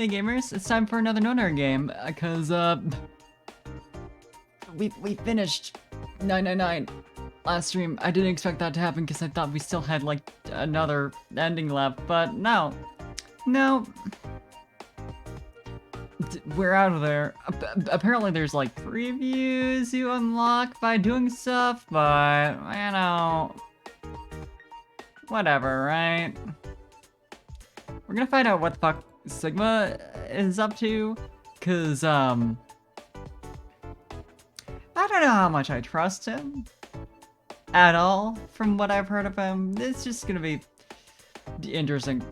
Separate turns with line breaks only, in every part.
Hey gamers, it's time for another nonary game, cause we finished 999 last stream. I didn't expect that to happen because I thought we still had like another ending left, but no. We're out of there. Apparently there's like previews you unlock by doing stuff, but you know, whatever, right? We're gonna find out what the fuck Sigma is up to, cause I don't know how much I trust him at all from what I've heard of him. It's just gonna be interesting.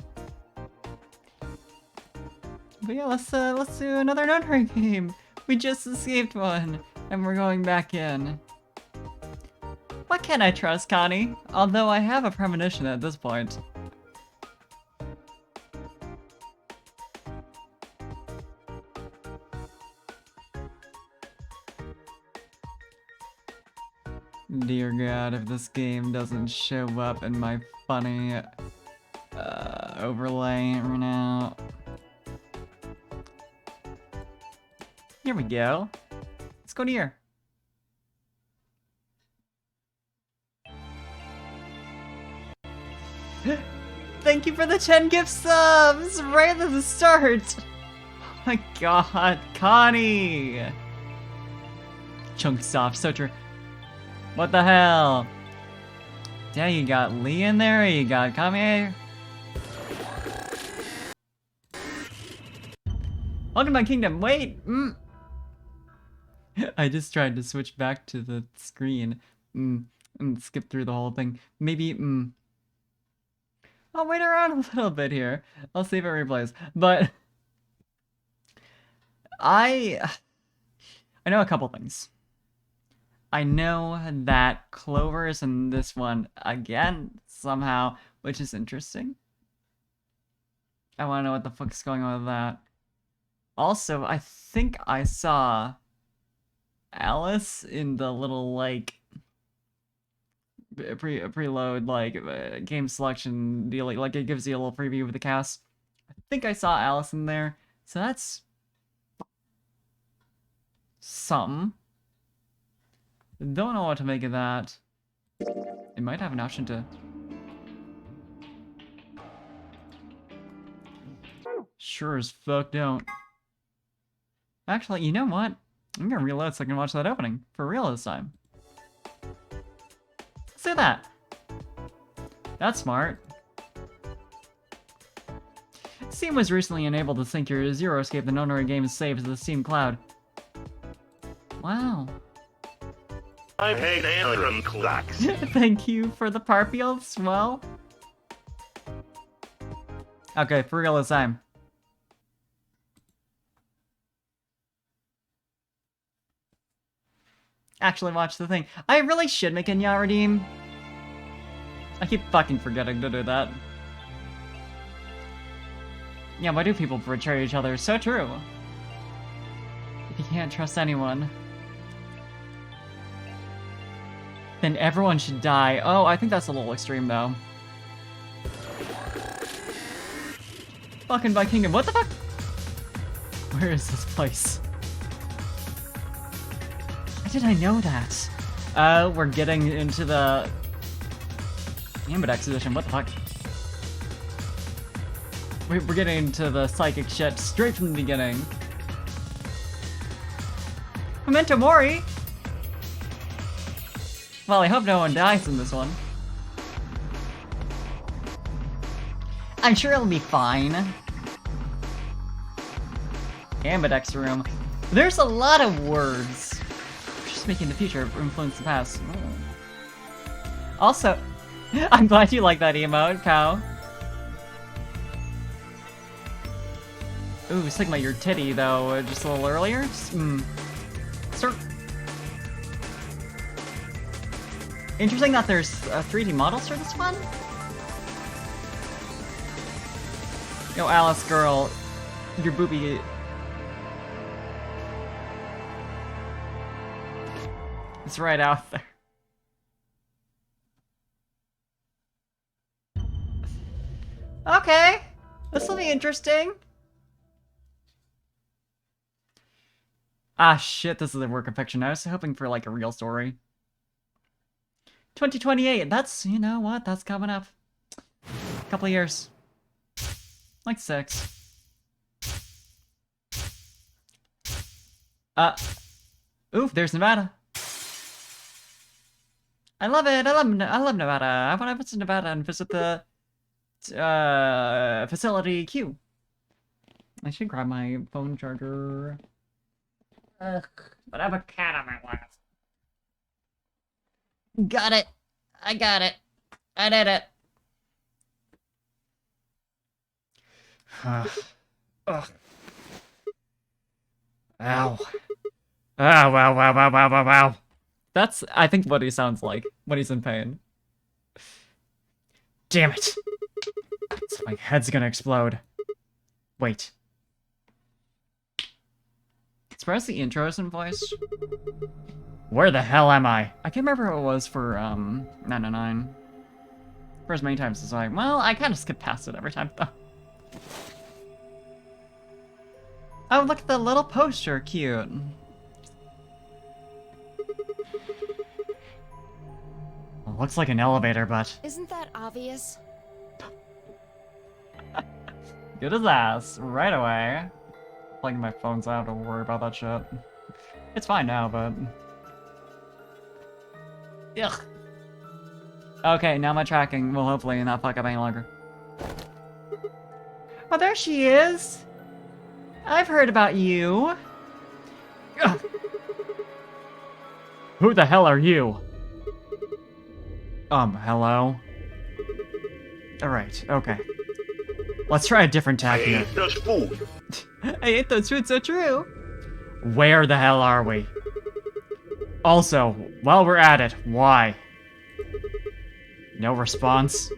But yeah, let's do another nonary game. We just escaped one, and we're going back in. What can I trust, Connie? Although I have a premonition at this point. Dear God, if this game doesn't show up in my funny overlay right now. Here we go. Let's go to here. Thank you for the 10 gift subs right at the start. Oh my God, Connie. Chunk stop, so true. What the hell? Yeah, you got Lee in there, you got Kami. Welcome to my kingdom. Wait. I just tried to switch back to the screen and skip through the whole thing. Maybe, I'll wait around a little bit here. I'll see if it replays. But I know a couple things. I know that Clover is in this one again, somehow, which is interesting. I want to know what the fuck's going on with that. Also, I think I saw Alice in the little, like, preload, like, game selection deal. Like, it gives you a little preview of the cast. I think I saw Alice in there, so that's something. Don't know what to make of that. It might have an option to... Sure as fuck don't. Actually, you know what? I'm gonna reload so I can watch that opening. For real this time. Let's do that. That's smart. Steam was recently enabled to sync your Zero Escape the nonary game is saved to the Steam cloud. Wow.
I hate Aaron Clacks.
Thank you for the Parfield swell. Okay, for real this time. Actually watch the thing. I really should make a Nya redeem. I keep fucking forgetting to do that. Yeah, why do people betray each other? So true. If you can't trust anyone, then everyone should die. Oh, I think that's a little extreme, though. Fucking by Kingdom. What the fuck? Where is this place? How did I know that? We're getting into the Ambidex edition. What the fuck? We're getting into the psychic shit straight from the beginning. Memento Mori! Well, I hope no one dies in this one. I'm sure it'll be fine. Ambidex room. There's a lot of words. Just making the future influence the past. Oh. Also, I'm glad you like that emote, Cow. Ooh, Sigma, your titty, though, just a little earlier. Start. Interesting that there's 3D models for this one. Yo, Alice girl, your boobie. It's right out there. Okay, this will be interesting. Ah, shit, this is a work of fiction. I was hoping for, like, a real story. 2028, that's, you know what, that's coming up. A couple of years. Like 6. Oof, there's Nevada. I love it. I love Nevada. I want to visit Nevada and visit the facility Q. I should grab my phone charger. Ugh, but I have a cat on my lap. Got it. I got it. I did it. Ugh. Ow. Ow, wow, wow, wow, wow, wow, wow. That's, I think, what he sounds like when he's in pain. Damn it. So my head's gonna explode. Wait. Express the intros in voice? Where the hell am I? I can't remember what it was for, 909. For as many times as well, I kind of skip past it every time, though. Oh, look at the little poster. Cute. Well, looks like an elevator, but...
Isn't that obvious?
Good as ass. Right away. Plugging my phones out, don't worry about that shit. It's fine now, but... Ugh. Okay, now my tracking will hopefully not fuck up any longer. Oh, there she is! I've heard about you. Ugh. Who the hell are you? Hello? Alright, okay. Let's try a different tack here.
Eat this food.
I ate those food, so true. Where the hell are we? Also, while we're at it, why? No response?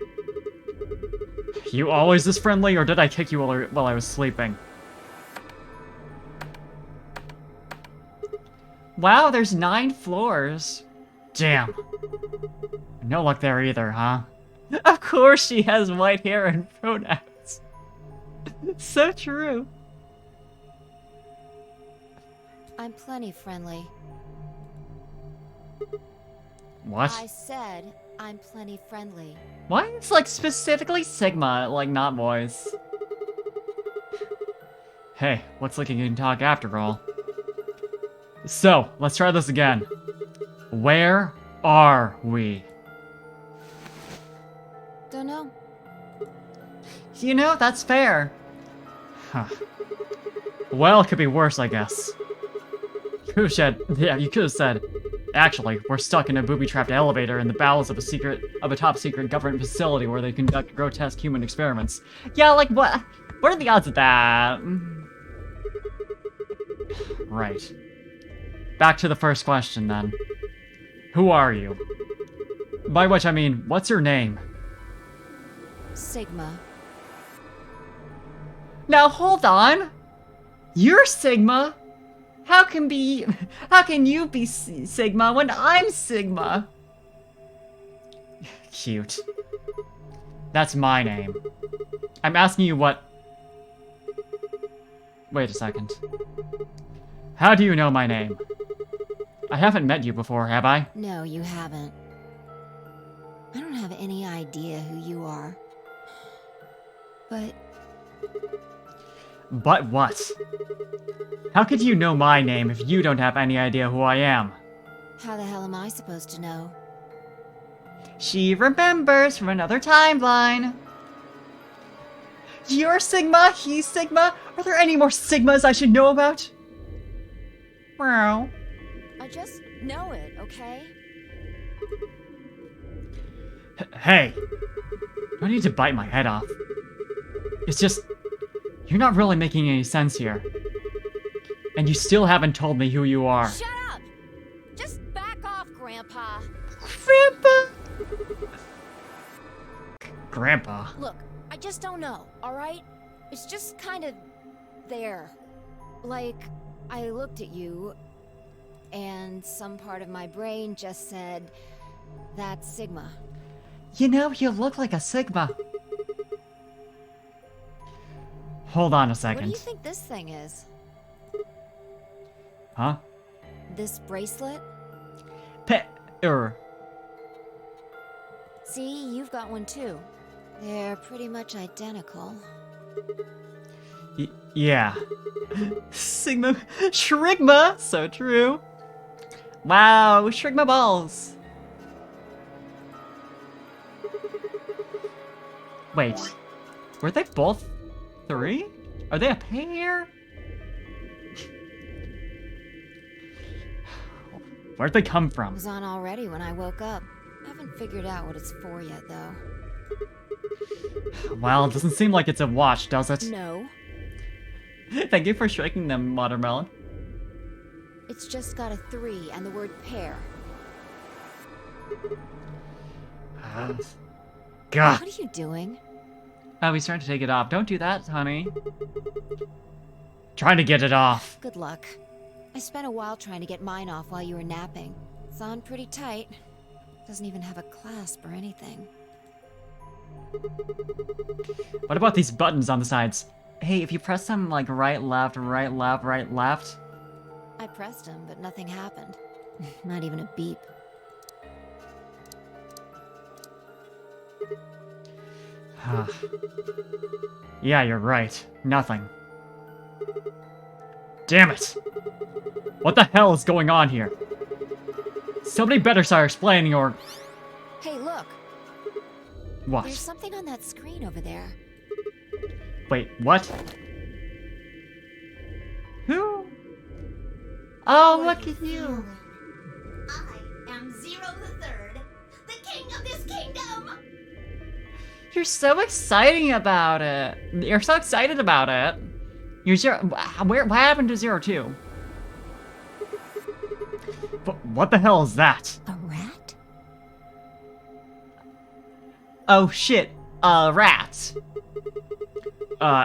You always this friendly, or did I kick you while I was sleeping? Wow, there's 9 floors. Damn. No luck there either, huh? Of course she has white hair and pronouns. So true.
I'm plenty friendly.
What?
I said I'm plenty friendly.
Why is like specifically Sigma, like not boys? Hey, looks like you can talk after all. So, let's try this again. Where are we?
Don't know.
You know, that's fair. Huh. Well, it could be worse, I guess. You could have said, actually, we're stuck in a booby-trapped elevator in the bowels of a top-secret government facility where they conduct grotesque human experiments. Yeah, like, what are the odds of that? Right. Back to the first question, then. Who are you? By which I mean, what's your name?
Sigma.
Now, hold on! You're Sigma? How can you be Sigma when I'm Sigma? Cute. That's my name. I'm asking you what... Wait a second. How do you know my name? I haven't met you before, have I?
No, you haven't. I don't have any idea who you are. But...
But what? How could you know my name if you don't have any idea who I am?
how the hell am I supposed to know?
She remembers from another timeline. You're Sigma, he's Sigma. Are there any more Sigmas I should know about? Wow.
I just know it, okay?
Hey, I need to bite my head off. It's just, you're not really making any sense here. And you still haven't told me who you are.
Shut up! Just back off, Grandpa.
Grandpa! Grandpa?
Look, I just don't know, alright? It's just kind of there. Like, I looked at you, and some part of my brain just said, that's Sigma.
You know, you look like a Sigma. Hold on a
What do
second.
you think this thing is?
Huh?
This bracelet?
Er.
See, you've got one too. They're pretty much identical.
Yeah. Sigma. Shrigma! So true. Wow, Shrigma balls. Wait. Were they both 3? Are they a pair? Where'd they come
It
from?
was on already when I woke up. Haven't figured out what it's for yet, though.
Well, it doesn't seem like it's a watch, does it?
No,
Thank you for striking them, Watermelon.
it's just got a 3 and the word pair.
God.
What are you doing?
Oh, he's trying to take it off. Don't do that, honey. Trying to get it off.
Good luck. I spent a while trying to get mine off while you were napping. It's on pretty tight. Doesn't even have a clasp or anything.
What about these buttons on the sides? Hey, if you press them like right, left, right, left, right, left.
I pressed them, but nothing happened. Not even a beep.
Yeah, you're right. Nothing. Damn it! What the hell is going on here? Somebody better start explaining or...
Hey, look!
What?
There's something on that screen over there.
Wait, what? Who? Oh, look at you!
I am Zero the Third, the king of this kingdom!
You're so exciting about it. You're so excited about it. You're Zero... What happened to Zero 2? What the hell is that?
A rat?
Oh shit, a rat.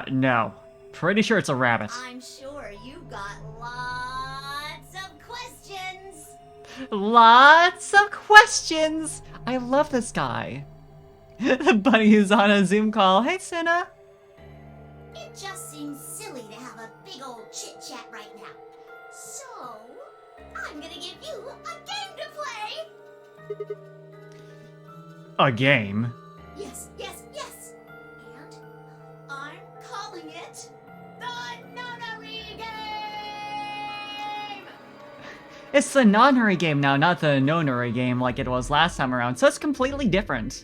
No. Pretty sure it's a rabbit.
I'm sure you got lots of questions.
Lots of questions! I love this guy. The bunny who's on a Zoom call. Hey, Cinna.
It just seems silly to have a big old chit-chat right now. So, I'm gonna give you a game to play.
A game?
Yes, yes, yes. And I'm calling it the nonary game.
It's the nonary game now, not the nonary game like it was last time around, so it's completely different.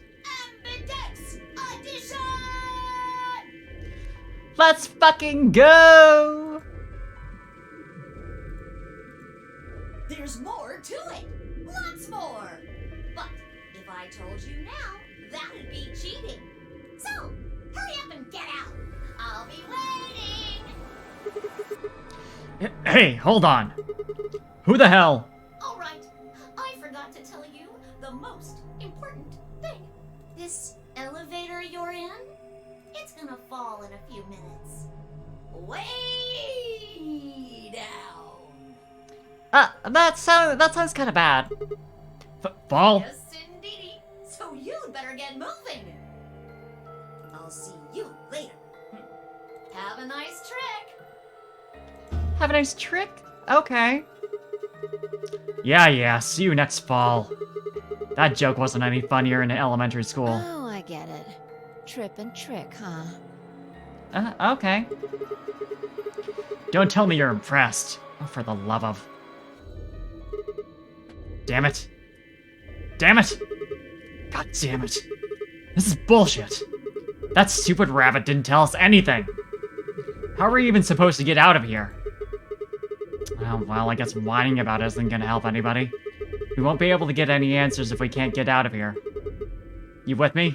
Ambidex Edition!
Let's fucking go!
There's more to it. Lots more. But if I told you now, that'd be cheating. So, hurry up and get out. I'll be waiting.
Hey, hold on. Who the hell?
All right. I forgot to tell you the most important thing. This elevator you're in, it's gonna fall in a few minutes. Way down.
That sounds kind of bad. Fall?
Yes, indeedy. So you'd better get moving. I'll see you later. Have a nice trick.
Have a nice trick? Okay. Yeah, see you next fall. That joke wasn't any funnier in elementary school.
Oh, I get it. Trip and trick, huh?
Okay. Don't tell me you're impressed. Oh, for the love of... Damn it. Damn it! God damn it. This is bullshit. That stupid rabbit didn't tell us anything. How are we even supposed to get out of here? Oh, well, I guess whining about it isn't gonna help anybody. We won't be able to get any answers if we can't get out of here. You with me?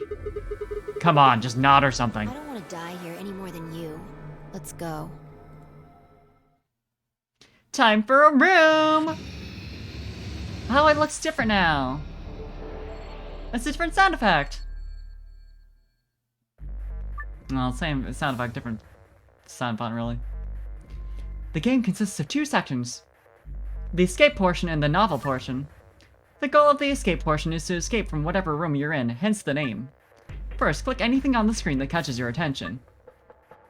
Come on, just nod or something.
I don't want to die here any more than you. Let's go.
Time for a room! Oh, it looks different now. It's a different sound effect. Well, same sound effect, different sound font, really. The game consists of 2 sections. The escape portion and the novel portion. The goal of the escape portion is to escape from whatever room you're in, hence the name. First, click anything on the screen that catches your attention.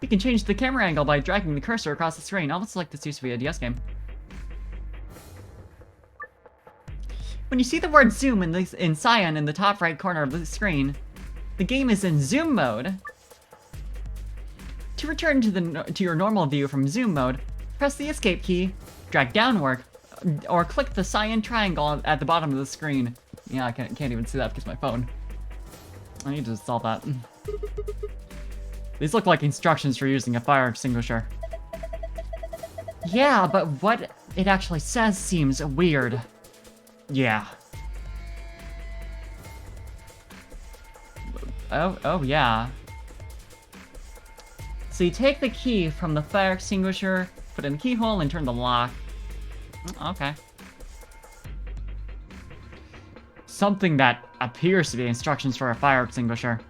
You can change the camera angle by dragging the cursor across the screen, almost like this used to be a DS game. When you see the word zoom in cyan in the top right corner of the screen, the game is in zoom mode. To return to your normal view from zoom mode, press the escape key, drag downward, or click the cyan triangle at the bottom of the screen. Yeah, I can't even see that because of my phone. I need to solve that. These look like instructions for using a fire extinguisher. Yeah, but what it actually says seems weird. Yeah. Oh yeah. So you take the key from the fire extinguisher, put it in the keyhole, and turn the lock. Okay. Something that appears to be instructions for a fire extinguisher.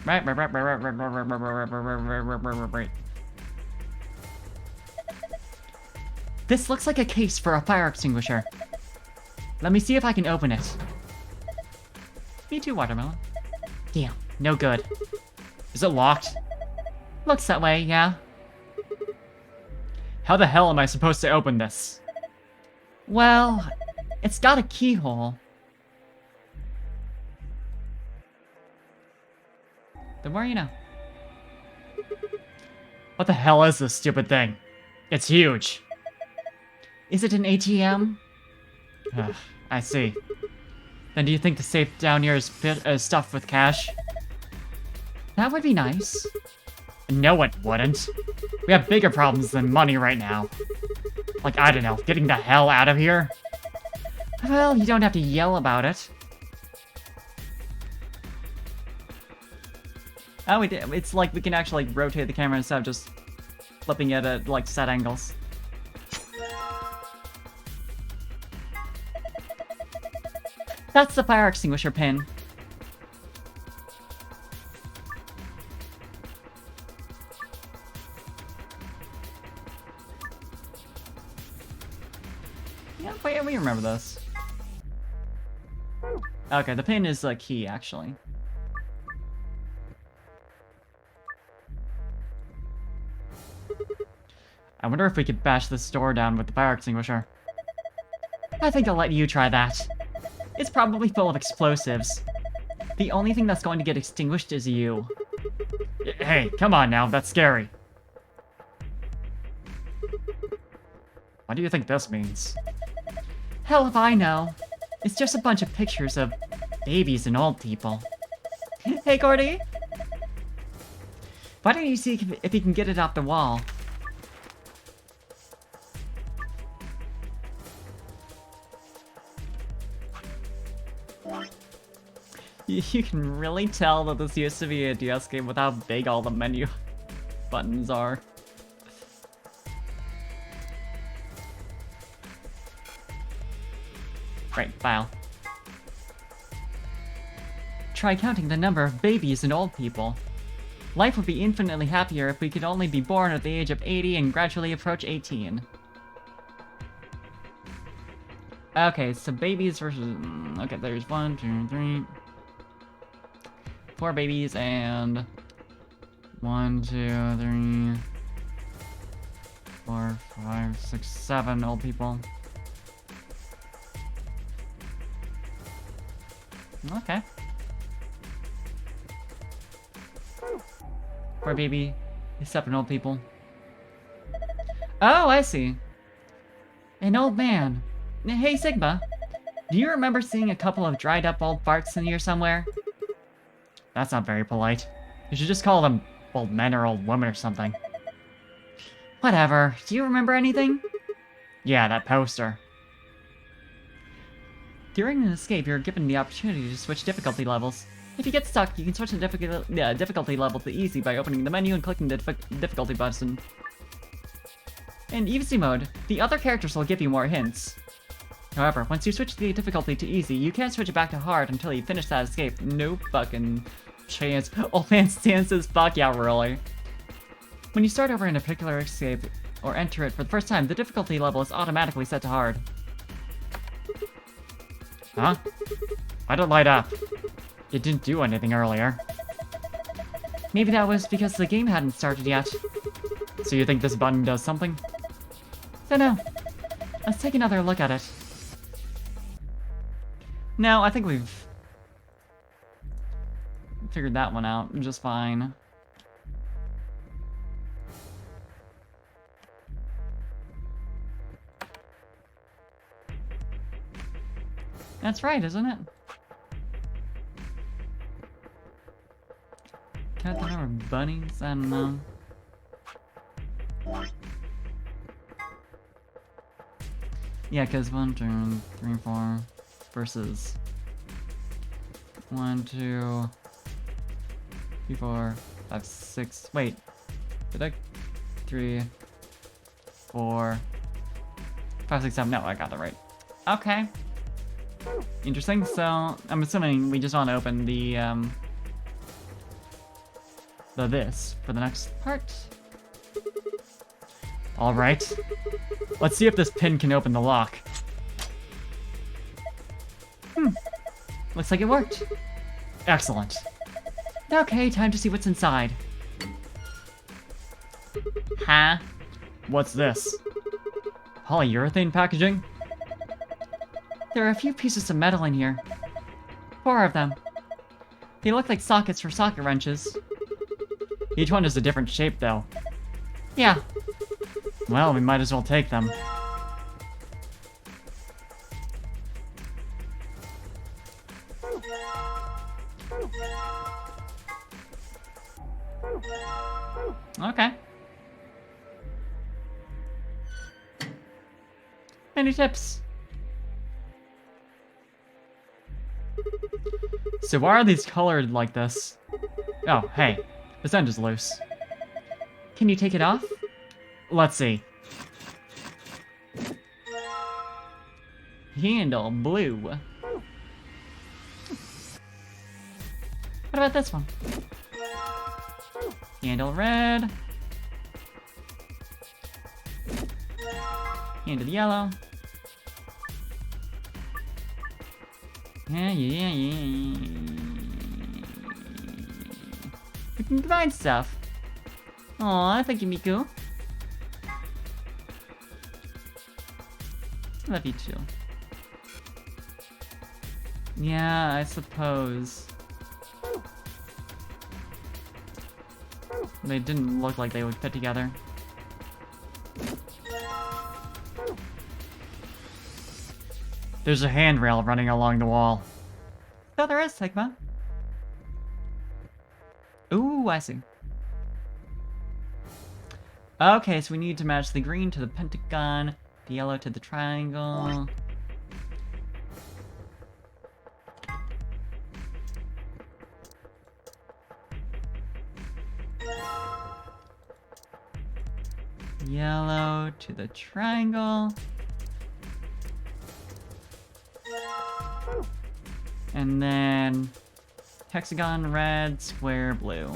Right. This looks like a case for a fire extinguisher. Let me see if I can open it. Me too, Watermelon. Damn, no good. Is it locked? Looks that way, yeah. How the hell am I supposed to open this? Well, it's got a keyhole. The more you know. What the hell is this stupid thing? It's huge. Is it an ATM? Ugh, I see. Then do you think the safe down here is stuffed with cash? That would be nice. No, it wouldn't. We have bigger problems than money right now. Like, I don't know, getting the hell out of here? Well, you don't have to yell about it. Oh, we did. It's like we can actually rotate the camera instead of just flipping it at, like, set angles. That's the fire extinguisher pin. Yeah, wait, we remember this. Okay, the pin is a key, actually. I wonder if we could bash this door down with the fire extinguisher. I think I'll let you try that. It's probably full of explosives. The only thing that's going to get extinguished is you. Hey, come on now, that's scary. What do you think this means? Hell if I know. It's just a bunch of pictures of babies and old people. Hey, Gordy! Why don't you see if you can get it off the wall? You can really tell that this used to be a DS game with how big all the menu buttons are. Right, file. Try counting the number of babies and old people. Life would be infinitely happier if we could only be born at the age of 80 and gradually approach 18. Okay, so babies versus... Okay, there's 1, 2, 3... 4 babies and 1, 2, 3, 4, 5, 6, 7 old people. Okay. 4 baby, 7 old people. Oh, I see. An old man. Hey, Sigma. Do you remember seeing a couple of dried up old farts in here somewhere? That's not very polite. You should just call them old men or old women or something. Whatever. Do you remember anything? Yeah, that poster. During an escape, you're given the opportunity to switch difficulty levels. If you get stuck, you can switch the difficulty level to easy by opening the menu and clicking the difficulty button. In easy mode, the other characters will give you more hints. However, once you switch the difficulty to easy, you can't switch it back to hard until you finish that escape. No fucking chance. Old man Stan says, fuck yeah, really. When you start over in a particular escape, or enter it for the first time, the difficulty level is automatically set to hard. Huh? Why'd it light up? It didn't do anything earlier. Maybe that was because the game hadn't started yet. So you think this button does something? Don't know. Let's take another look at it. No, I think we've figured that one out just fine. That's right, isn't it? Can't there were bunnies? I don't know. Yeah, because 1, 2, 3, 4 versus 1, 2, 3, 4, 5, 6. Wait, did I? 3, 4, 5, 6, 7. No, I got that right. Okay. Interesting. So I'm assuming we just want to open the this for the next part. All right. Let's see if this pin can open the lock. Looks like it worked. Excellent. Okay, time to see what's inside. Huh? What's this? Polyurethane packaging? There are a few pieces of metal in here. 4 of them. They look like sockets for socket wrenches. Each one is a different shape, though. Yeah. Well, we might as well take them. Okay. Any tips? So why are these colored like this? Oh, hey. This end is loose. Can you take it off? Let's see. Handle blue. What about this one? Handle red. Handle yellow. Yeah. We can combine stuff. Aw, thank you, Miku. Love you too. Yeah, I suppose. They didn't look like they would fit together. There's a handrail running along the wall. Oh, there is, Sigma. Ooh, I see. Okay, so we need to match the green to the pentagon, the yellow to the triangle. Yellow to the triangle. And then hexagon red, square blue.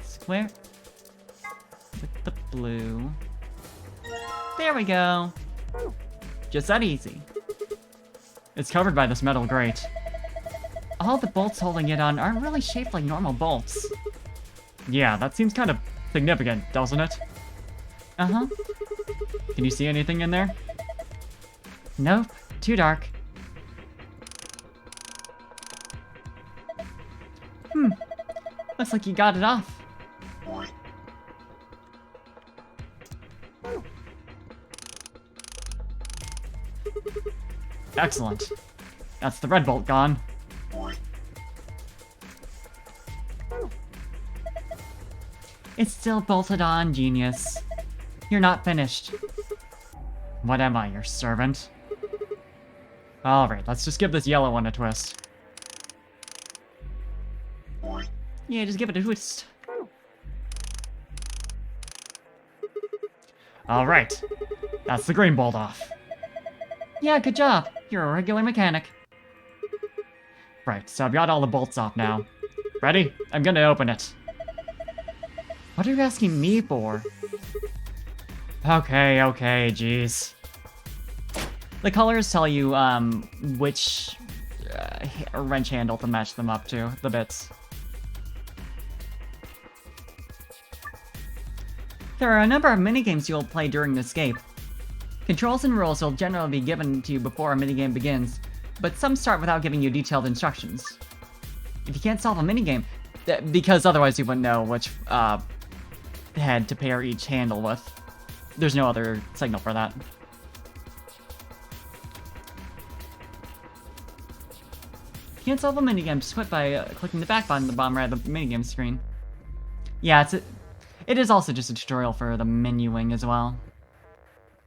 Square with the blue. There we go. Just that easy. It's covered by this metal grate. All the bolts holding it on aren't really shaped like normal bolts. Yeah, that seems kind of significant, doesn't it? Uh-huh. Can you see anything in there? Nope, too dark. Looks like you got it off. Excellent. That's the red bolt gone. It's still bolted on, genius. You're not finished. What am I, your servant? Alright, let's just give this yellow one a twist. Yeah, just give it a twist. Alright, that's the green bolt off. Yeah, good job. You're a regular mechanic. Right, so I've got all the bolts off now. Ready? I'm gonna open it. What are you asking me for? Okay, jeez. The colors tell you which wrench handle to match them up to, the bits. There are a number of minigames you will play during the escape. Controls and rules will generally be given to you before a minigame begins, but some start without giving you detailed instructions. If you can't solve a minigame, because otherwise you wouldn't know which head to pair each handle with. There's no other signal for that. If you can't solve a minigame, just quit by clicking the back button at the bottom right of the minigame screen. Yeah, it is also just a tutorial for the menuing as well.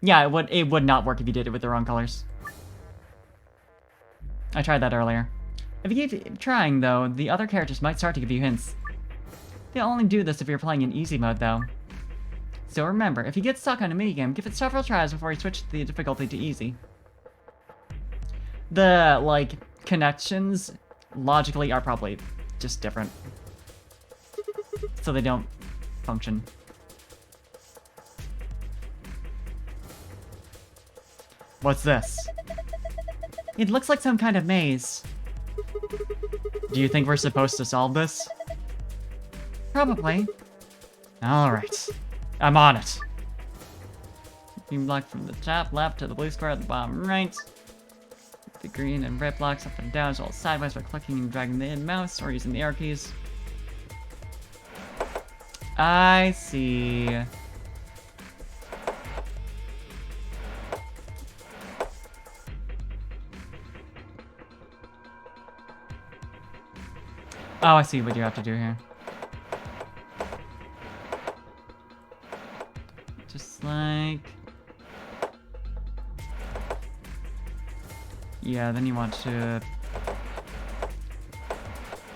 Yeah, it would not work if you did it with the wrong colors. I tried that earlier. If you keep trying, though, the other characters might start to give you hints. They'll only do this if you're playing in easy mode, though. So remember, if you get stuck on a minigame, give it several tries before you switch the difficulty to easy. The, like, connections, logically, are probably just different. So they don't function. What's this? It looks like some kind of maze. Do you think we're supposed to solve this? Probably. Alright. I'm on it. Beam block from the top left to the blue square at the bottom right. The green and red blocks up and down as well as sideways by clicking and dragging the in mouse or using the arrow keys. I see. Oh, I see what you have to do here. Just like... Yeah, then you want to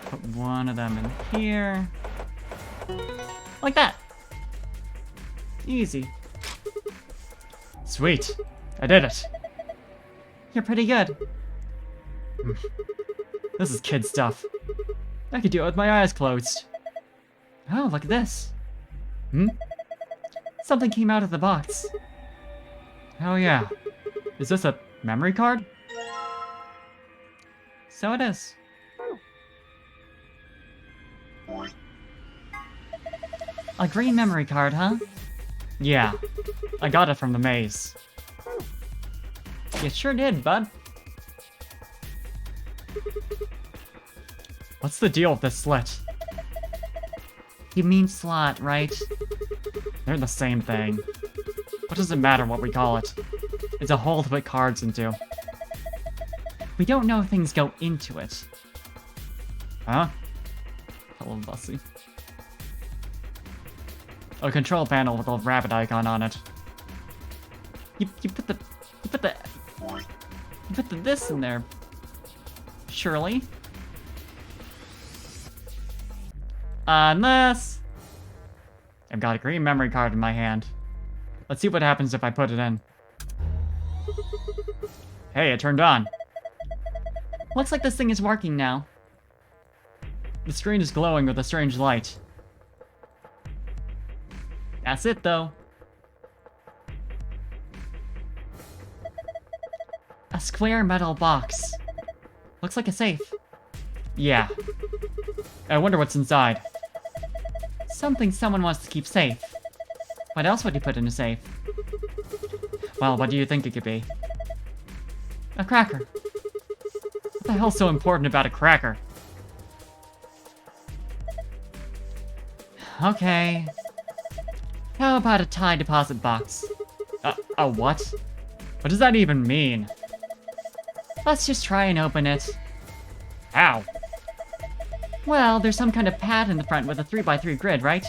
put one of them in here. Like that. Easy. Sweet. I did it. You're pretty good. This is kid stuff. I could do it with my eyes closed. Oh, look at this. Something came out of the box. Oh yeah. Is this a memory card? So it is. A green memory card, huh? Yeah. I got it from the maze. You sure did, bud. What's the deal with this slit? You mean slot, right? They're the same thing. What does it matter what we call it? It's a hole to put cards into. We don't know if things go into it. Huh? Hello, Bussy. A control panel with a rabbit icon on it. You put the this in there. Surely. Unless... I've got a green memory card in my hand. Let's see what happens if I put it in. Hey, it turned on. Looks like this thing is working now. The screen is glowing with a strange light. That's it, though. A square metal box. Looks like a safe. Yeah. I wonder what's inside. Something someone wants to keep safe. What else would you put in a safe? Well, what do you think it could be? A cracker. What the hell's so important about a cracker? Okay. How about a tie deposit box? A what? What does that even mean? Let's just try and open it. How? Well, there's some kind of pad in the front with a 3x3 grid, right?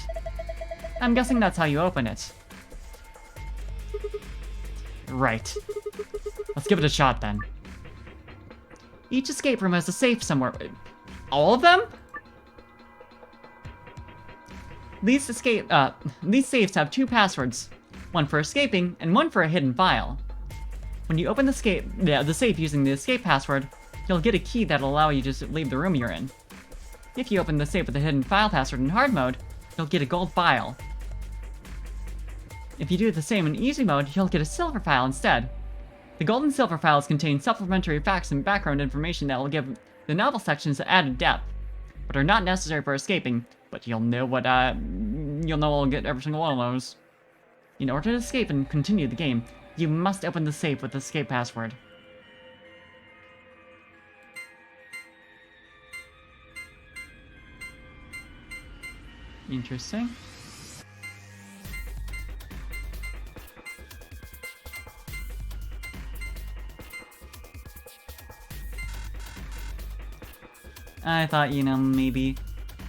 I'm guessing that's how you open it. Right. Let's give it a shot then. Each escape room has a safe somewhere. All of them? These safes have two passwords. One for escaping, and one for a hidden file. When you open the safe using the escape password, you'll get a key that'll allow you to leave the room you're in. If you open the safe with the hidden file password in hard mode, you'll get a gold file. If you do the same in easy mode, you'll get a silver file instead. The gold and silver files contain supplementary facts and background information that will give the novel sections added depth, but are not necessary for escaping. But you'll know I'll get every single one of those. In order to escape and continue the game, you must open the safe with the escape password. Interesting. I thought, maybe.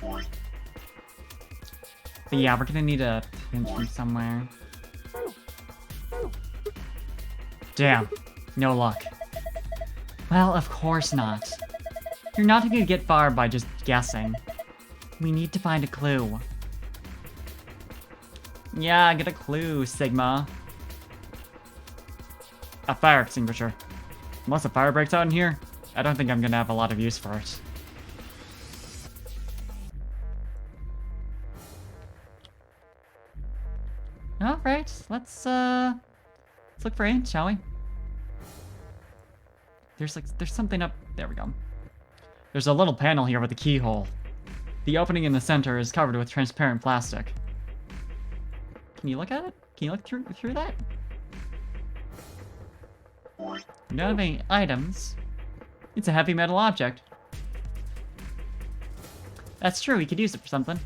But yeah, we're gonna need a hint from somewhere. Damn, no luck. Well, of course not. You're not gonna get far by just guessing. We need to find a clue. Yeah, get a clue, Sigma. A fire extinguisher. Unless a fire breaks out in here, I don't think I'm gonna have a lot of use for it. Alright, let's look for it, shall we? There's something up... There we go. There's a little panel here with a keyhole. The opening in the center is covered with transparent plastic. Can you look at it? Can you look through that? You don't have any items. It's a heavy metal object. That's true, we could use it for something.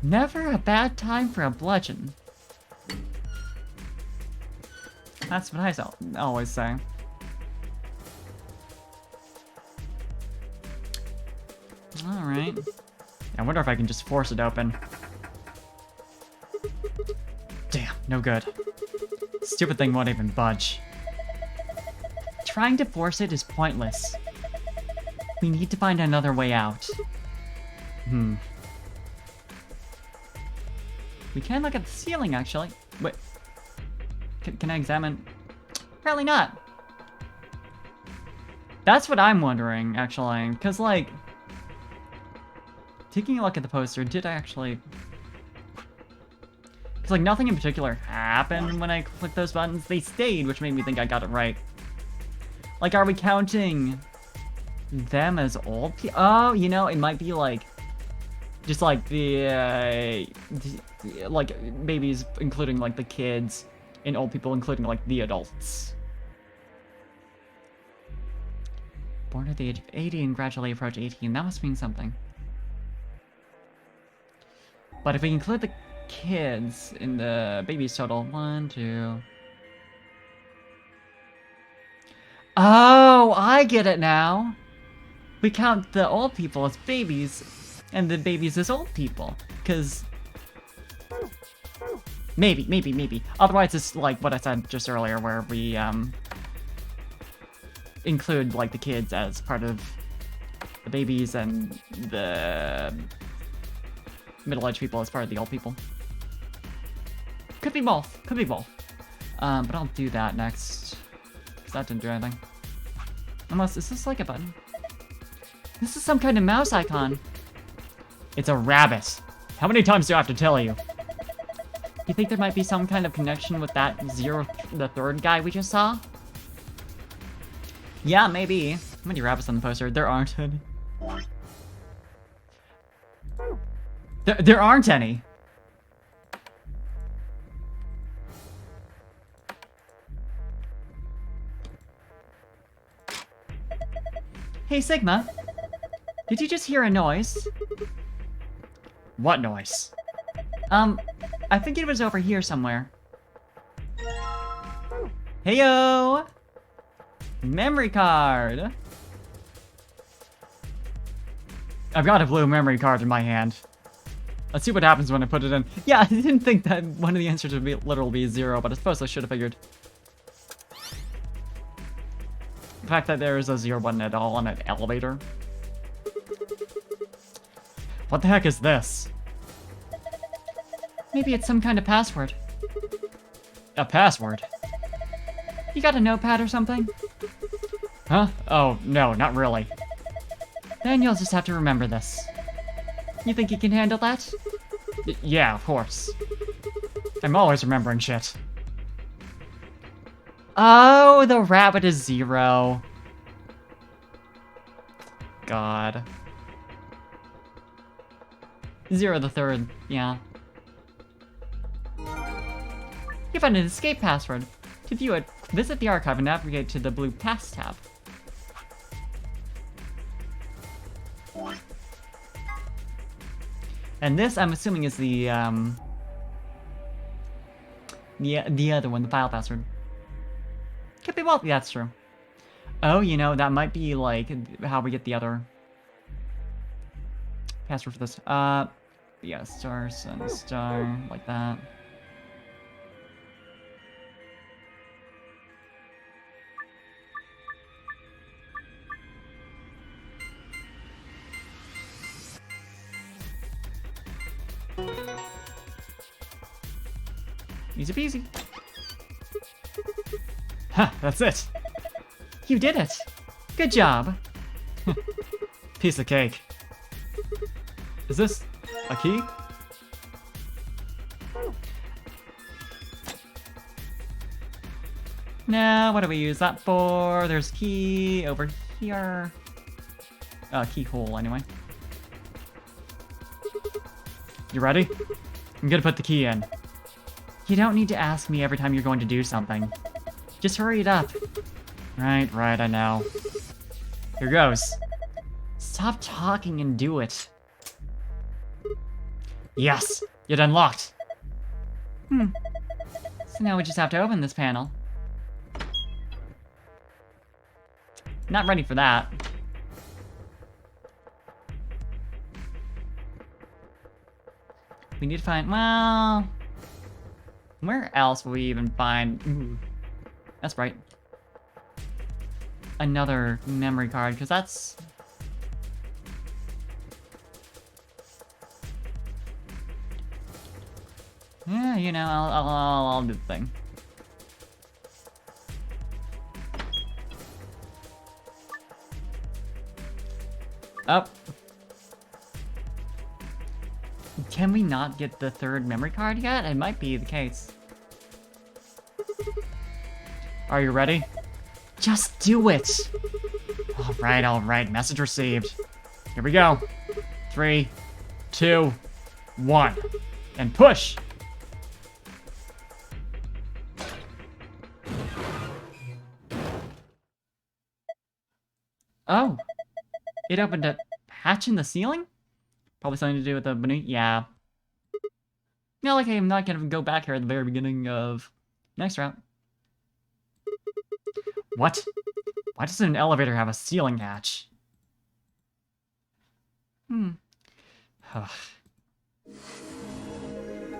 Never a bad time for a bludgeon. That's what I always say. Alright. I wonder if I can just force it open. Damn, no good. Stupid thing won't even budge. Trying to force it is pointless. We need to find another way out. We can look at the ceiling, actually. Wait. Can I examine? Apparently not. That's what I'm wondering, actually. Because, like... Taking a look at the poster, did I actually... Because, like, nothing in particular happened when I clicked those buttons. They stayed, which made me think I got it right. Like, are we counting them as old people? Oh, it might be, like... Just, like, like, babies, including, like, the kids, and old people, including, like, the adults. Born at the age of 80 and gradually approach 18. That must mean something. But if we include the kids in the babies total, 1, 2... Oh, I get it now! We count the old people as babies, and the babies as old people. Because... Maybe. Otherwise, it's like what I said just earlier, where we, include, like, the kids as part of the babies and the middle-aged people as part of the old people. Could be both. But I'll do that next. Because that didn't do anything. Unless, is this like a button? This is some kind of mouse icon. It's a rabbit. How many times do I have to tell you? You think there might be some kind of connection with that the third guy we just saw? Yeah, maybe. How many rabbits on the poster? There aren't any. There aren't any. Hey, Sigma. Did you just hear a noise? What noise? I think it was over here somewhere. Heyo! Memory card! I've got a blue memory card in my hand. Let's see what happens when I put it in. Yeah, I didn't think that one of the answers would literally be 0, but I suppose I should have figured. The fact that there is a 0 button at all on an elevator. What the heck is this? Maybe it's some kind of password. A password? You got a notepad or something? Huh? Oh, no, not really. Then you'll just have to remember this. You think you can handle that? Yeah, of course. I'm always remembering shit. Oh, the rabbit is 0. God. 0 the third, yeah. You found an escape password. To view it, visit the archive and navigate to the blue Pass tab. And this, I'm assuming, is the other one, the file password. Could be both. Yeah, that's true. Oh, you know, that might be, like, how we get the other password for this. Yeah, star, sun, star, like that. Easy peasy. Ha, that's it. You did it. Good job. Piece of cake. Is this a key? No, what do we use that for? There's key over here. Keyhole anyway. You ready? I'm gonna put the key in. You don't need to ask me every time you're going to do something. Just hurry it up. Right, I know. Here goes. Stop talking and do it. Yes! It unlocked! So now we just have to open this panel. Not ready for that. We need to find, well... Where else will we even find... Ooh, that's right. Another memory card, because that's... Yeah, you know, I'll do the thing. Up. Can we not get the third memory card yet? It might be the case. Are you ready? Just do it! Alright. Message received. Here we go. 3, 2, 1. And push! Oh! It opened a hatch in the ceiling? Probably something to do with the beneath. Yeah. No, like I'm not gonna go back here at the very beginning of next route. What? Why doesn't an elevator have a ceiling hatch?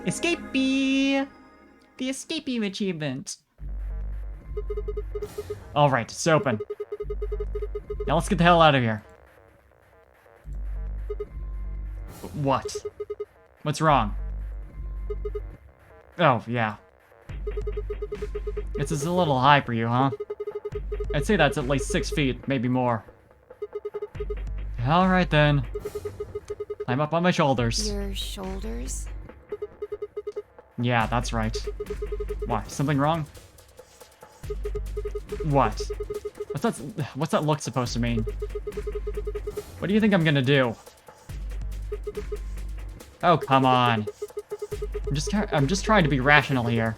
Escapee! The escapee achievement. Alright, it's open. Now let's get the hell out of here. What? What's wrong? Oh, yeah. It's just a little high for you, huh? I'd say that's at least 6 feet, maybe more. Alright then. Climb up on my shoulders.
Your shoulders?
Yeah, that's right. Why? Something wrong? What? What's that look supposed to mean? What do you think I'm gonna do? Oh, come on. I'm just trying to be rational here.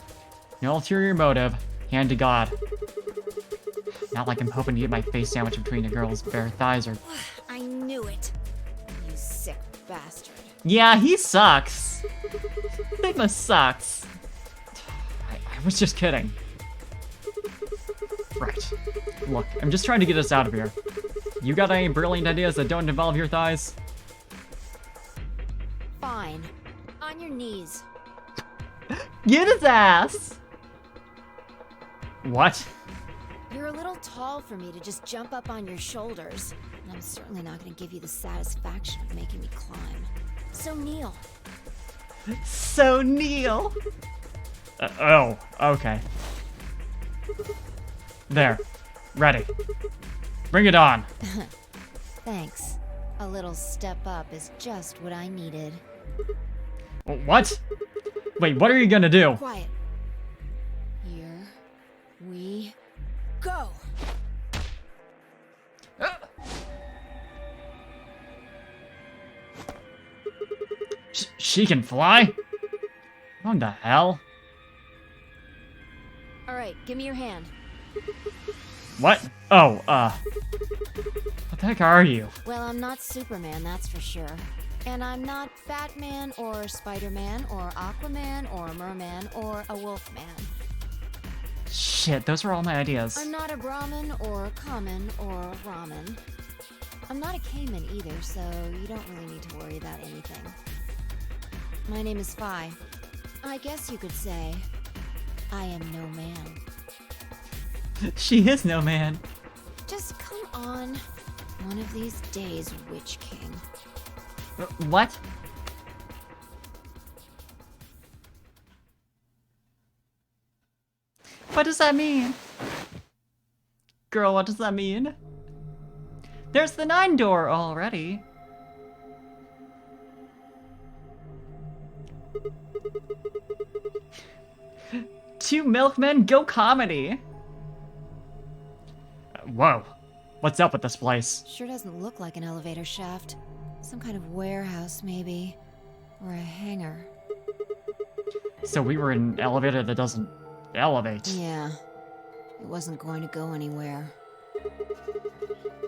No ulterior motive. Hand to God. Not like I'm hoping to get my face sandwiched between a girl's bare thighs or...
I knew it. You sick bastard.
Yeah, he sucks. Sigma sucks. I was just kidding. Right. Look, I'm just trying to get us out of here. You got any brilliant ideas that don't involve your thighs?
Fine. On your knees.
Get his ass! What?
You're a little tall for me to just jump up on your shoulders, and I'm certainly not going to give you the satisfaction of making me climb. So kneel.
So kneel. Oh, okay. There. Ready. Bring it on.
Thanks. A little step up is just what I needed.
What? Wait, what are you gonna do?
Quiet. Here we go.
She can fly? What the hell?
All right, give me your hand.
What? Oh, what the heck are you?
Well, I'm not Superman, that's for sure. And I'm not Batman or Spider-Man or Aquaman or Merman or a Wolfman.
Shit, those were all my ideas.
I'm not a Brahmin or Common or Ramen. I'm not a Cayman either, so you don't really need to worry about anything. My name is Phi. I guess you could say I am no man.
She is no man.
Just come on. One of these days, Witch King.
What? What does that mean? Girl, what does that mean? There's the 9 door already. Two milkmen go comedy. Whoa. What's up with this place?
Sure doesn't look like an elevator shaft. Some kind of warehouse, maybe. Or a hangar.
So we were in an elevator that doesn't elevate.
Yeah. It wasn't going to go anywhere.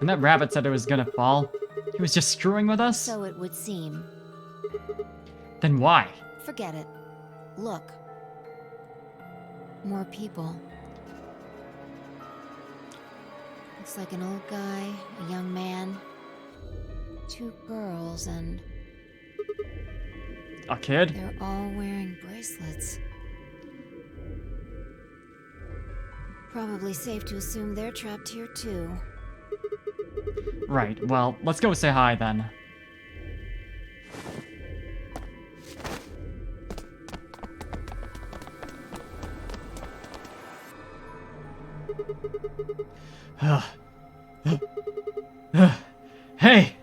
And that rabbit said it was gonna fall. He was just screwing with us?
So it would seem.
Then why?
Forget it. Look. More people. Looks like an old guy, a young man, 2 girls, and
A kid?
they're all wearing bracelets. Probably safe to assume they're trapped here too.
Right, well, let's go say hi then. Hey!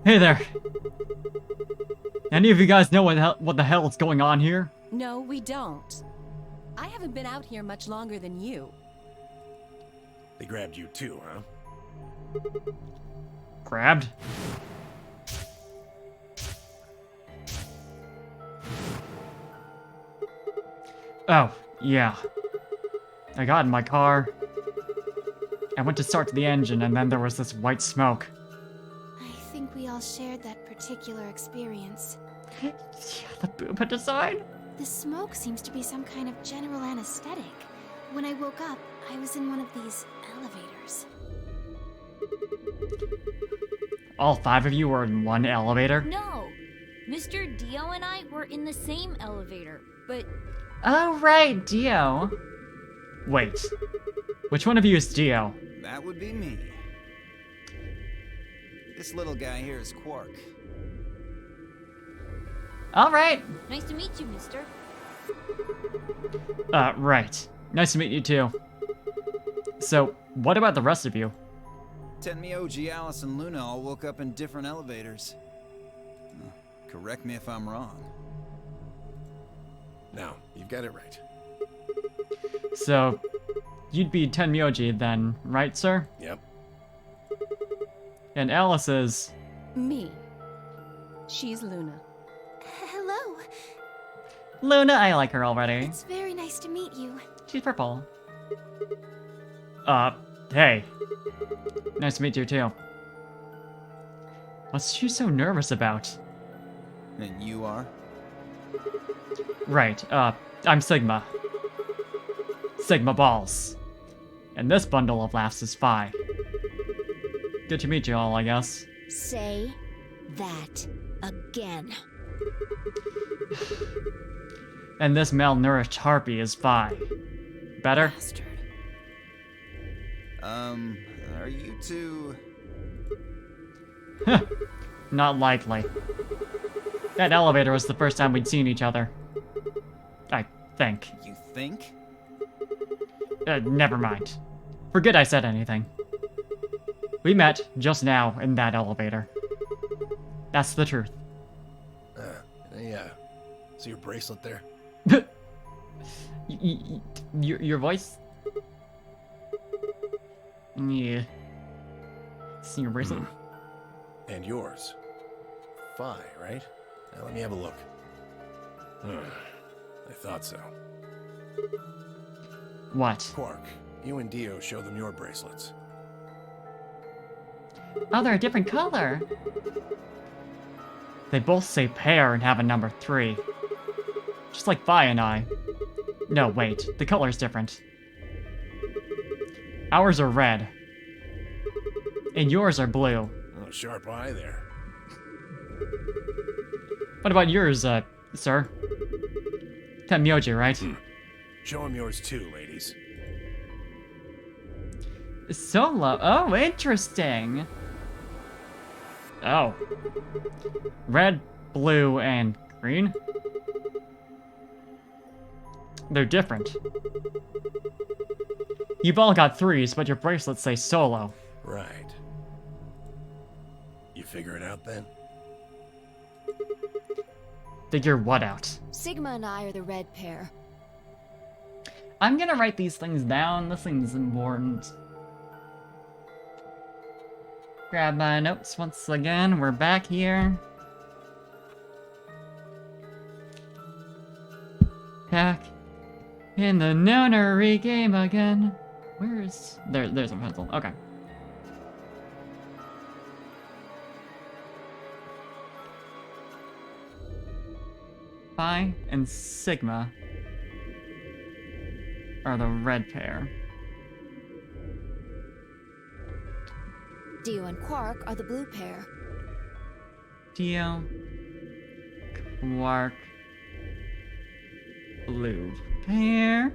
Hey there! Any of you guys know what the hell is going on here?
No, we don't. I haven't been out here much longer than you.
They grabbed you too, huh?
Grabbed? Oh, yeah. I got in my car. I went to start the engine and then there was this white smoke.
I think we all shared that particular experience.
Yeah, the booba design?
The smoke seems to be some kind of general anesthetic. When I woke up, I was in one of these elevators.
All 5 of you were in one elevator?
No, Mr. Dio and I were in the same elevator, but
Oh, right, Dio. Wait. Which one of you is Dio?
That would be me. This little guy here is Quark.
Alright.
nice to meet you, mister.
Right. Nice to meet you too. So, what about the rest of you?
Tenmyoji, Alice, and Luna all woke up in different elevators. Correct me if I'm wrong.
No, you've got it right.
So, you'd be Tenmyoji then, right, sir?
Yep.
And Alice is...
Me. She's Luna.
Hello.
Luna, I like her already.
It's very nice to meet you.
She's purple. Hey. Nice to meet you too. What's she so nervous about?
And you are?
Right, I'm Sigma. Sigma Balls. And this bundle of laughs is Phi. Good to meet you all, I guess.
Say that again.
And this malnourished harpy is Phi. Better?
Bastard.
Are you two...
Not likely. That elevator was the first time we'd seen each other. I think.
You think?
Never mind. Forget I said anything. We met just now in that elevator. That's the truth.
Yeah. See your bracelet there?
Your voice? Yeah. See your bracelet?
And yours. Phi, right? Now let me have a look. I thought so.
What?
Quark, you and Dio show them your bracelets.
Oh, they're a different color. They both say pair and have a number 3. Just like Vi and I. No, wait. The color's different. Ours are red. And yours are blue.
Oh, sharp eye there.
What about yours, sir? Tenmyoji, right?
Show them yours too, ladies.
Solo. Oh, interesting. Oh. Red, blue, and green? They're different. You've all got 3s, but your bracelets say solo.
Right. You figure it out then?
Figure what out?
Sigma and I are the red pair.
I'm gonna write these things down. This thing's important. Grab my notes once again. We're back here. Back in the nonary game again. Where's... There's a pencil. Okay. Phi and Sigma are the red pair.
Dio and Quark are the blue pair.
Dio, Quark, blue pair.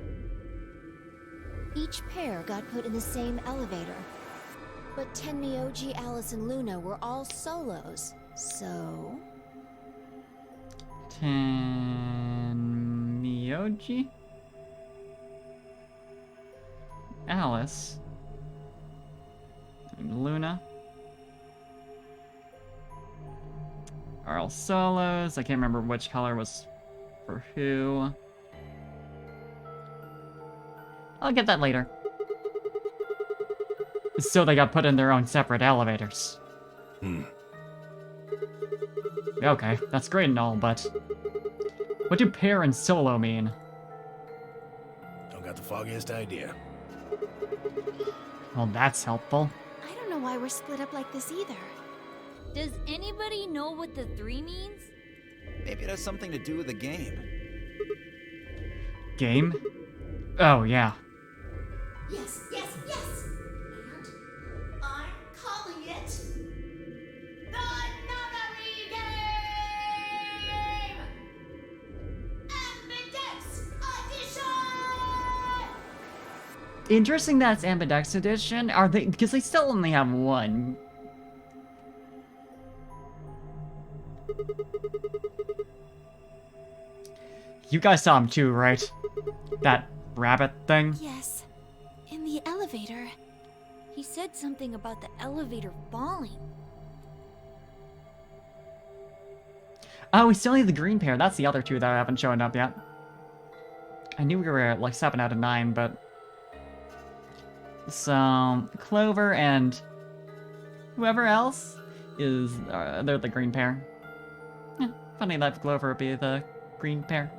Each pair got put in the same elevator. But Tenmyoji, Alice, and Luna were all solos, so...
Tenmyoji, Alice, and Luna are all solos. I can't remember which color was for who. I'll get that later. So they got put in their own separate elevators. Okay, that's great and all, but what do pair and solo mean?
Don't got the foggiest idea.
Well, that's helpful.
I don't know why we're split up like this either.
Does anybody know what the 3 means?
Maybe it has something to do with the game.
Game? Oh, yeah.
Yes, yes, yes! And I'm calling it the nonary game! Ambidex Edition!
Interesting that's Ambidex Edition. Are they... Because they still only have 1. You guys saw him too, right? That rabbit thing?
Yes. In the elevator.
He said something about the elevator falling.
Oh, we still need the green pair. That's the other 2 that haven't shown up yet. I knew we were at like 7 out of 9, but... So, Clover and whoever else is... they're the green pair. Yeah, funny that Clover would be the green pair.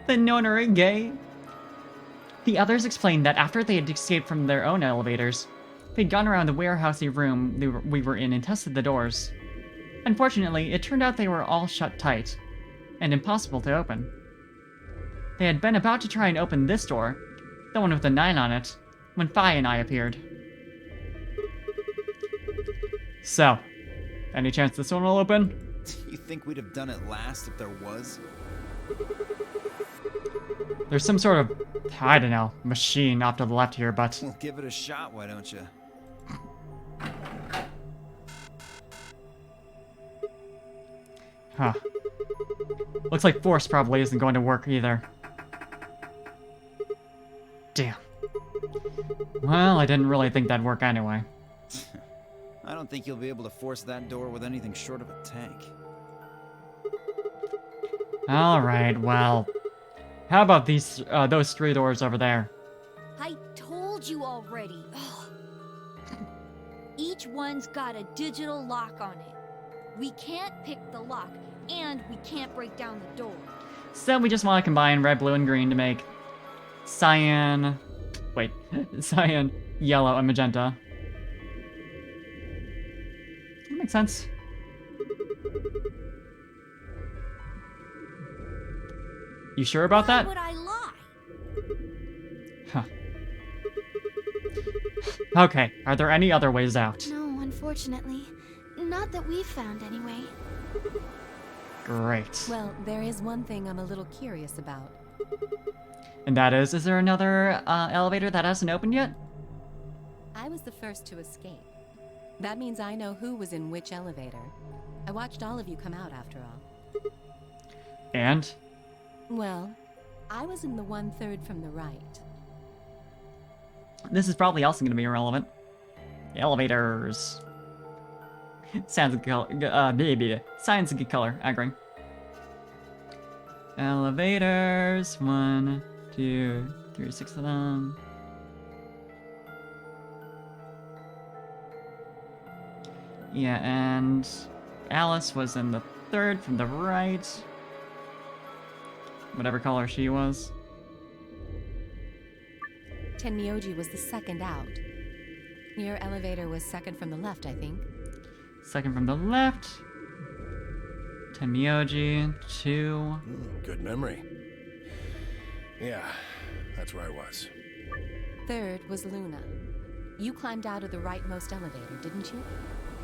The nonary gay. The others explained that after they had escaped from their own elevators, they'd gone around the warehousey room we were in and tested the doors. Unfortunately, it turned out they were all shut tight, and impossible to open. They had been about to try and open this door, the one with the 9 on it, when Phi and I appeared. So, any chance this one will open?
You think we'd have done it last if there was?
There's some sort of, I don't know, machine off to the left here, but...
Well, give it a shot, why don't you?
Huh. Looks like force probably isn't going to work either. Damn. Well, I didn't really think that'd work anyway.
I don't think you'll be able to force that door with anything short of a tank.
Alright, well... How about these, those 3 doors over there?
I told you already. Ugh. Each one's got a digital lock on it. We can't pick the lock, and we can't break down the door.
So we just want to combine red, blue, and green to make cyan... Wait. Cyan, yellow, and magenta. That makes sense. You sure about
Why
that?
would I lie?
Huh. Okay, are there any other ways out?
No, unfortunately. Not that we've found, anyway.
Great.
Well, there is one thing I'm a little curious about.
And that is there another elevator that hasn't opened yet?
I was the first to escape. That means I know who was in which elevator. I watched all of you come out after all.
And?
Well, I was in the 1/3 from the right.
This is probably also going to be irrelevant. Elevators. Sounds a good color. Science a good color. Agreeing. Elevators. 1, 2, 3, 6 of them. Yeah, and Alice was in the 3rd from the right. Whatever color she was.
Tenmyoji was the second out. Your elevator was second from the left, I think.
Second from the left. Tenmyoji, 2.
Good memory. Yeah, that's where I was.
Third was Luna. You climbed out of the rightmost elevator, didn't you?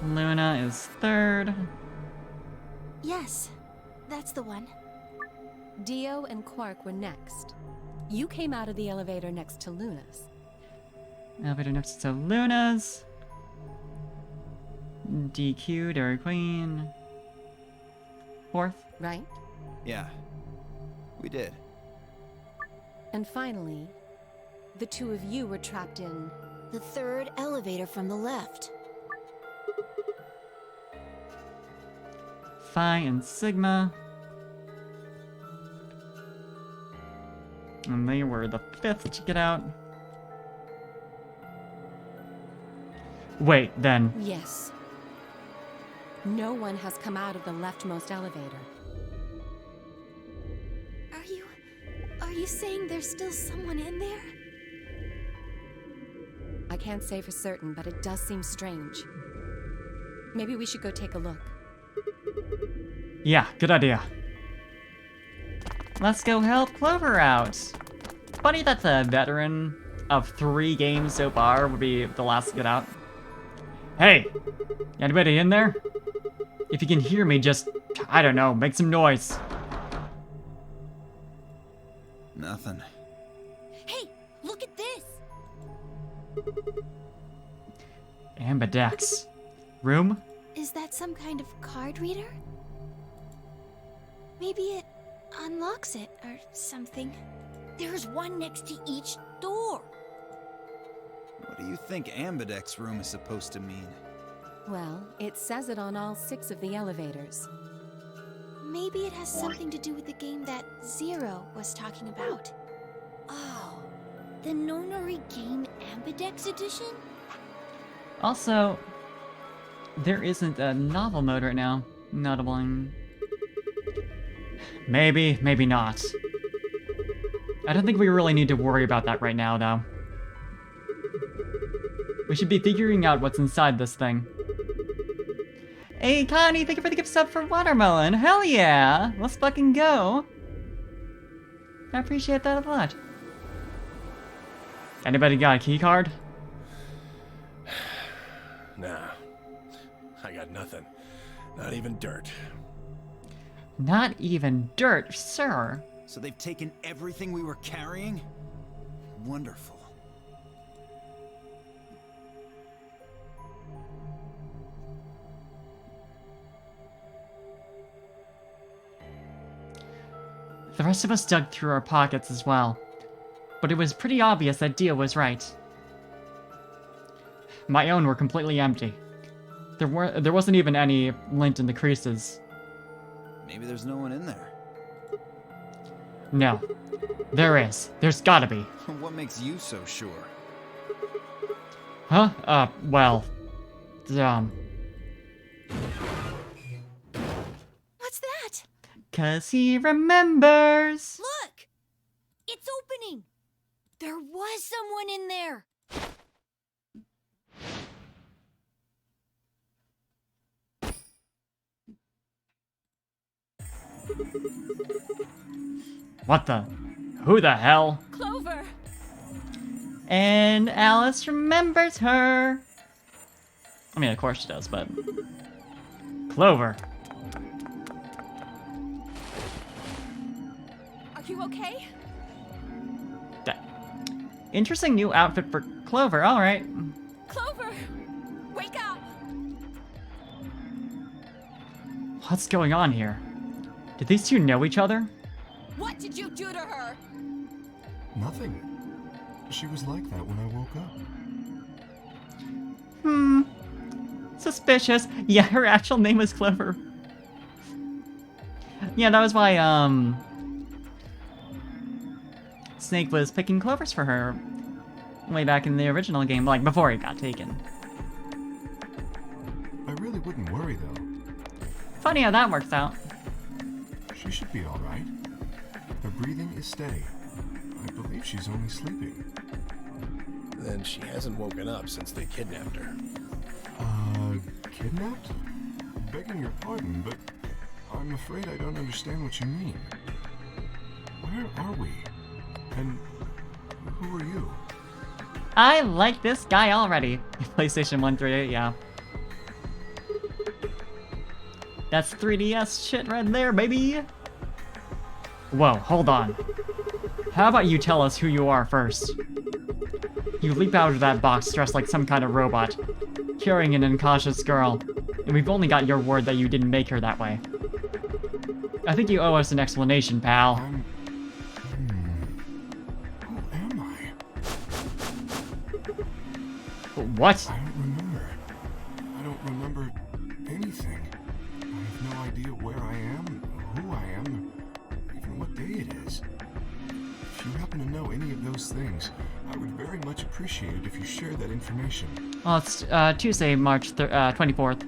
Luna is 3rd.
Yes, that's the one.
Dio and Quark were next. You came out of the elevator next to Luna's.
Elevator next to Luna's. DQ, Dairy Queen. 4th.
Right?
Yeah, we did.
And finally, the two of you were trapped in...
The 3rd elevator from the left.
Phi and Sigma. And they were the 5th to get out. Wait, then.
Yes. No one has come out of the leftmost elevator.
Are you saying there's still someone in there?
I can't say for certain, but it does seem strange. Maybe we should go take a look.
Yeah, good idea. Let's go help Clover out. Funny that the veteran of 3 games so far would be the last to get out. Hey, anybody in there? If you can hear me, just, I don't know, make some noise.
Nothing.
Hey, look at this!
Ambidex. Room?
Is that some kind of card reader? Maybe it unlocks it or something.
There's one next to each door.
What do you think Ambidex room is supposed to mean?
Well, it says it on all 6 of the elevators.
Maybe it has something to do with the game that Zero was talking about.
Oh, the nonary game Ambidex edition?
Also, there isn't a novel mode right now. Notably. Maybe, maybe not. I don't think we really need to worry about that right now, though. We should be figuring out what's inside this thing. Hey, Connie, thank you for the gift sub for Watermelon. Hell yeah! Let's fucking go. I appreciate that a lot. Anybody got a key card?
Nah, I got nothing. Not even dirt.
Not even dirt, sir.
So they've taken everything we were carrying? Wonderful.
The rest of us dug through our pockets as well, but it was pretty obvious that Dio was right. My own were completely empty. There wasn't even any lint in the creases.
Maybe there's no one in there.
No, there is. There's gotta be.
What makes you so sure?
Huh? Well, Dumb.
What's that?
'Cause he remembers.
Look! It's opening! There was someone in there!
What the? Who the hell?
Clover!
And Alice remembers her. I mean, of course she does, but... Clover.
Are you okay?
Interesting new outfit for Clover, alright.
Clover! Wake up!
What's going on here? Did these two know each other?
What did you do to her?
Nothing. She was like that when I woke up.
Suspicious. Yeah, her actual name is Clover. Yeah, that was why, Snake was picking clovers for her way back in the original game, like before he got taken.
I really wouldn't worry, though.
Funny how that works out.
She should be all right. Her breathing is steady. I believe she's only sleeping.
Then she hasn't woken up since they kidnapped her.
Kidnapped? Begging your pardon, but I'm afraid I don't understand what you mean. Where are we? And who are you?
I like this guy already. PlayStation 138, yeah. That's 3DS shit right there, baby! Whoa, hold on. How about you tell us who you are first? You leap out of that box dressed like some kind of robot, carrying an unconscious girl, and we've only got your word that you didn't make her that way. I think you owe us an explanation, pal.
Who am I?
What?
I don't remember. I don't remember anything. I have no idea where I am, who I am, or even what day it is. If you happen to know any of those things, I would very much appreciate it if you shared that information.
Well, it's Tuesday, March 24th.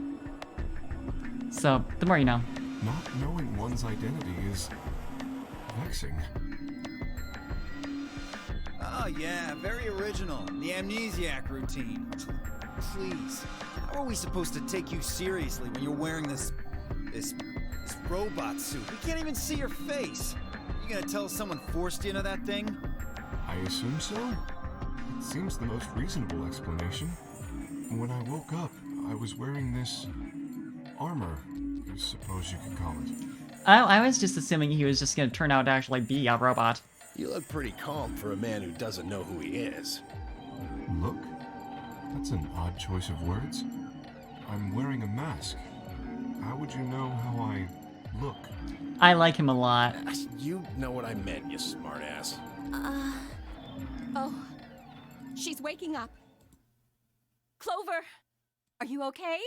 So, the more you know.
Not knowing one's identity is vexing.
Oh yeah, very original. The amnesiac routine. Please, how are we supposed to take you seriously when you're wearing this robot suit? We can't even see your face. You gonna tell us someone forced you into that thing?
I assume so. It seems the most reasonable explanation. When I woke up, I was wearing this armor, I suppose you could call it.
I was just assuming he was just gonna turn out to actually be a robot.
You look pretty calm for a man who doesn't know who he is.
Look? That's an odd choice of words. I'm wearing a mask. How would you know how I look?
I like him a lot.
You know what I meant, you smartass.
Oh. She's waking up. Clover! Are you okay?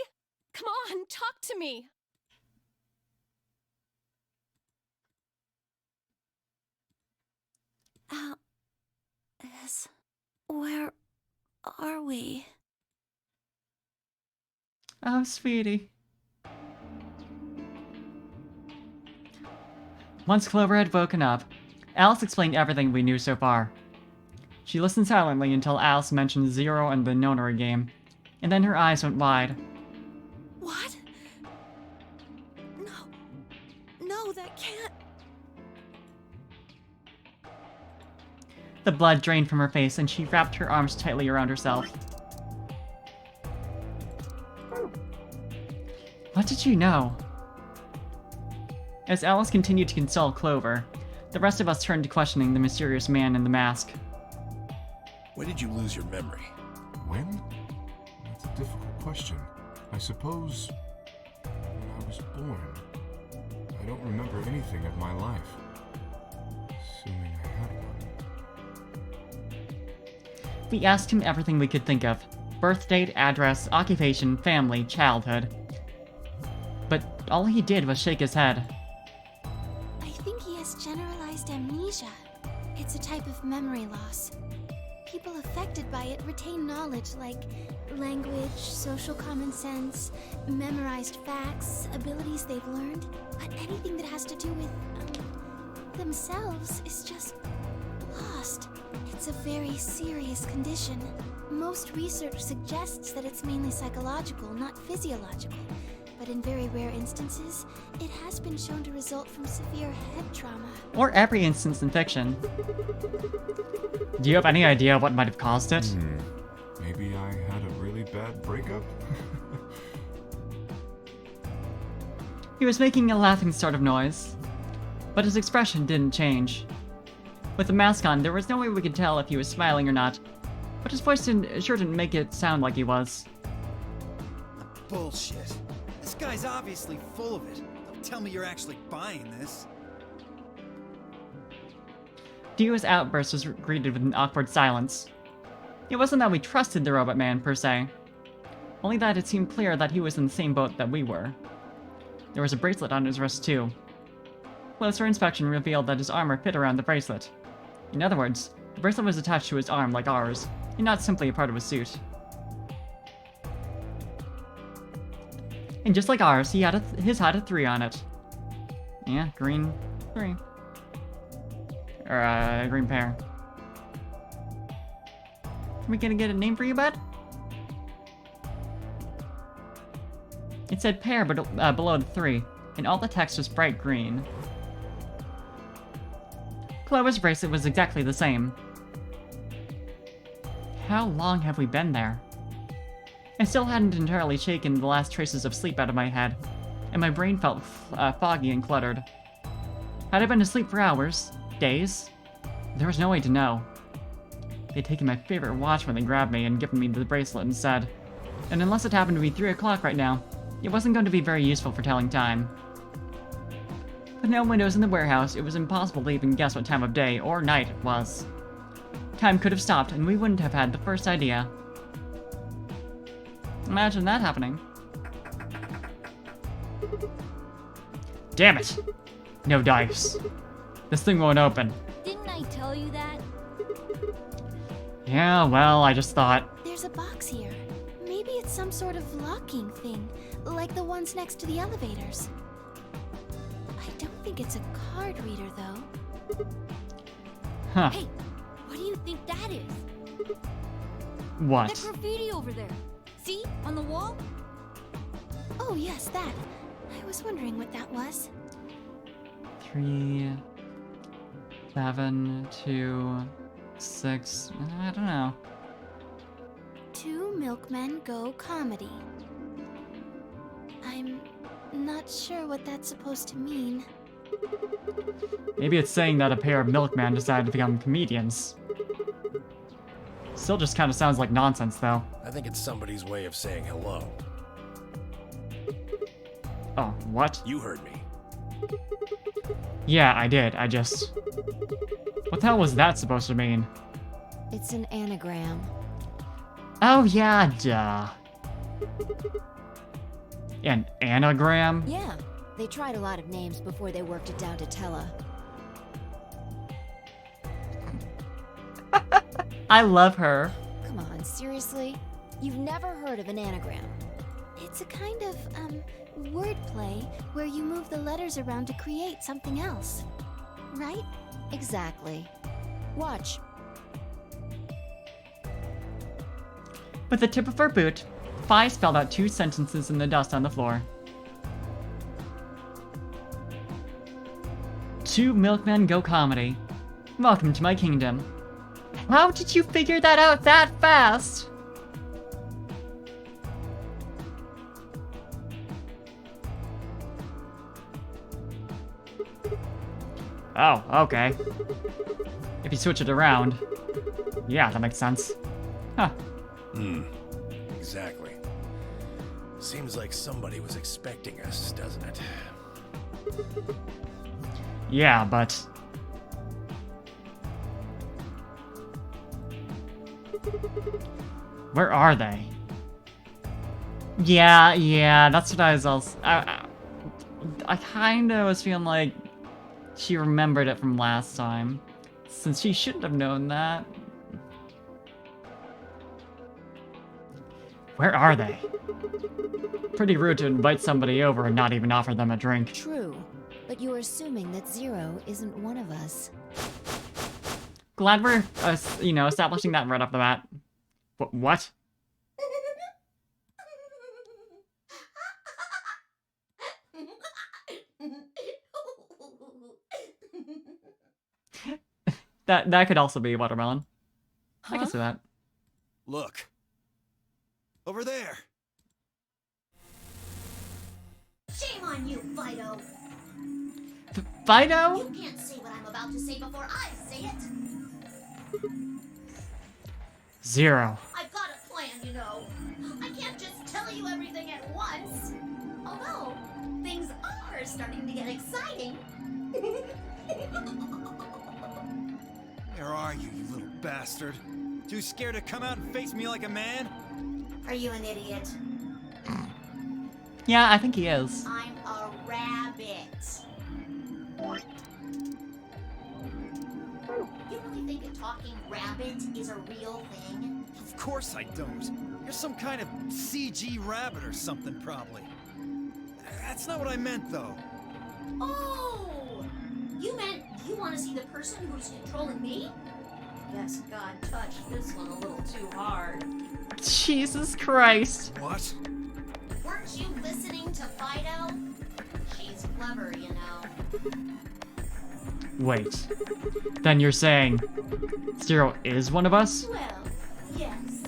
Come on, talk to me!
Alice, where are we?
Oh, sweetie. Once Clover had woken up, Alice explained everything we knew so far. She listened silently until Alice mentioned Zero and the nonary game, and then her eyes went wide.
What? No, that can't.
The blood drained from her face, and she wrapped her arms tightly around herself. What did you know? As Alice continued to console Clover, the rest of us turned to questioning the mysterious man in the mask.
When did you lose your memory?
When? That's a difficult question. I suppose when I was born. I don't remember anything of my life. Assuming I had one.
We asked him everything we could think of. Birth date, address, occupation, family, childhood. But all he did was shake his head.
I think he has generalized amnesia. It's a type of memory loss. people affected by it retain knowledge like language, social common sense, memorized facts, abilities they've learned, but anything that has to do with themselves is just lost. It's a very serious condition. Most research suggests that it's mainly psychological, not physiological. But in very rare instances, it has been shown to result from severe head trauma.
Or every instance in fiction. Do you have any idea what might have caused it?
Maybe I had a really bad breakup?
He was making a laughing sort of noise, but his expression didn't change. With the mask on, there was no way we could tell if he was smiling or not, but his voice sure didn't make it sound like he was.
Bullshit. This guy's obviously full of it. Don't tell me you're actually buying this.
Dio's outburst was greeted with an awkward silence. It wasn't that we trusted the robot man, per se. Only that it seemed clear that he was in the same boat that we were. There was a bracelet on his wrist, too. Closer inspection revealed that his armor fit around the bracelet. In other words, the bracelet was attached to his arm like ours, and not simply a part of his suit. And just like ours, his had a 3 on it. Yeah, green 3. Or a green pair. Are we gonna get a name for you, bud? It said pair but below the 3, and all the text was bright green. Chloe's bracelet was exactly the same. How long have we been there? I still hadn't entirely shaken the last traces of sleep out of my head, and my brain felt foggy and cluttered. Had I been asleep for hours? Days? There was no way to know. They'd taken my favorite watch when they grabbed me and given me the bracelet instead. And unless it happened to be 3 o'clock right now, it wasn't going to be very useful for telling time. With no windows in the warehouse, it was impossible to even guess what time of day or night it was. Time could have stopped, and we wouldn't have had the first idea. Imagine that happening. Damn it! No dice. This thing won't open.
Didn't I tell you that?
Yeah, well, I just thought...
There's a box here. Maybe it's some sort of locking thing, like the ones next to the elevators. I don't think it's a card reader, though.
Huh.
Hey, what do you think that is?
What?
That graffiti over there. See? On the wall?
Oh, yes, that. I was wondering what that was.
3, 7, 2, 6... I don't know.
2 milkmen go comedy. I'm not sure what that's supposed to mean.
Maybe it's saying that a pair of milkmen decided to become comedians. Still just kind of sounds like nonsense, though.
I think it's somebody's way of saying hello.
Oh, what?
You heard me.
Yeah, I did. I just... What the hell was that supposed to mean?
It's an anagram.
Oh, yeah, duh. An anagram?
Yeah, they tried a lot of names before they worked it down to Tella.
I love her.
Come on, seriously? You've never heard of an anagram?
It's a kind of, wordplay where you move the letters around to create something else. Right?
Exactly. Watch.
With the tip of her boot, Fi spelled out 2 sentences in the dust on the floor. 2 milkmen go comedy. Welcome to my kingdom. How did you figure that out that fast? Oh, okay. If you switch it around. Yeah, that makes sense. Huh.
Exactly. Seems like somebody was expecting us, doesn't it?
Yeah, but... Where are they? Yeah, that's what I was also... I kinda was feeling like she remembered it from last time, since she shouldn't have known that. Where are they? Pretty rude to invite somebody over and not even offer them a drink.
True, but you're assuming that Zero isn't one of us.
Glad we're, establishing that right off the bat. What? That could also be watermelon. I can see that.
Look. Over there.
Shame on you, Fido.
Fido?
You can't say what I'm about to say before I say it.
Zero.
I've got a plan, you know. I can't just tell you everything at once. Although, things are starting to get exciting.
Where are you, you little bastard? Too scared to come out and face me like a man?
Are you an idiot?
Yeah, I think he is.
I'm a rabbit. You really think a talking rabbit is a real thing?
Of course I don't. You're some kind of CG rabbit or something, probably. That's not what I meant, though.
Oh! You meant you want to see the person who's controlling me? Guess God touched this one a little too hard.
Jesus Christ.
What?
Weren't you listening to Fido? She's clever, you know.
Wait. Then you're saying Zero is one of us?
Well, yes.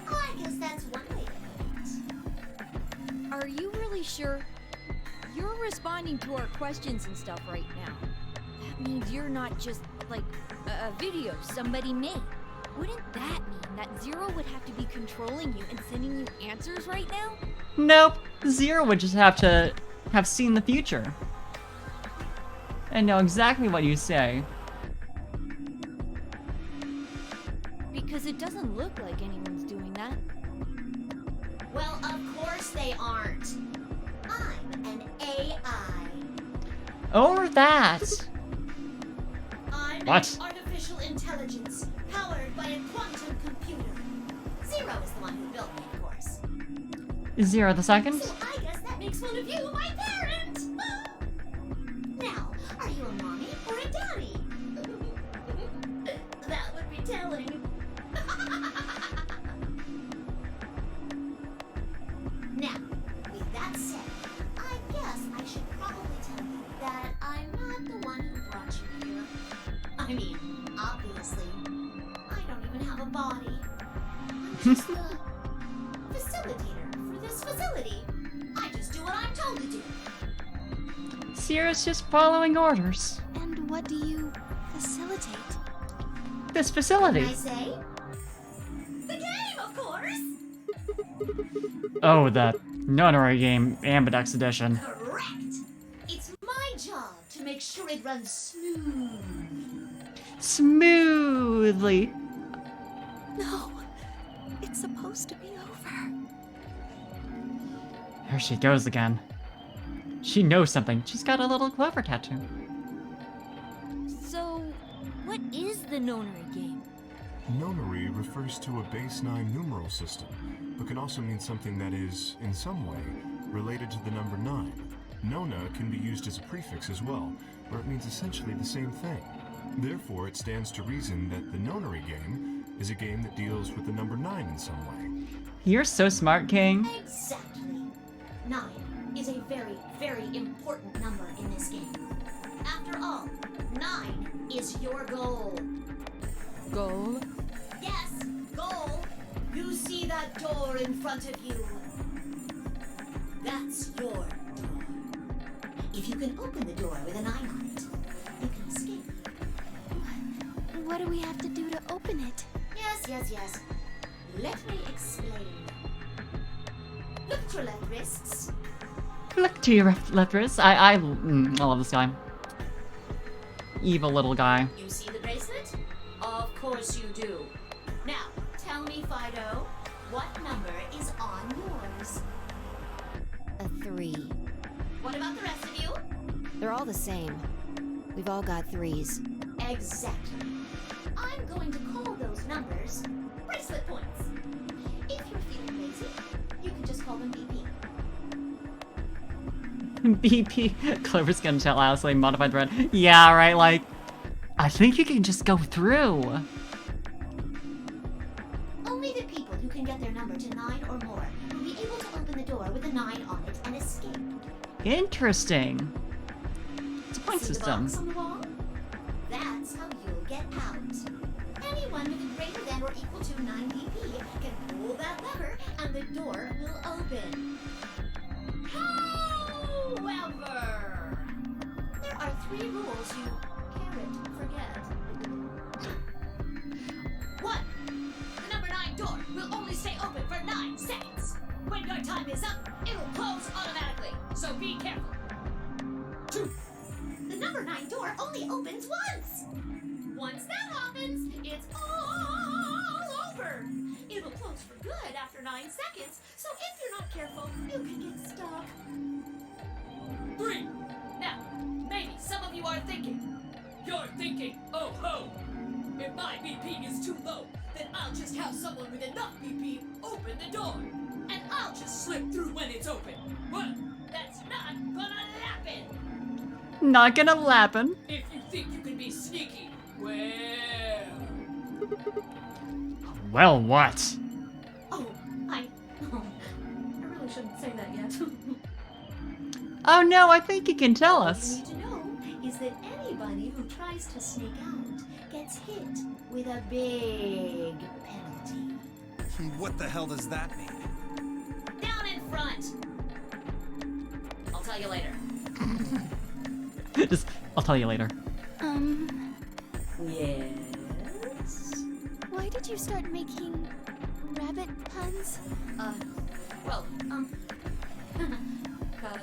I guess that's one way to put it.
Are you really sure? You're responding to our questions and stuff right now. That means you're not just, like, a video somebody made. Wouldn't that mean that Zero would have to be controlling you and sending you answers right now?
Nope. Zero would just have to have seen the future. And know exactly what you say.
Because it doesn't look like anyone's doing that.
Well, of course they aren't. I'm an AI.
Or that.
I'm
What?
an artificial intelligence powered by a quantum computer. Zero is the one who built me, of course.
Zero the second?
So I guess that makes one of you my parent. Now, are you a mommy or a daddy? That would be telling. Now, with that said, I guess I should probably tell you that I'm not the one who brought you here. I mean, obviously, I don't even have a body. I'm just the facilitator for this facility. I just do what I'm told to do.
Zero's just following orders.
And what do you facilitate?
This
Can
facility.
I say? The game, of course!
Oh, the nonary game, Ambidex edition.
Correct! It's my job to make sure it runs smooth.
Smoothly.
No, it's supposed to be over.
There she goes again. She knows something. She's got a little clover tattoo.
So, what is the nonary game?
Nonary refers to a base 9 numeral system, but can also mean something that is, in some way, related to the number 9. Nona can be used as a prefix as well, where it means essentially the same thing. Therefore, it stands to reason that the nonary game is a game that deals with the number 9 in some way.
You're so smart, King.
Exactly. 9 is a very, very important number in this game. After all, 9 is your goal.
Goal?
Yes, goal. You see that door in front of you? That's your door. If you can open the door with a 9 on it, you can escape.
What do we have to do to open it?
Yes. Let me explain. Look at your left wrists.
Look to your left wrist. I love this guy. Evil little guy.
You see the bracelet? Of course you do. Now, tell me, Fido, what number is on yours?
A 3.
What about the rest of you?
They're all the same. We've all got 3s.
Exactly. I'm going to call those numbers bracelet points. If you're feeling lazy, call them BP.
BP. Clover's gonna tell Alice modified threat. Yeah, right, like, I think you can just go through.
Only the people who can get their number to 9 or more will be able to open the door with a 9 on it and escape.
Interesting. It's a point
See the
system.
box on the wall? That's how you'll get out. Anyone with a greater than or equal to 9 BP can pull that lever and the door will open. However, there are 3 rules you can't forget. 1. The number 9 door will only stay open for 9 seconds. When your time is up, it'll close automatically, so be careful. 2. The number 9 door only opens once. Once that happens, it's all over. It'll close for good after 9 seconds, so if you're not careful, you can get stuck. 3. Now, maybe some of you are thinking. You're thinking, oh ho! If my BP is too low, then I'll just have someone with enough BP open the door. And I'll just slip through when it's open. Well, that's not gonna happen.
Not gonna happen.
If you think you can be sneaky, well...
Well, what?
Oh, I really shouldn't say that yet.
Oh no, I think you can tell
All
us.
you need to know is that anybody who tries to sneak out gets hit with a big penalty.
What the hell does that mean?
Down in front. I'll tell you later.
Just, I'll tell you later.
Yes?
Why did you start making rabbit puns?
Cause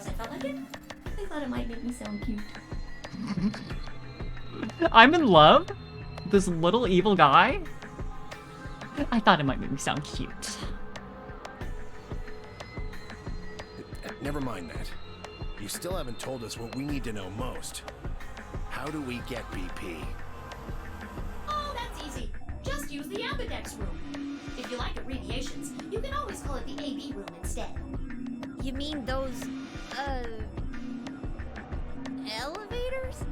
I felt like it. I thought it might make me sound cute.
I'm in love? This little evil guy? I thought it might make me sound cute.
Never mind that. You still haven't told us what we need to know most. How do we get BP?
Oh, that's easy. Just use the ambidex room. If you like abbreviations, you can always call it the AB room instead.
You mean those, elevators?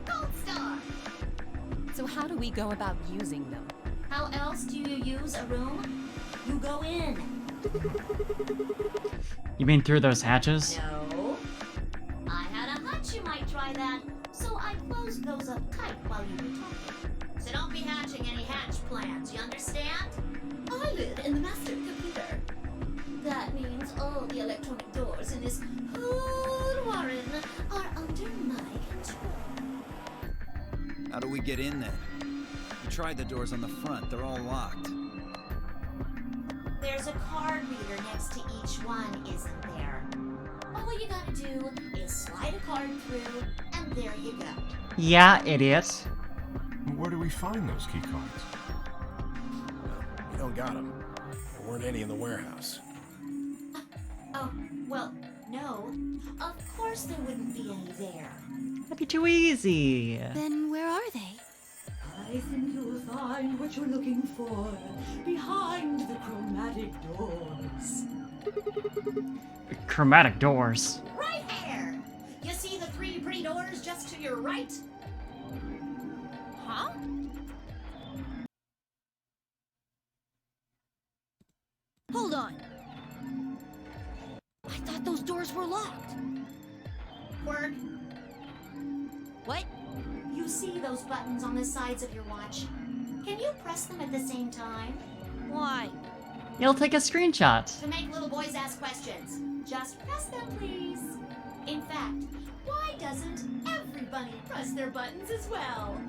Gold Star!
So how do we go about using them?
How else do you use a room? You go in.
You mean through those hatches?
No. I had a hunch you might try that, so I closed those up tight while you were talking. So don't be hatching any hatch plans, you understand? I live in the master computer. That means all the electronic doors in this whole warren are under my control.
How do we get in there? We tried the doors on the front. They're all locked.
There's a card reader next to each one, isn't there? All you gotta do is slide a card through, and there you go.
Yeah, idiot.
Where do we find those key cards?
We don't got them. There weren't any in the warehouse.
Oh, well, no. Of course there wouldn't be any there.
That'd be too easy.
Then where are they?
I think you'll find what you're looking for behind the chromatic doors.
Chromatic doors.
Right there! You see the 3 pretty doors just to your right?
Huh? Hold on. I thought those doors were locked.
Quirk,
What?
you see those buttons on the sides of your watch? Can you press them at the same time?
Why?
You'll take a screenshot.
To make little boys ask questions. Just press them, please. In fact, why doesn't everybody press their buttons as well?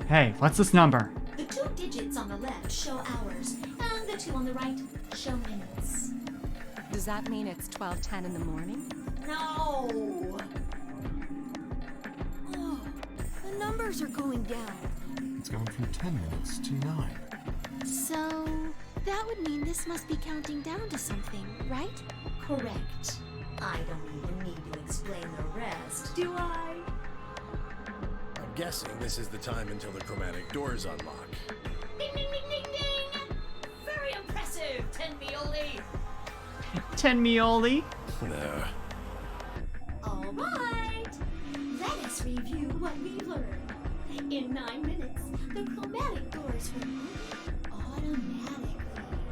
Hey, what's this number?
The 2 digits on the left show hours, and the 2 on the right show minutes.
Does that mean it's 12:10 in the morning?
No!
Oh, the numbers are going down.
It's gone from 10 minutes to 9.
So, that would mean this must be counting down to something, right?
Correct. I don't even need to explain the rest, do I?
I'm guessing this is the time until the chromatic doors unlock.
Ding ding ding ding ding!
Tenmioli.
Uh,
All right. Let us review what we learned. In 9 minutes, the chromatic doors will open automatically.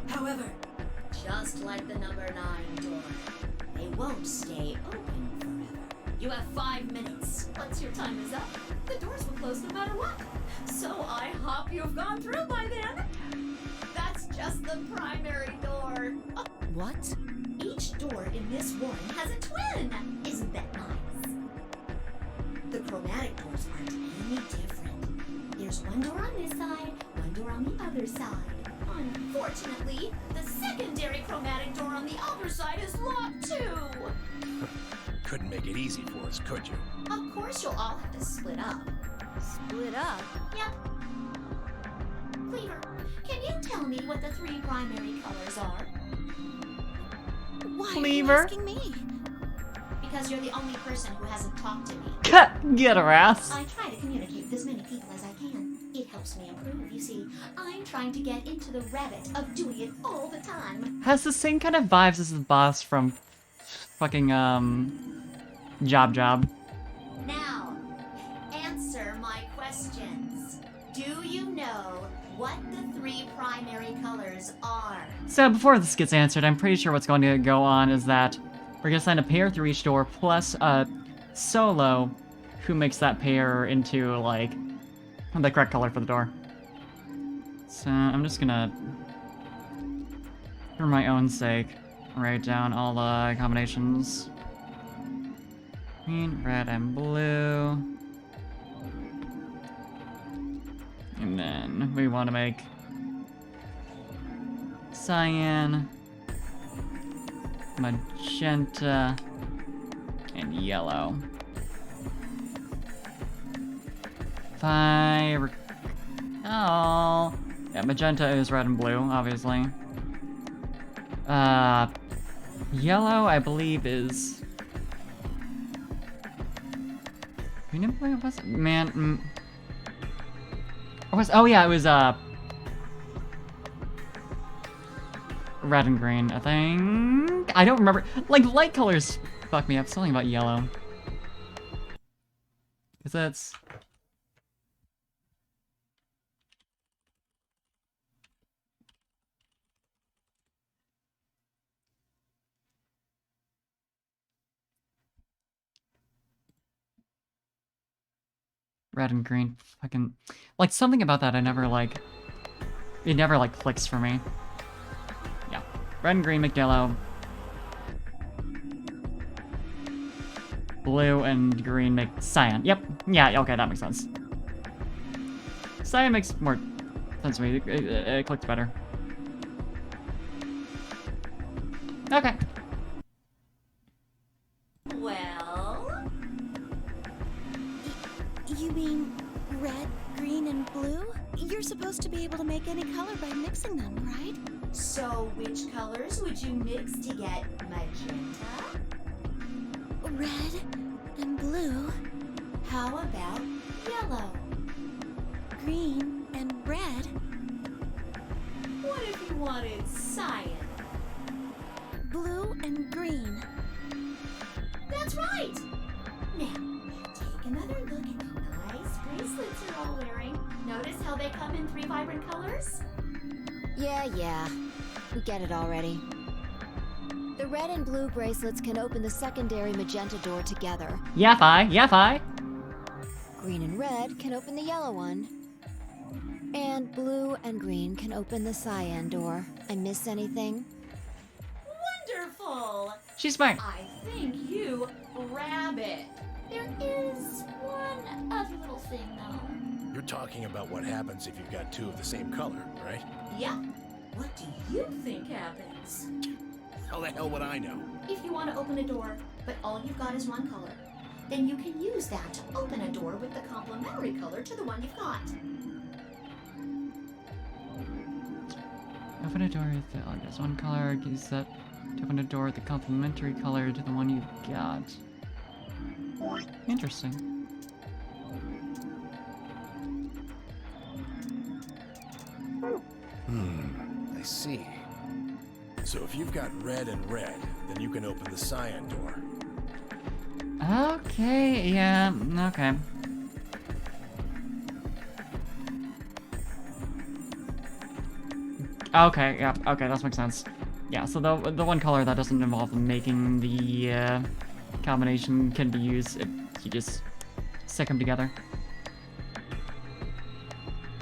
However, just like the number 9 door, they won't stay open forever. You have 5 minutes. Once your time is up, the doors will close no matter what. So I hope you've gone through by then. That's just the primary door.
What?
Each door in this one has a twin. Isn't that nice? The chromatic doors aren't any different. There's one door on this side, one door on the other side. Unfortunately, the secondary chromatic door on the other side is locked too.
couldn't make it easy for us, could you?
Of course you'll all have to split up.
Split up?
Yep. Cleaver, can you tell me what the 3 primary colors are?
Why
Cleaver?
are you asking me?
Because you're the only person who hasn't talked to me.
Get her ass.
I try to communicate with as many people as I can. It helps me improve, you see. I'm trying to get into the rabbit of doing it all the time.
Has the same kind of vibes as the boss from fucking, Job.
Now, answer my questions. Do you know what the 3 primary colors are?
So before this gets answered, I'm pretty sure what's going to go on is that we're gonna assign a pair through each door plus a solo who makes that pair into, like, the correct color for the door. So I'm just gonna, for my own sake, write down all the combinations. Green, red, and blue. And then we want to make cyan, magenta, and yellow. Fire. Oh. Yeah, magenta is red and blue, obviously. Yellow, I believe, is... Green and blue? Was it? Man, oh yeah, it was, red and green, I think. I don't remember. Like, light colors fuck me up. Something about yellow. Because that's... red and green, fucking... Like, something about that I never, like... It never, like, clicks for me. Yeah. Red and green make yellow. Blue and green make cyan. Yep. Yeah, okay, that makes sense. Cyan makes more sense to me. It clicks better. Okay.
Well,
You mean red, green, and blue? You're supposed to be able to make any color by mixing them, right?
so which colors would you mix to get magenta?
Red and blue,
How about yellow?
green and red,
What if you wanted cyan?
blue and green.
That's right! Now, take another look at the nice bracelets you're all wearing. Notice how they come in 3 vibrant colors?
Yeah. We get it already. The red and blue bracelets can open the secondary magenta door together.
Yeah,
Green and red can open the yellow one. And blue and green can open the cyan door. I miss anything?
Wonderful!
She's smart.
I think you grab it. There is one other little thing, though.
You're talking about what happens if you've got 2 of the same color, right?
Yep. What do you think happens?
How the hell would I know?
If you want to open a door, but all you've got is one color, then you can use that to open a door with the complementary color to the one you've got.
Open a door with the there's one color. Use that to open a door with the complementary color to the one you got. Interesting.
I see. So if you've got red and red, then you can open the cyan door.
Okay, yeah, okay. Okay, yeah, okay, that makes sense. Yeah, so the one color that doesn't involve making the combination can be used if you just stick them together.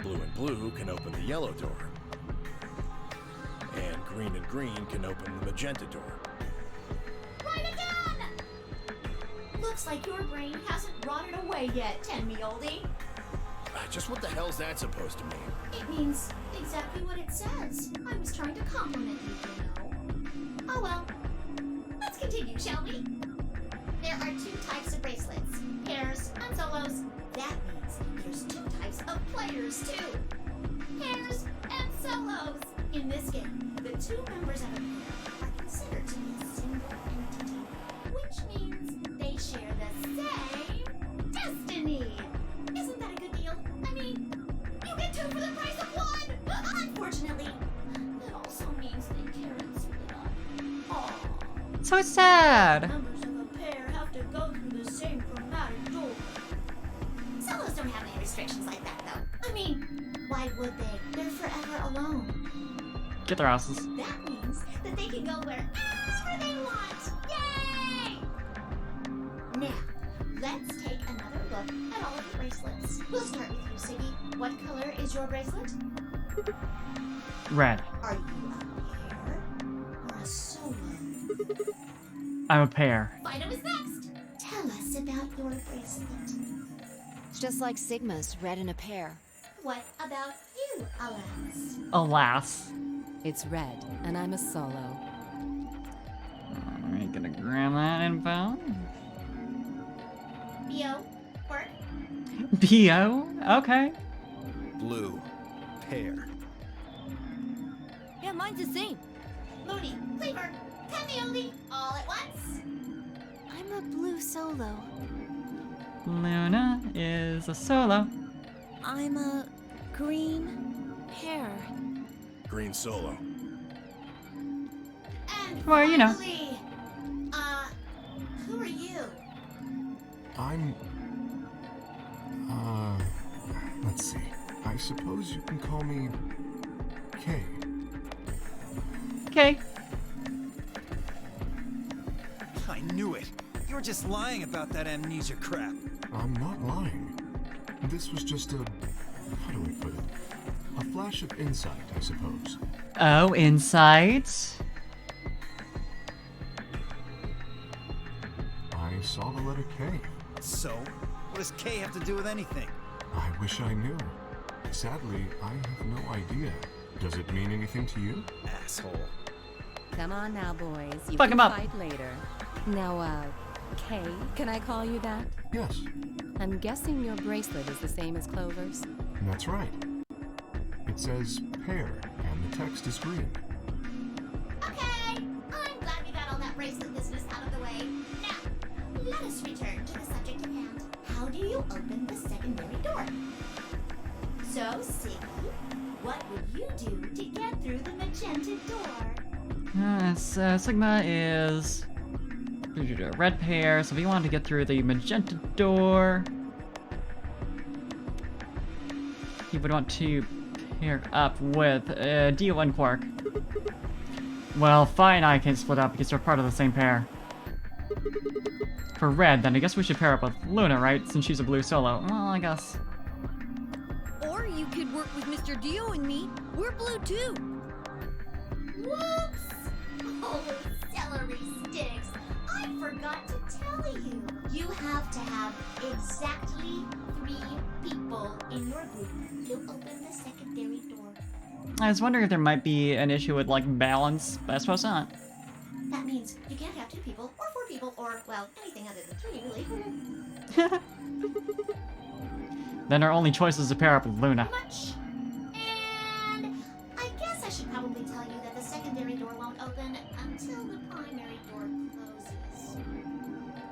Blue and blue can open the yellow door. And green can open the magenta door.
Right again! Looks like your brain hasn't rotted away yet, 10-me-oldie.
Just what the hell's that supposed to mean?
It means exactly what it says. I was trying to compliment you, you know. Oh well. Let's continue, shall we? There are 2 types of bracelets. Pairs and solos. That means there's 2 types of players, too. Pairs and solos. In this game, the 2 members of a pair are considered to be a single entity, which means they share the same destiny. Isn't that a good deal? I mean, you get 2 for the price of 1! Unfortunately, that also means they can't split up. Aww.
So sad!
Members of a pair have to go through the same chromatic door. Solos don't have any restrictions like that, though. I mean, why would they? They're forever alone.
Get their asses.
That means that they can go wherever they want. Yay! Now, let's take another look at all of the bracelets. We'll start with you, Siggy. What color is your bracelet?
Red.
Are you a pair or a solo?
I'm a pair.
Fido is next. Tell us about your bracelet.
It's just like Sigma's, red in a pair.
What about you, Alas?
Alas.
It's red, and I'm a solo.
Alright, gonna grab that info.
Bio, work.
B.O.? Okay.
Blue. Pair.
Yeah, mine's the same.
Moody, Cleaver, Camille, all at once.
I'm a blue solo.
Luna is a solo.
I'm a green pair.
Green solo.
And
Well, you know.
finally, who are you?
I'm... let's see. I suppose you can call me... Kay.
Okay.
I knew it. You were just lying about that amnesia crap.
I'm not lying. This was just a... how do I put it? A flash of insight, I suppose.
Oh, insight.
I saw the letter K.
So, what does K have to do with anything?
I wish I knew. Sadly, I have no idea. Does it mean anything to you?
Asshole.
Come on now, boys. You
Fuck
can
him up.
fight later. Now, Kay, can I call you that?
Yes,
I'm guessing your bracelet is the same as Clover's.
that's right. It says pair, and the text is green.
Okay, I'm glad we got all that bracelet business out of the way. Now, let us return to the subject at hand. How do you open the secondary door? So, Siggy, what would you do to get through the magenta door?
Sigma is a red pair, so if you want to get through the magenta door, you would want to pair up with Dio and Quark. Well, fine, I can split up because they're part of the same pair. For red, then I guess we should pair up with Luna, right? Since she's a blue solo. Well, I guess.
Or you could work with Mr. Dio and me. We're blue too.
Whoops! Oh, celery sticks! I forgot to tell you. You have to have exactly 3 people in your group to open the secondary door.
I was wondering if there might be an issue with, like, balance, but I suppose not.
That means you can't have 2 people, or 4 people, or, well, anything other than 3, really.
Then our only choice is to pair up with Luna.
Much. And I guess I should probably tell you that the secondary door won't open until the primary door closes.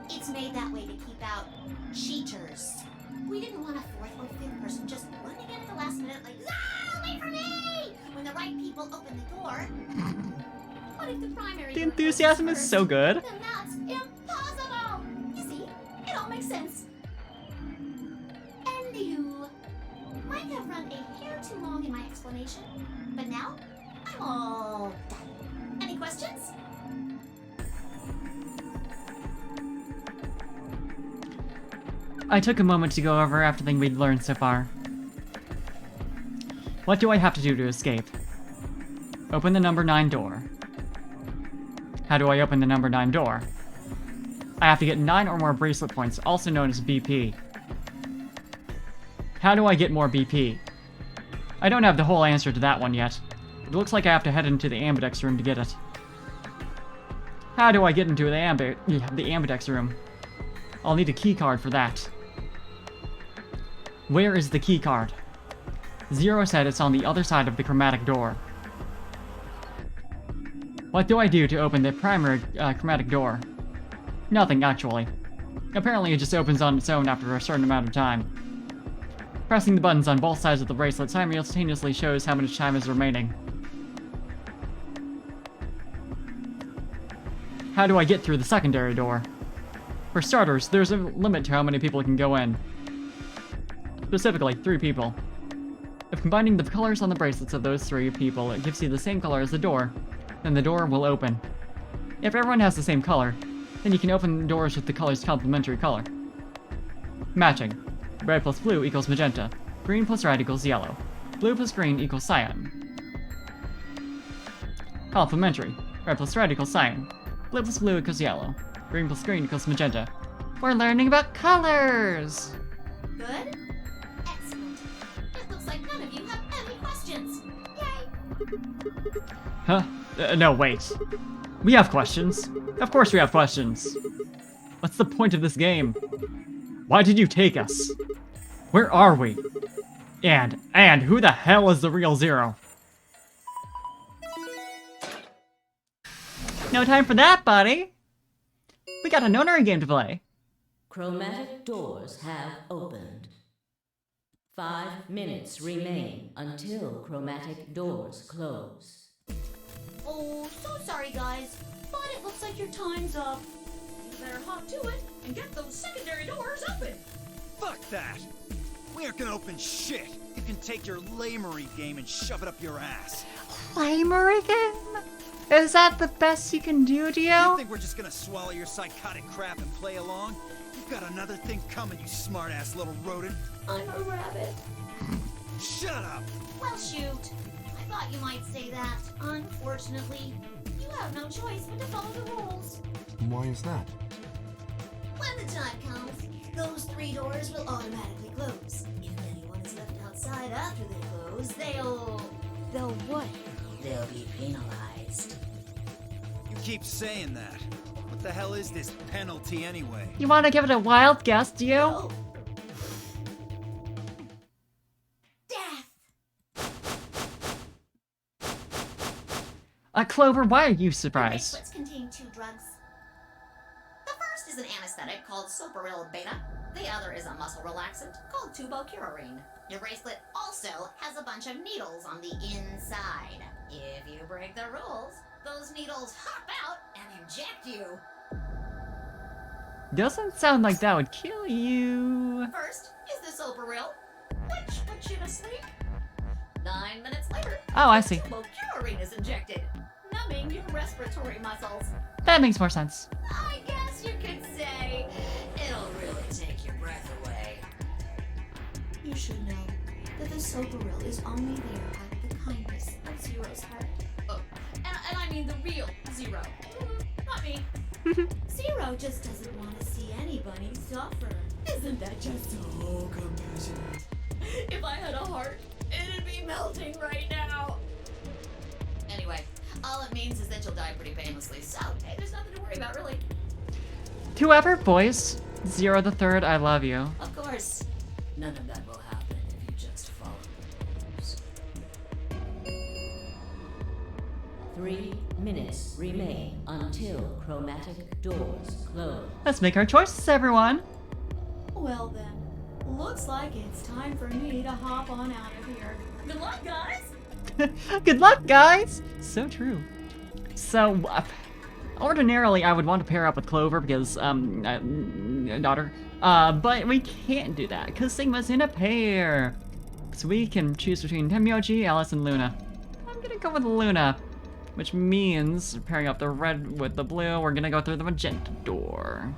It's made that way to keep out cheaters. We didn't want a 4th or 5th person just running in at the last minute like, ah, wait for me! When the right people open the door. But if the primary
The
door
enthusiasm
closes
is so good.
then that's impossible! You see, it all makes sense. And you might have run a hair too long in my explanation, but now I'm all done. Any questions?
I took a moment to go over everything we'd learned so far. What do I have to do to escape? Open the number 9 door. How do I open the number 9 door? I have to get 9 or more bracelet points, also known as BP. How do I get more BP? I don't have the whole answer to that one yet. It looks like I have to head into the ambidex room to get it. How do I get into the ambidex room? I'll need a key card for that. Where is the key card? Zero said it's on the other side of the chromatic door. What do I do to open the primary chromatic door? Nothing, actually. Apparently it just opens on its own after a certain amount of time. Pressing the buttons on both sides of the bracelet simultaneously shows how much time is remaining. How do I get through the secondary door? For starters, there's a limit to how many people can go in. Specifically, 3 people. If combining the colors on the bracelets of those 3 people it gives you the same color as the door, then the door will open. If everyone has the same color, then you can open the doors with the color's complementary color. Matching. Red plus blue equals magenta. Green plus red equals yellow. Blue plus green equals cyan. Complementary. Red plus red equals cyan. Blue plus blue equals yellow. Green plus green equals magenta. We're learning about colors!
Good? Excellent. It looks like none of you have any questions. Yay!
Huh? No, wait. We have questions. Of course we have questions. What's the point of this game? Why did you take us? Where are we? And who the hell is the real Zero? No time for that, buddy! We got a nonary game to play.
Chromatic doors have opened. 5 minutes remain until chromatic doors close.
Oh, so sorry, guys, but it looks like your time's up. You better hop to it and get those secondary doors open.
Fuck that! We aren't gonna open shit! You can take your lamery game and shove it up your ass.
Lamery game? Is that the best you can do,
You
Dio?
think we're just gonna swallow your psychotic crap and play along? You've got another thing coming, you smart-ass little rodent.
I'm a rabbit.
Shut up!
Well, shoot. I thought you might say that. Unfortunately, you have no choice but to follow the rules.
Why is that?
When the time comes, those 3 doors will automatically close. If anyone is left outside after they close, they'll
what?
They'll be penalized.
You keep saying that. What the hell is this penalty anyway?
You wanna give it a wild guess, Dio?
Oh. Death!
Clover, why are you
The
surprised?
bracelets contain 2 drugs. The first is an anesthetic called soparil beta. The other is a muscle relaxant called tubocurarine. Your bracelet also has a bunch of needles on the inside. If you break the rules, those needles hop out and inject you.
Doesn't sound like that would kill you.
First is the soparil, which puts you to sleep. 9 minutes later,
Oh, I see.
tubocurarine is injected, numbing your respiratory muscles.
That makes more sense.
I guess you could say it'll really take your breath away. You should know that the soparil is only there out of the kindness of Zero's heart. Oh, and I mean the real Zero. Not me. Zero just doesn't want to see anybody suffer. Isn't that just so compassionate? If I had a heart, it'd be melting right now. Anyway, all it means is that you'll die pretty painlessly, so hey, there's nothing to worry about, really.
Whoever voiced Zero the Third, I love you.
Of course.
None of that will happen if you just follow the rules. 3 minutes remain until chromatic doors close.
Let's make our choices, everyone.
Well then, looks like it's time for me to hop on out of here. Good luck, guys!
Good luck, guys. So true. So, ordinarily I would want to pair up with Clover because, daughter. But we can't do that because Sigma's in a pair. So we can choose between Tenmyoji, Alice, and Luna. I'm gonna go with Luna, which means pairing up the red with the blue, we're gonna go through the magenta door.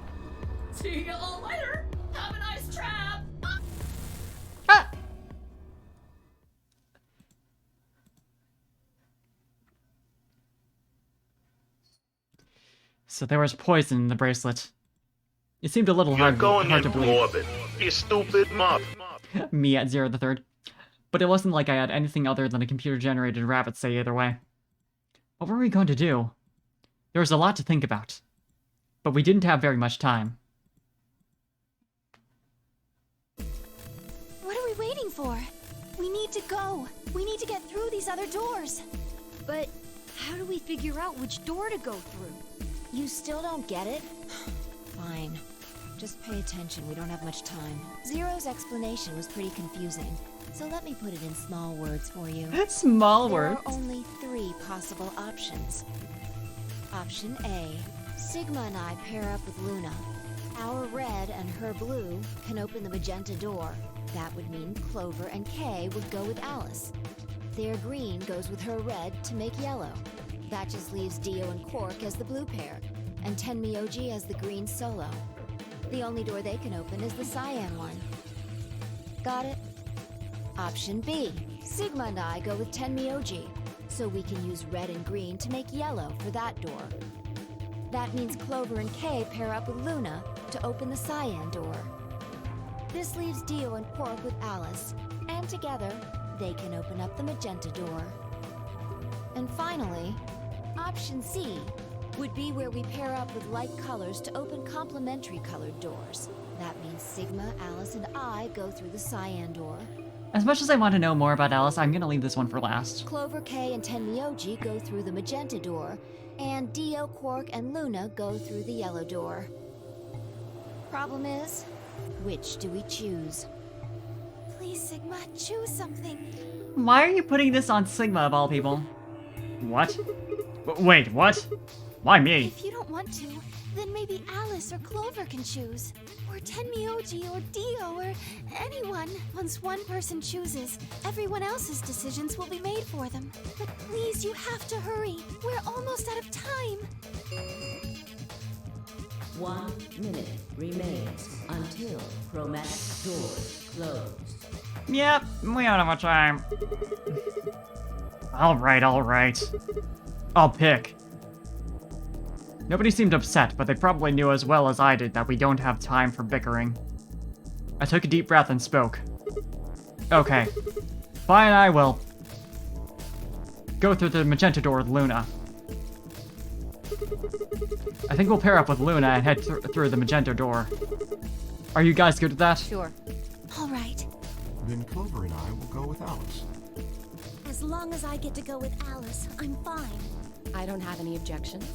See you all later. Have a nice trap.
Ah! So there was poison in the bracelet. It seemed a little hard to believe.
Morbid, you stupid muff.
Me at 0 the third. But it wasn't like I had anything other than a computer-generated rabbit say either way. What were we going to do? There was a lot to think about. But we didn't have very much time.
What are we waiting for? We need to go. We need to get through these other doors.
But how do we figure out which door to go through?
You still don't get it? Fine. Just pay attention, we don't have much time. Zero's explanation was pretty confusing, so let me put it in small words for you.
Small
There
words.
are only 3 possible options. Option A. Sigma and I pair up with Luna. Our red and her blue can open the magenta door. That would mean Clover and Kay would go with Alice. Their green goes with her red to make yellow. That just leaves Dio and Quark as the blue pair, and Tenmyoji as the green solo. The only door they can open is the cyan one. Got it? Option B. Sigma and I go with Tenmyoji, so we can use red and green to make yellow for that door. That means Clover and Kay pair up with Luna to open the cyan door. This leaves Dio and Quark with Alice, and together, they can open up the magenta door. And finally, option C would be where we pair up with light colors to open complementary colored doors. That means Sigma, Alice, and I go through the cyan door.
As much as I want to know more about Alice, I'm gonna leave this one for last.
Clover, Kay, and Tenmyoji go through the magenta door, and Dio, Quark, and Luna go through the yellow door. Problem is, which do we choose?
Please, Sigma, choose something.
Why are you putting this on Sigma of all people? What? Wait, what? Why me?
If you don't want to, then maybe Alice or Clover can choose. Or Tenmyoji or Dio or anyone. Once one person chooses, everyone else's decisions will be made for them. But please, you have to hurry. We're almost out of time.
1 minute remains until chromatic doors close.
Yep, we don't have much time. Alright. I'll pick. Nobody seemed upset, but they probably knew as well as I did that we don't have time for bickering. I took a deep breath and spoke. Okay. Fine, I will. Go through the magenta door with Luna. I think we'll pair up with Luna and head through the magenta door. Are you guys good with that?
Sure.
All right.
Then Clover and I will go with Alice.
As long as I get to go with Alice, I'm fine.
I don't have any objections.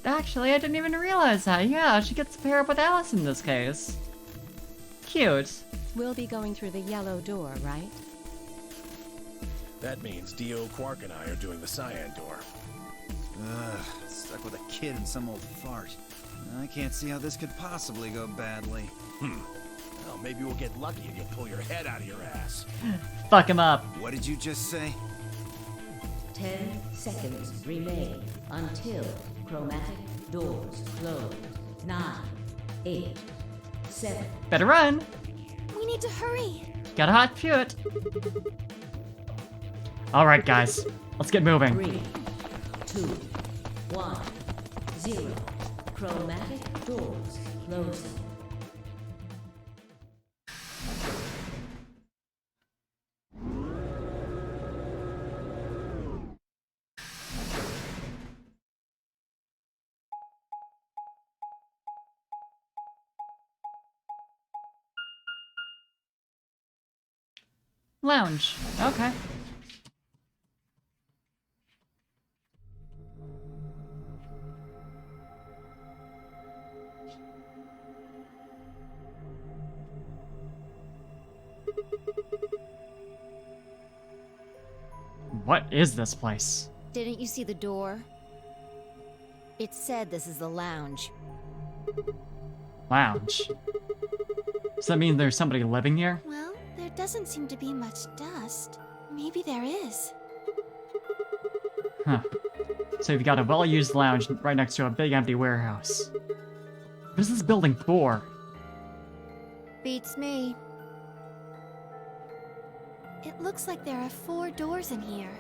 Actually, I didn't even realize that. Yeah, she gets to pair up with Alice in this case. Cute.
We'll be going through the yellow door, right?
That means Dio, Quark, and I are doing the cyan door.
Ugh, stuck with a kid and some old fart. I can't see how this could possibly go badly.
Well, maybe we'll get lucky and you'll pull your head out of your ass.
Fuck him up.
What did you just say?
10 seconds remain until chromatic doors close. 9, 8, 7.
Better run.
We need to hurry.
Got a hot shoot. Alright, guys. Let's get moving.
3, 2, 1, 0. Chromatic doors closing.
Lounge. Okay. What is this place?
Didn't you see the door? It said this is the lounge.
Lounge. Does that mean there's somebody living here?
Well, there doesn't seem to be much dust. Maybe there is.
Huh. So you've got a well-used lounge right next to a big empty warehouse. What is this building for?
Beats me.
It looks like there are 4 doors in here.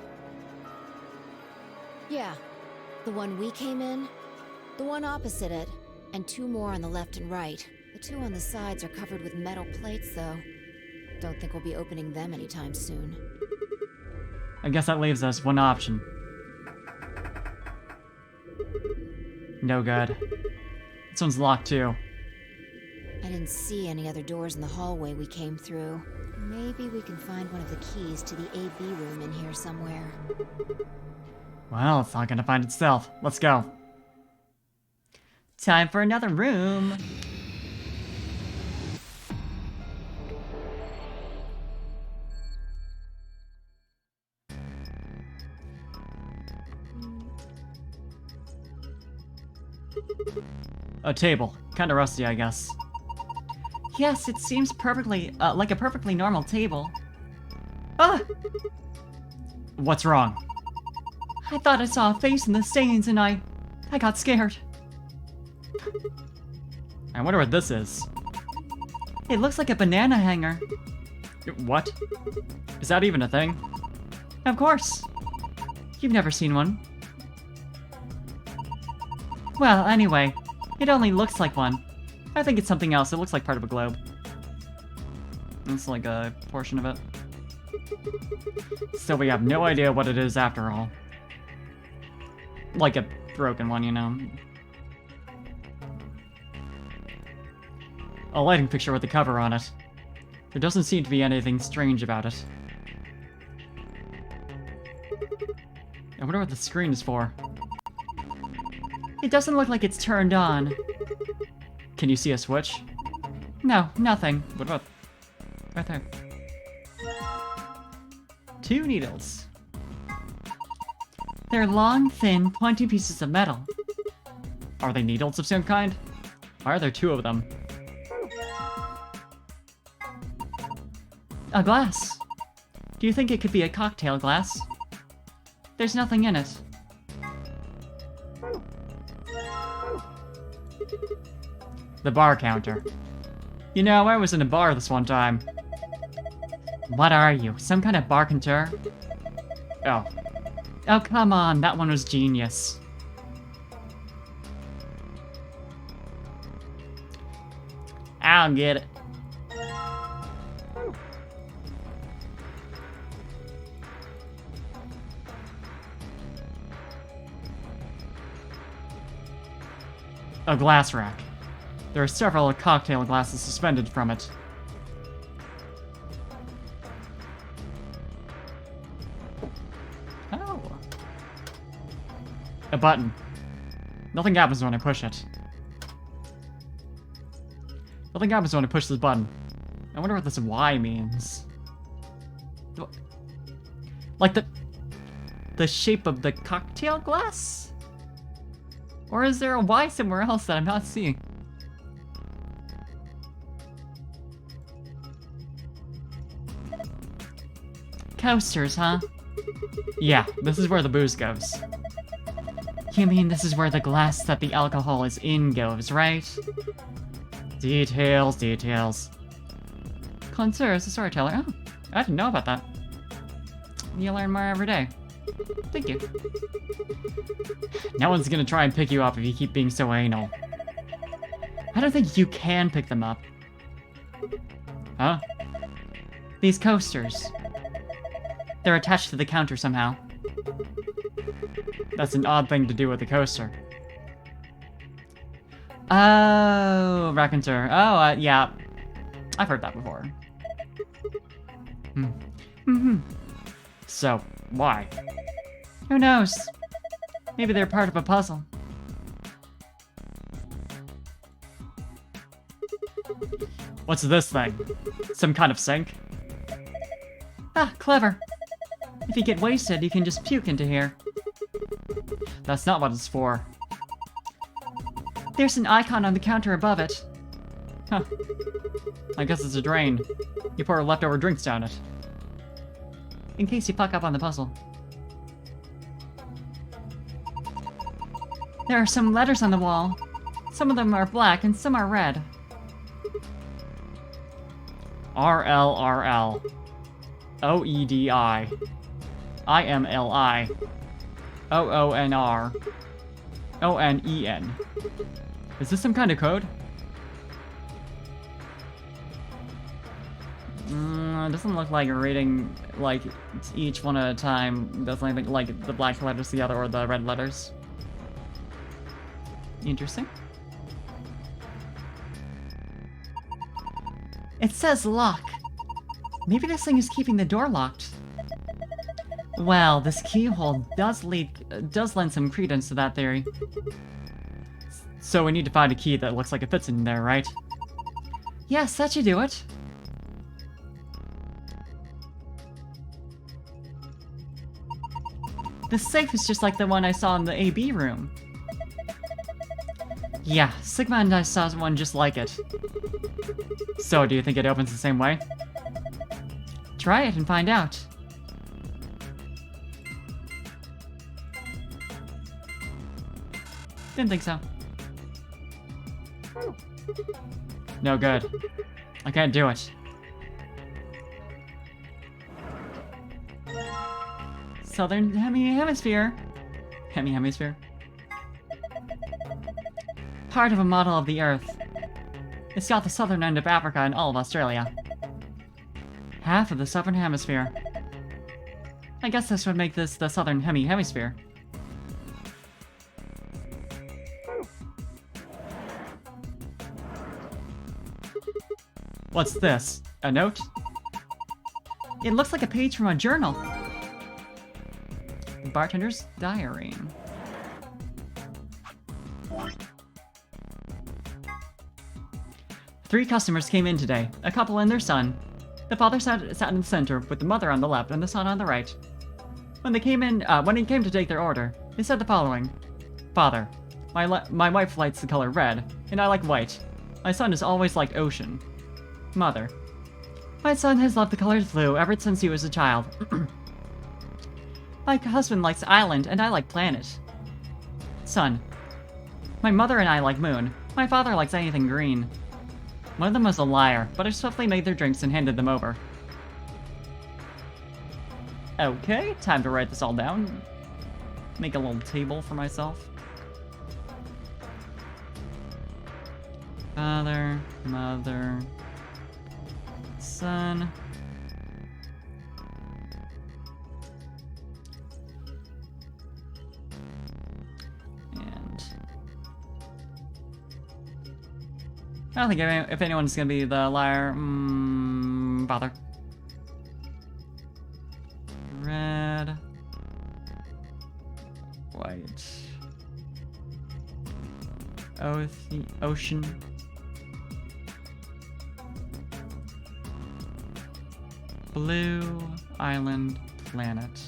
Yeah. The one we came in, the one opposite it, and 2 more on the left and right. The 2 on the sides are covered with metal plates, though. Don't think we'll be opening them anytime soon.
I guess that leaves us one option. No good. This one's locked too.
I didn't see any other doors in the hallway we came through. Maybe we can find one of the keys to the AV room in here somewhere.
Well, it's not gonna find itself. Let's go. Time for another room. A table. Kinda rusty, I guess. Yes, it seems perfectly, like a perfectly normal table. Ah! What's wrong? I thought I saw a face in the stains and I got scared. I wonder what this is. It looks like a banana hanger. What? Is that even a thing? Of course. You've never seen one. Well, anyway, it only looks like one. I think it's something else. It looks like part of a globe. It's like a portion of it. Still, we have no idea what it is after all. Like a broken one, you know. A lighting fixture with a cover on it. There doesn't seem to be anything strange about it. I wonder what the screen is for. It doesn't look like it's turned on. Can you see a switch? No, nothing. What about... right there. 2 needles. They're long, thin, pointy pieces of metal. Are they needles of some kind? Why are there 2 of them? A glass. Do you think it could be a cocktail glass? There's nothing in it. The bar counter. You know, I was in a bar this one time. What are you, some kind of barkeeper? Oh. Oh, come on, that one was genius. I'll get it. A glass rack. There are several cocktail glasses suspended from it. Oh. A button. Nothing happens when I push it. Nothing happens when I push this button. I wonder what this Y means. Like the shape of the cocktail glass? Or is there a Y somewhere else that I'm not seeing? Coasters, huh? Yeah, this is where the booze goes. You mean this is where the glass that the alcohol is in goes, right? Details, details. Connoisseur is a storyteller. Oh, I didn't know about that. You learn more every day. Thank you. No one's gonna try and pick you up if you keep being so anal. I don't think you can pick them up. Huh? These coasters. They're attached to the counter somehow. That's an odd thing to do with a coaster. Oh, raconteur. Oh, yeah. I've heard that before. So, why? Who knows? Maybe they're part of a puzzle. What's this thing? Some kind of sink? Ah, clever. If you get wasted, you can just puke into here. That's not what it's for. There's an icon on the counter above it. Huh. I guess it's a drain. You pour leftover drinks down it. In case you fuck up on the puzzle. There are some letters on the wall. Some of them are black and some are red. RLRL. OEDI. IMLI. OONR. ONEN. Is this some kind of code? It doesn't look like reading like each one at a time. Doesn't anything like the black letters together or the red letters. Interesting. It says lock. Maybe this thing is keeping the door locked. Well, this keyhole does lend some credence to that theory. So we need to find a key that looks like it fits in there, right? Yes, that should do it. The safe is just like the one I saw in the AB room. Yeah, Sigma and I saw one just like it. So, do you think it opens the same way? Try it and find out. Didn't think so. No good. I can't do it. Southern Hemisphere. Hemisphere. Part of a model of the Earth. It's got the southern end of Africa and all of Australia. Half of the southern hemisphere. I guess this would make this the southern hemisphere. What's this? A note? It looks like a page from a journal. Bartender's diary. Three customers came in today, a couple and their son. The father sat in the center, with the mother on the left and the son on the right. When he came to take their order, they said the following. Father, my wife likes the color red, and I like white. My son has always liked ocean. Mother, my son has loved the color blue ever since he was a child. My husband likes island, and I like planet. Son, my mother and I like moon. My father likes anything green. One of them was a liar, but I swiftly made their drinks and handed them over. Okay, time to write this all down. Make a little table for myself. Father, mother, son. And I don't think if anyone's gonna be the liar, father. Red, white, ocean, blue, island, planet.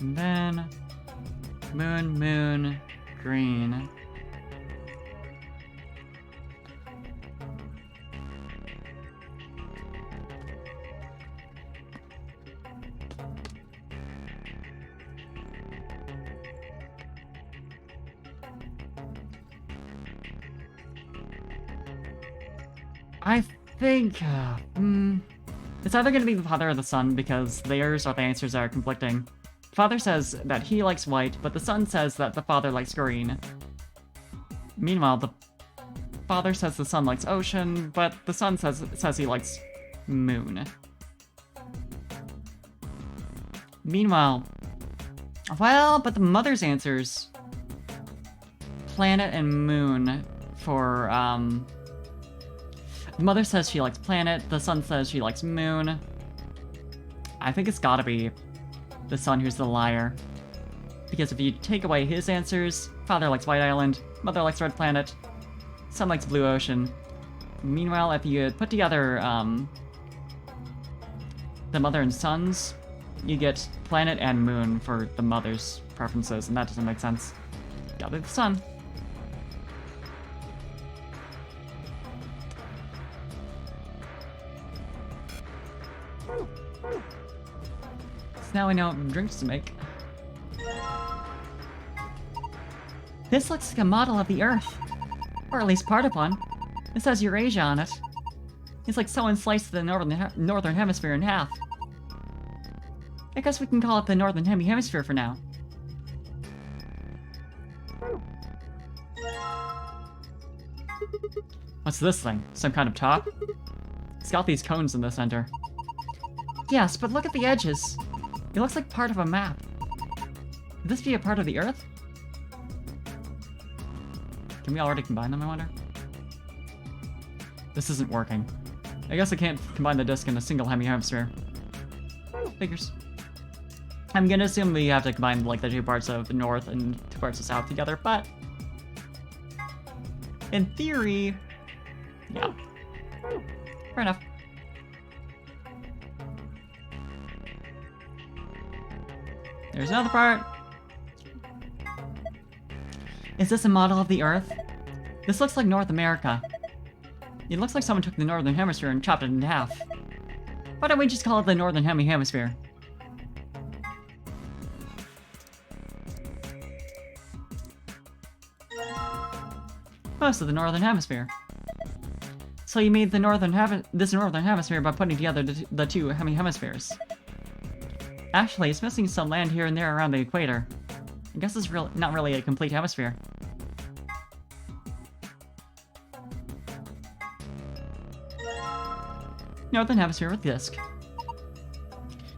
And then moon, green. I think, it's either going to be the father or the son, because theirs or the answers are conflicting. Father says that he likes white, but the son says that the father likes green. Meanwhile, the father says the son likes ocean, but the son says he likes moon. Meanwhile, well, but the mother's answers planet and moon for, the mother says she likes planet, the son says she likes moon. I think it's gotta be the son who's the liar. Because if you take away his answers, father likes white island, mother likes red planet, son likes blue ocean. Meanwhile, if you put together the mother and sons, you get planet and moon for the mother's preferences, and that doesn't make sense. Gotta do the sun. So now we know what drinks to make. This looks like a model of the Earth. Or at least part of one. It says Eurasia on it. It's like someone sliced the northern hemisphere in half. I guess we can call it the northern hemisphere for now. What's this thing? Some kind of top? It's got these cones in the center. Yes, but look at the edges. It looks like part of a map. Could this be a part of the Earth? Can we already combine them, I wonder? This isn't working. I guess I can't combine the disc in a single hemisphere. Figures. I'm gonna assume we have to combine like the two parts of the north and two parts of south together, but in theory, yeah. Fair enough. There's another part. Is this a model of the Earth? This looks like North America. It looks like someone took the northern hemisphere and chopped it in half. Why don't we just call it the northern hemisphere? Most of the northern hemisphere. So you made the this northern hemisphere by putting together the two hemispheres. Actually, it's missing some land here and there around the equator. I guess it's not really a complete hemisphere. Northern hemisphere with disc.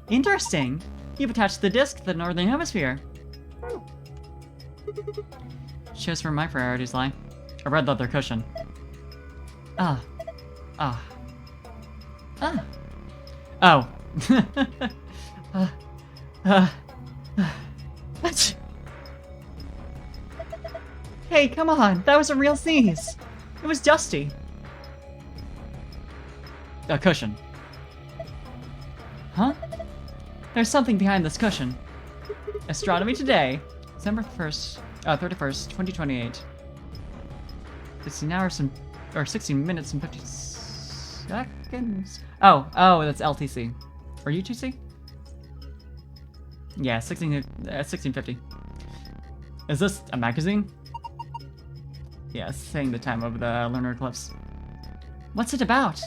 Interesting! You've attached the disc to the northern hemisphere. Shows where my priorities lie. A red leather cushion. Ah. Ah. Ah. Oh. Hey, come on! That was a real sneeze! It was dusty! A cushion. Huh? There's something behind this cushion. Astronomy Today, December 31st, 2028. 16 hours and... or 16 minutes and 50 seconds? Oh, that's LTC. Or UTC? Yeah, 1650. Is this a magazine? Yeah, it's saying the time of the lunar eclipse. What's it about?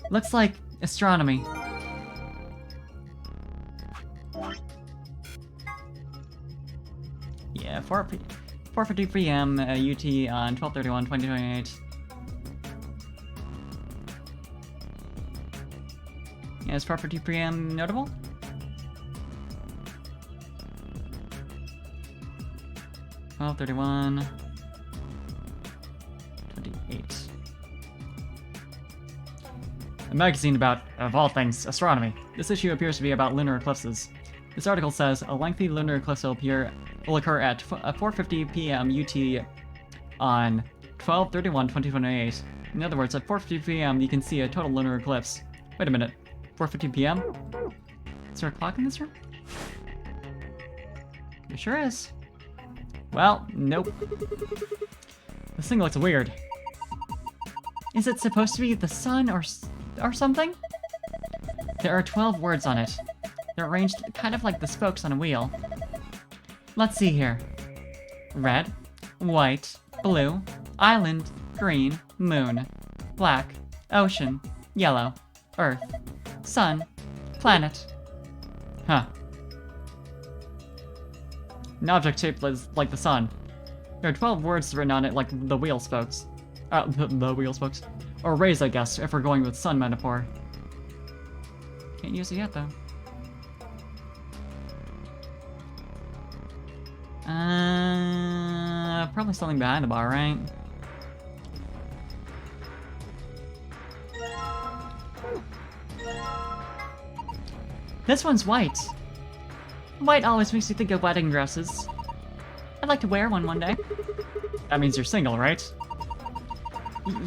Looks like astronomy. Yeah, 4:50 p.m. UT on 12/31/2028. Yeah, is 4:50 p.m. notable? (12/31/28). A magazine about, of all things, astronomy. This issue appears to be about lunar eclipses. This article says a lengthy lunar eclipse will occur at 4:50 p.m. UT on 12/31/2028. In other words, at 4:50 p.m. you can see a total lunar eclipse. Wait a minute, 4:50 p.m.? Is there a clock in this room? There sure is. Well, nope. This thing looks weird. Is it supposed to be the sun or something? There are 12 words on it. They're arranged kind of like the spokes on a wheel. Let's see here. Red, white, blue, island, green, moon, black, ocean, yellow, earth, sun, planet. Huh. An object shaped like the sun. There are 12 words written on it like the wheel spokes. The wheel spokes. Or rays, I guess, if we're going with sun metaphor. Can't use it yet, though. Probably something behind the bar, right? This one's white. White always makes you think of wedding dresses. I'd like to wear one day. That means you're single, right?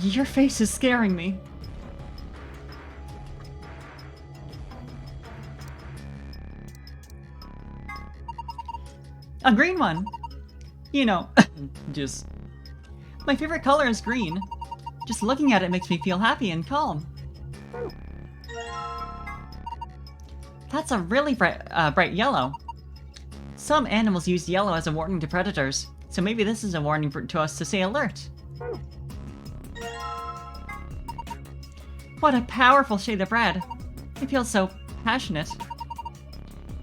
Your face is scaring me. A green one! You know, just... My favorite color is green. Just looking at it makes me feel happy and calm. That's a really bright yellow. Some animals use yellow as a warning to predators, so maybe this is a warning to us to stay alert. What a powerful shade of red. It feels so passionate.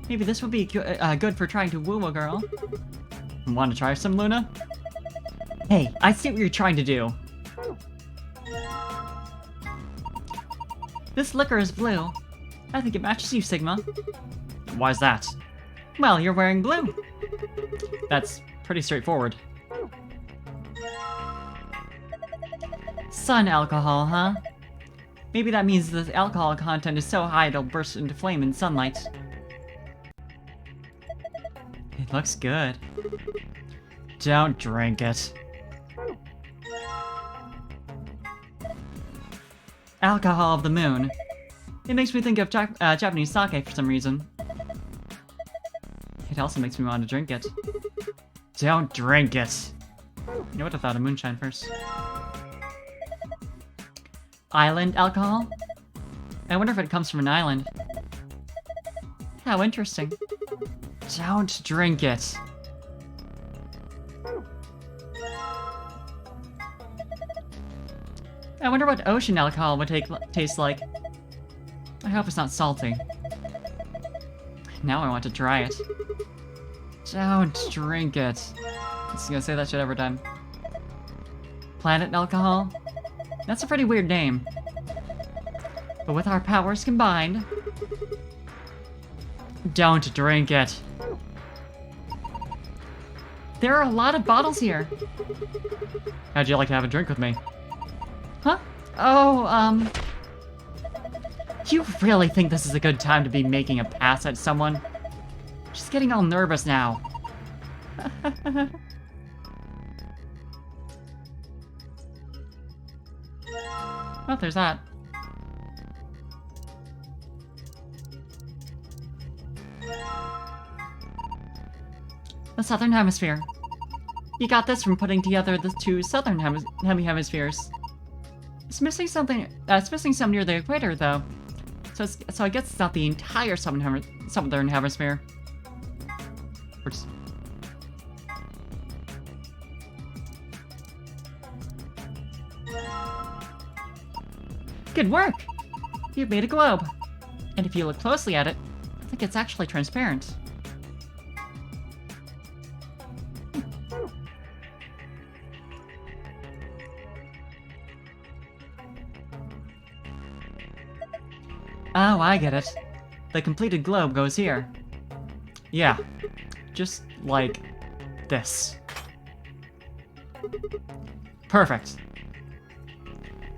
Maybe this would be good for trying to woo a girl. Want to try some, Luna? Hey, I see what you're trying to do. This liquor is blue. I think it matches you, Sigma. Why's that? Well, you're wearing blue. That's pretty straightforward. Sun alcohol, huh? Maybe that means the alcohol content is so high it'll burst into flame in sunlight. It looks good. Don't drink it. Alcohol of the moon. It makes me think of Japanese sake for some reason. It also makes me want to drink it. Don't drink it! You know what, I thought of moonshine first. Island alcohol? I wonder if it comes from an island. How interesting. Don't drink it. I wonder what ocean alcohol would taste like. I hope it's not salty. Now I want to try it. Don't drink it. I'm just gonna say that shit every time. Planet alcohol? That's a pretty weird name. But with our powers combined... Don't drink it. There are a lot of bottles here. How'd you like to have a drink with me? Huh? Oh, You really think this is a good time to be making a pass at someone? Just getting all nervous now. Well, there's that. The Southern Hemisphere. You got this from putting together the two Southern hemispheres. It's missing something. It's missing some near the equator, though. So I guess it's not the entire Southern Hemisphere. Good work! You've made a globe. And if you look closely at it, I think it's actually transparent. Oh, I get it. The completed globe goes here. Yeah, just like this. Perfect.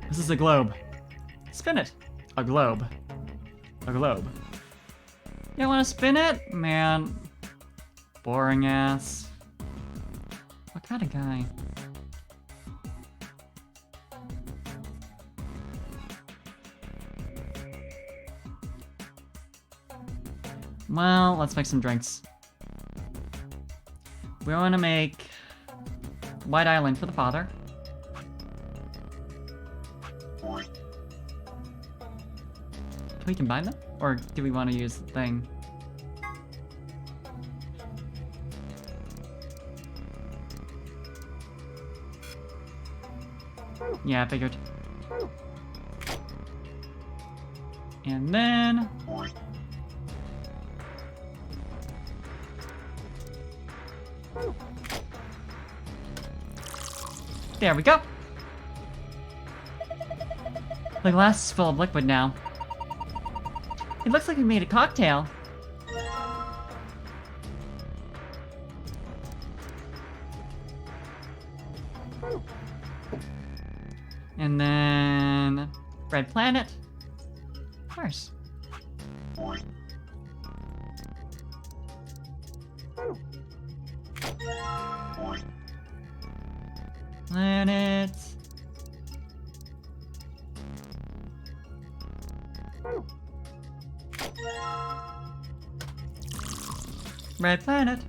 This is a globe. Spin it. A globe. A globe. You don't want to spin it? Man. Boring ass. What kind of guy? Well, let's make some drinks. We want to make White Island for the father. Can we combine them? Or do we want to use the thing? Yeah, I figured. And then... There we go! The glass is full of liquid now. It looks like we made a cocktail. And then... Red planet. Of course. Planet. Red planet.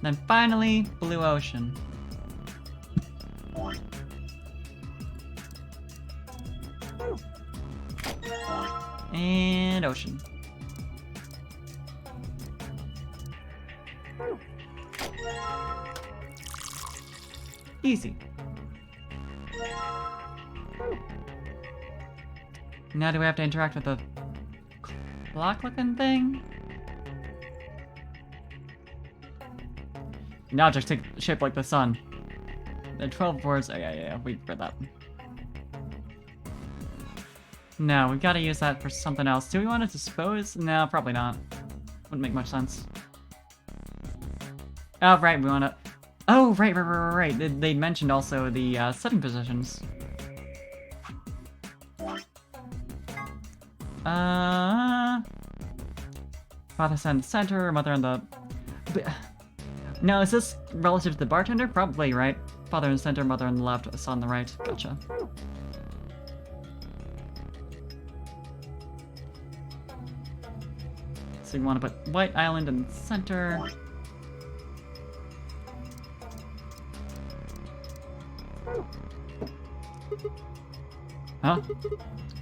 Then finally, blue ocean. And ocean. Easy. Now do we have to interact with the clock-looking thing? An object shaped like the sun. The 12 words. Oh, yeah, we read that. No, we've got to use that for something else. Do we want to dispose? No, probably not. Wouldn't make much sense. Oh, right, we want to... Oh, right. They mentioned also the setting positions. Father, son, center, mother in the... No, is this relative to the bartender? Probably, right? Father in the center, mother in the left, son on the right. Gotcha. So you want to put White Island in the center. Huh?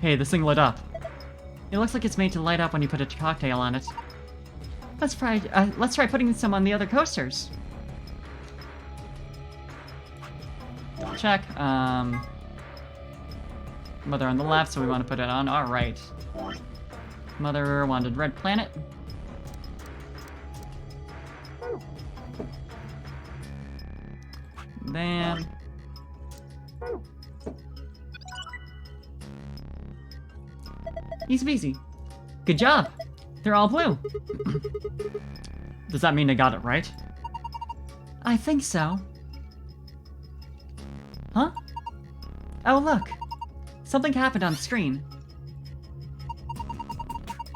Hey, this thing lit up. It looks like it's made to light up when you put a cocktail on it. Let's try putting some on the other coasters. Double check. Mother on the left, so we want to put it on. All right. Mother wanted red planet. Then... Easy peasy. Good job. They're all blue. Does that mean I got it right? I think so. Huh? Oh, look. Something happened on screen.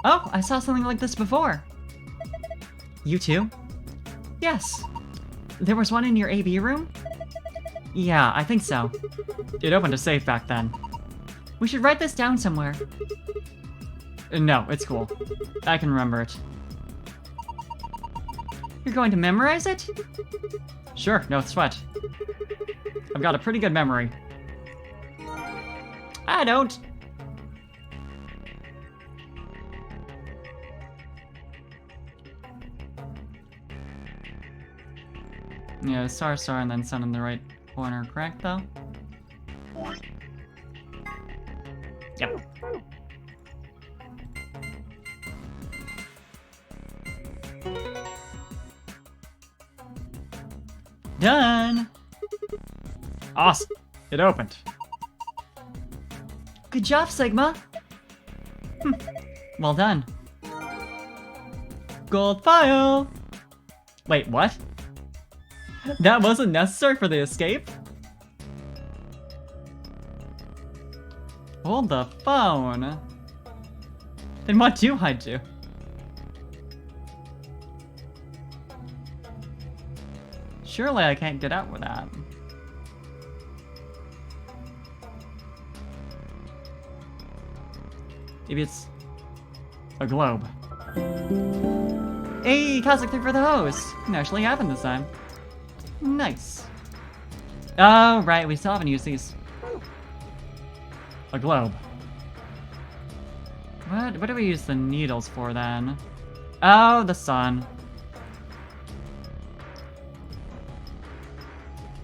Oh, I saw something like this before. You too? Yes. There was one in your AB room? Yeah, I think so. It opened a safe back then. We should write this down somewhere. No, it's cool. I can remember it. You're going to memorize it? Sure, no sweat. I've got a pretty good memory. I don't. Yeah, star, and then sun in the right corner, correct though? Yep. Done! Awesome. It opened. Good job, Sigma. Well done. Gold file! Wait, what? That wasn't necessary for the escape? Hold the phone. Then what do I do? Surely I can't get out with that. Maybe it's a globe. Hey, cosmic thing for the hose! Can actually happen this time. Nice. Oh, right, we still haven't used these. A globe. What do we use the needles for then? Oh, the sun.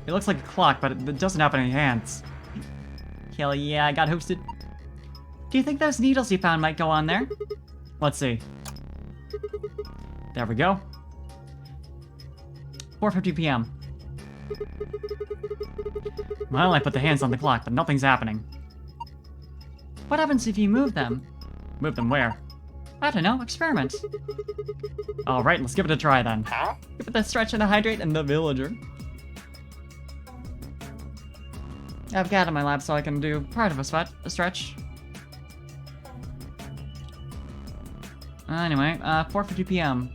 It looks like a clock, but it doesn't have any hands. Hell yeah, I got hosted. Do you think those needles you found might go on there? Let's see. There we go. 4:50 p.m. Well, I put the hands on the clock, but nothing's happening. What happens if you move them? Move them where? I don't know, experiment. Alright, let's give it a try then. Give it the stretch and the hydrate and the villager. I've got it in my lab so I can do part of a stretch. Anyway, 4:50 p.m.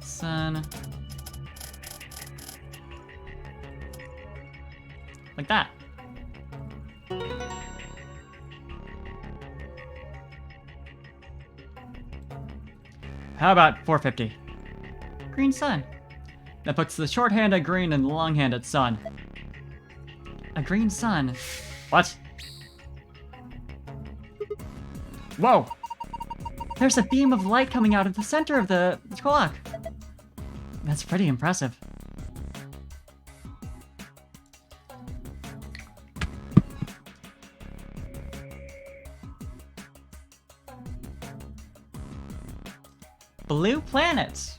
Sun. Like that. How about 450? Green sun. That puts the shorthand at green and the longhand at sun. A green sun. What? Whoa! There's a beam of light coming out of the center of the clock. That's pretty impressive. Blue planet.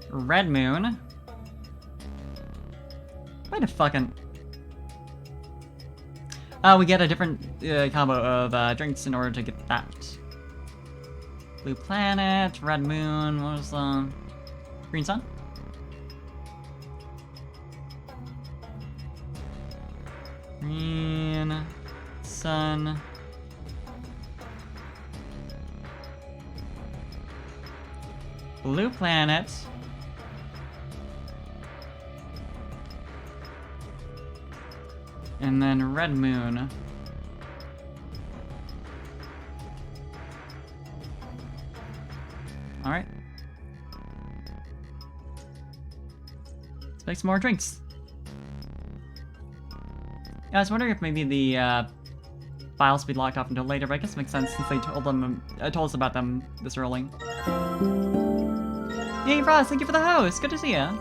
Red moon. Wait a fucking... we get a different combo of drinks in order to get that. Blue planet, red moon, what was the... Green sun? Green sun. Blue planet. And then red moon. Alright. Let's make some more drinks. Yeah, I was wondering if maybe the files would be locked off until later, but I guess it makes sense since they told us about them this early. Yay, Frost, thank you for the host! Good to see ya!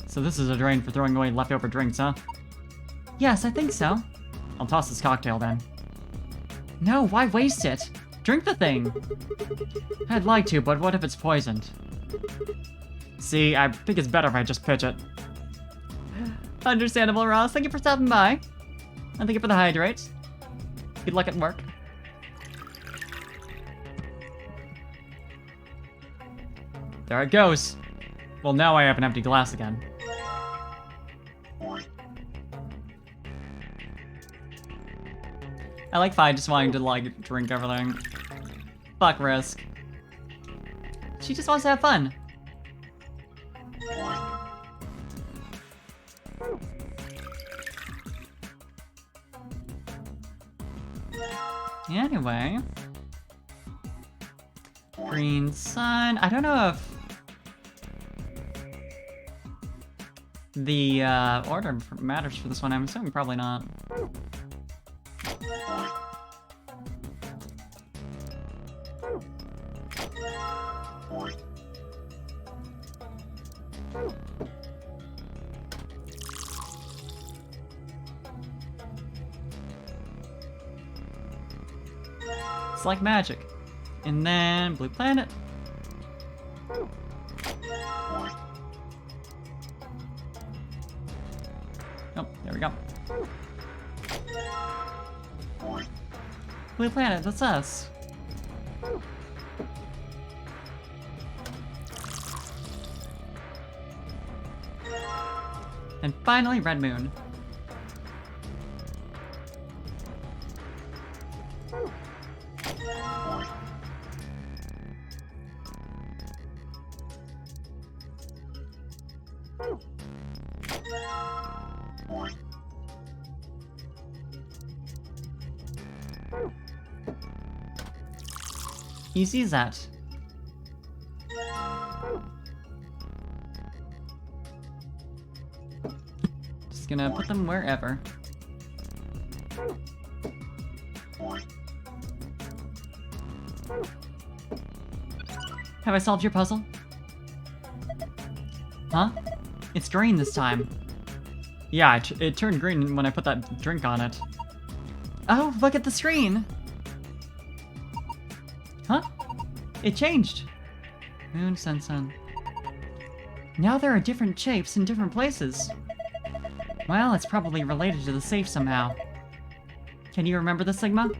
So this is a drain for throwing away leftover drinks, huh? Yes, I think so. I'll toss this cocktail then. No, why waste it? Drink the thing! I'd like to, but what if it's poisoned? See, I think it's better if I just pitch it. Understandable, Ross. Thank you for stopping by. And thank you for the hydrate. Good luck at work. There it goes. Well, now I have an empty glass again. I like Fi just wanting to, like, drink everything. Fuck Risk. She just wants to have fun. Anyway. Green sun. I don't know if the order matters for this one. I'm assuming probably not. It's like magic. And then blue planet. Oh, there we go. Blue planet, that's us. And finally, red moon. He sees that. Just gonna put them wherever. Have I solved your puzzle? Huh? It's green this time. Yeah, it turned green when I put that drink on it. Oh, look at the screen! Huh? It changed. Moon, sun, sun. Now there are different shapes in different places. Well, it's probably related to the safe somehow. Can you remember the Sigma?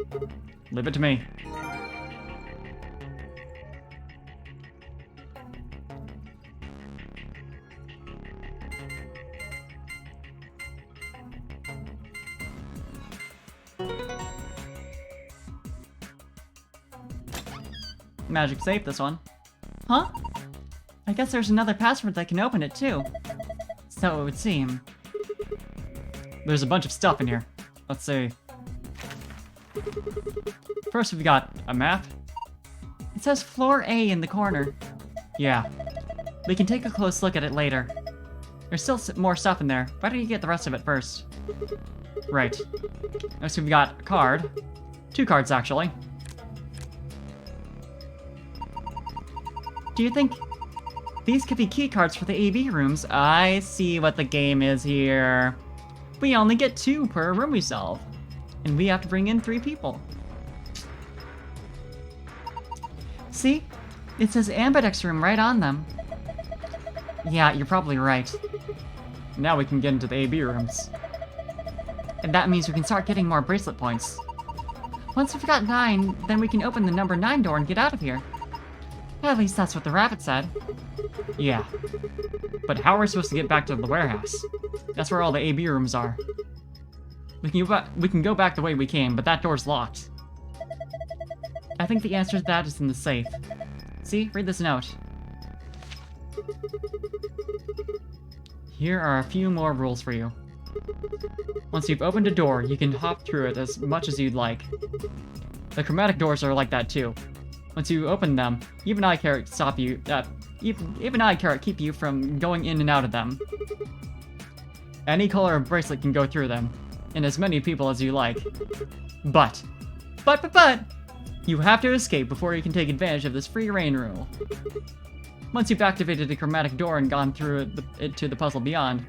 Leave it to me. Magic safe, this one. Huh? I guess there's another password that can open it, too. So it would seem. There's a bunch of stuff in here. Let's see. First, we've got a map. It says floor A in the corner. Yeah. We can take a close look at it later. There's still more stuff in there. Why don't you get the rest of it first? Right. Next, we've got a card. 2 cards, actually. Do you think these could be key cards for the AV rooms? I see what the game is here. We only get 2 per room we solve. And we have to bring in 3 people. See? It says Ambidex room right on them. Yeah, you're probably right. Now we can get into the AB rooms. And that means we can start getting more bracelet points. Once we've got 9, then we can open the number 9 door and get out of here. At least that's what the rabbit said. Yeah. But how are we supposed to get back to the warehouse? That's where all the AB rooms are. We can go back the way we came, but that door's locked. I think the answer to that is in the safe. See? Read this note. Here are a few more rules for you. Once you've opened a door, you can hop through it as much as you'd like. The chromatic doors are like that too. Once you open them, even eye carrot stop you. Even eye carrot keep you from going in and out of them. Any color of bracelet can go through them, and as many people as you like. But, you have to escape before you can take advantage of this free reign rule. Once you've activated a chromatic door and gone through it to the puzzle beyond,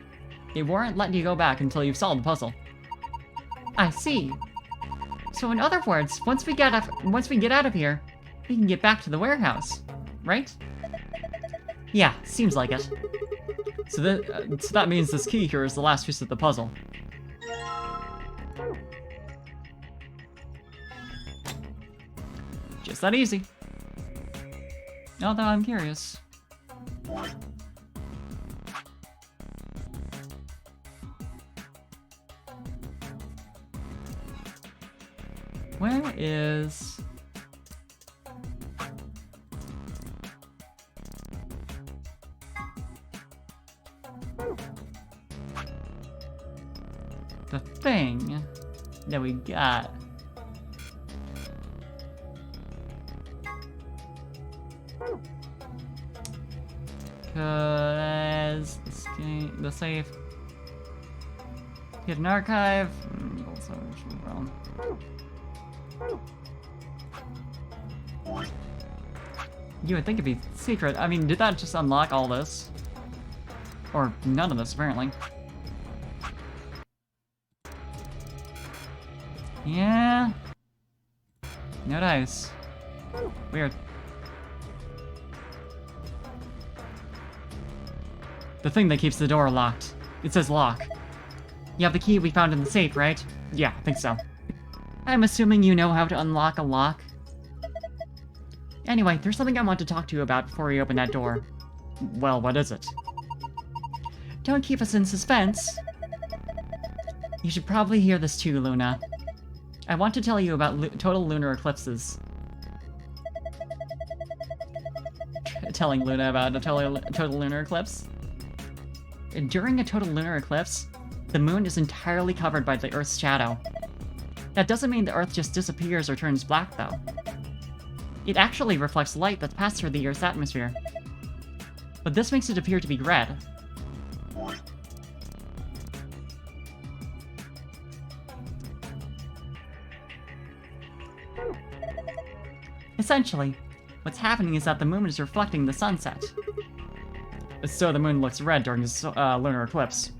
it won't let you go back until you've solved the puzzle. I see. So in other words, once we get out of here, we can get back to the warehouse, right? Yeah, seems like it. So that means this key here is the last piece of the puzzle. Just that easy. Although I'm curious. Where is... the thing that we got? Cause the safe, hidden archive. You would think it'd be secret. I mean, did that just unlock all this? Or none of this, apparently. Yeah. No dice. Weird. The thing that keeps the door locked. It says lock. You have the key we found in the safe, right? Yeah, I think so. I'm assuming you know how to unlock a lock. Anyway, there's something I want to talk to you about before we open that door. Well, what is it? Don't keep us in suspense. You should probably hear this too, Luna. I want to tell you about total lunar eclipses. Telling Luna about a total lunar eclipse? During a total lunar eclipse, the moon is entirely covered by the Earth's shadow. That doesn't mean the Earth just disappears or turns black, though. It actually reflects light that's passed through the Earth's atmosphere. But this makes it appear to be red. Essentially, what's happening is that the moon is reflecting the sunset. So the moon looks red during this lunar eclipse.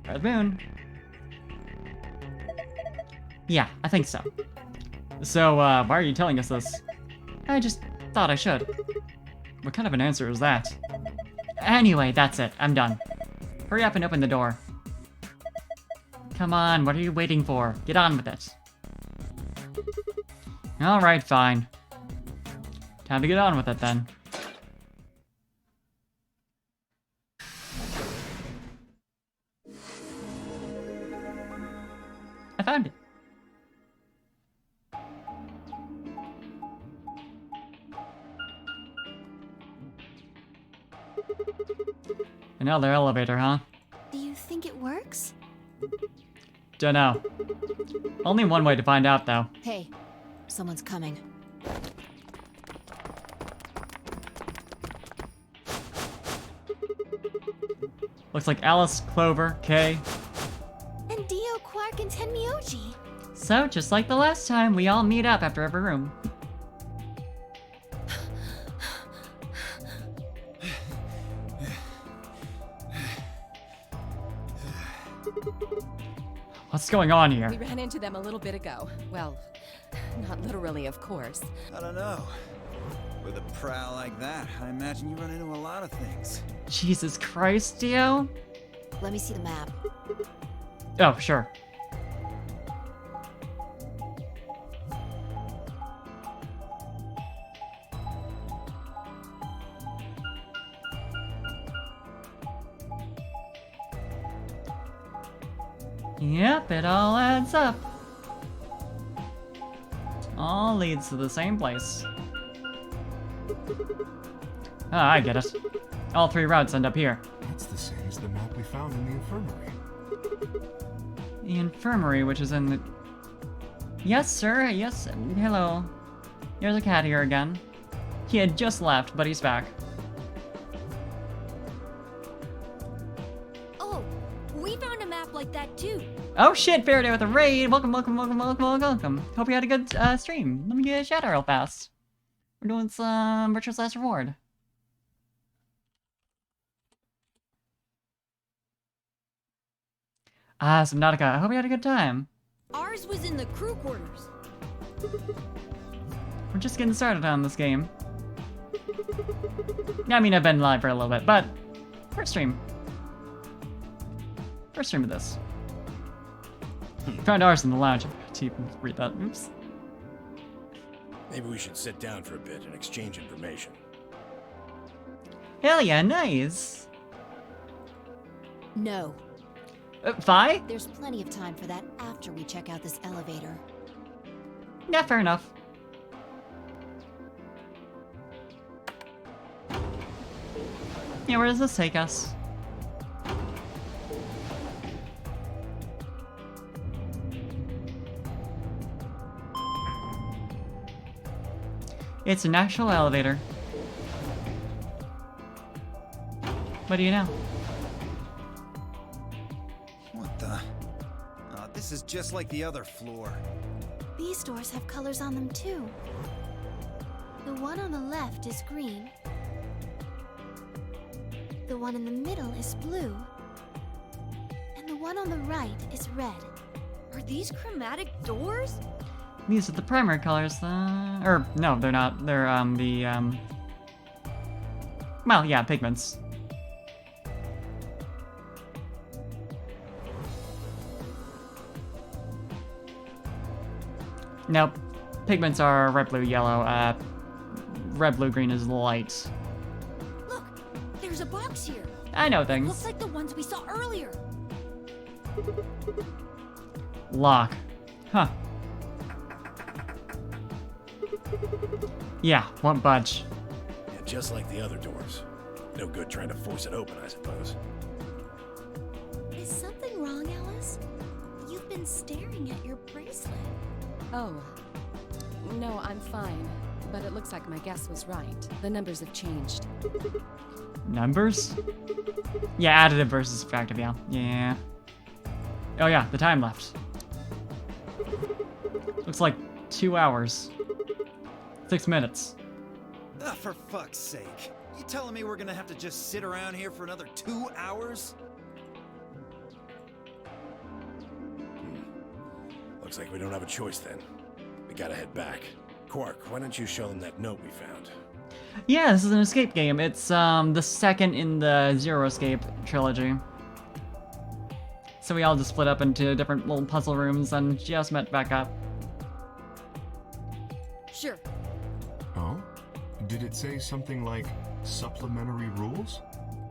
Red moon. Yeah, I think so. So, why are you telling us this? I just thought I should. What kind of an answer is that? Anyway, that's it. I'm done. Hurry up and open the door. Come on, what are you waiting for? Get on with it. Alright, fine. Time to get on with it, then. I found it. Another elevator, huh?
Do you think it works?
Dunno. Only one way to find out, though.
Hey, someone's coming.
Looks like Alice, Clover, Kay.
And Dio, Quark, and Tenmyoji.
So, just like the last time, we all meet up after every room. What's going on here?
We ran into them a little bit ago. Well, not literally, of course.
I don't know. With a prowl like that, I imagine you run into a lot of things.
Jesus Christ, Dio?
Let me see the map.
Oh, sure. Yep, it all adds up. All leads to the same place. Ah, I get it. All three routes end up here.
That's the same as the map we found in the infirmary.
The infirmary, which is in the... Yes, sir, yes, hello. There's a cat here again. He had just left, but he's back.
Oh, we found a map like that too.
Oh shit, Faraday with a raid! Welcome, welcome, welcome, welcome, welcome. Hope you had a good stream. Let me get a shout out real fast. We're doing some Virtuous Last Reward. Ah, Subnautica, I hope you had a good time.
Ours was in the crew quarters.
We're just getting started on this game. I mean, I've been live for a little bit, but first stream. First stream of this. Found ours in the lounge. To read that. Oops.
Maybe we should sit down for a bit and exchange information.
Hell yeah, nice.
No.
Fi?
There's plenty of time for that after we check out this elevator.
Yeah, fair enough. Yeah, where does this take us? It's an actual elevator. What do you know?
What the? This is just like the other floor.
These doors have colors on them too. The one on the left is green. The one in the middle is blue. And the one on the right is red.
Are these chromatic doors?
These are the primary colors, or no, they're not. They're, well, yeah, pigments. Nope. Pigments are red, blue, yellow. Red, blue, green is light.
Look, there's a box here.
I know things.
Looks like the ones we saw earlier.
Lock. Huh. Yeah, won't budge.
Yeah, just like the other doors. No good trying to force it open, I suppose.
Is something wrong, Alice? You've been staring at your bracelet.
Oh. No, I'm fine. But it looks like my guess was right. The numbers have changed.
Numbers? Yeah, additive versus subtractive, yeah. Yeah. Oh yeah, the time left. Looks like 2 hours. 6 minutes.
For fuck's sake. You telling me we're gonna have to just sit around here for another 2 hours?
Looks like we don't have a choice then. We gotta head back. Quark, why don't you show them that note we found?
Yeah, this is an escape game. It's the second in the Zero Escape trilogy. So we all just split up into different little puzzle rooms and just met back up.
Sure.
Oh? Did it say something like supplementary rules?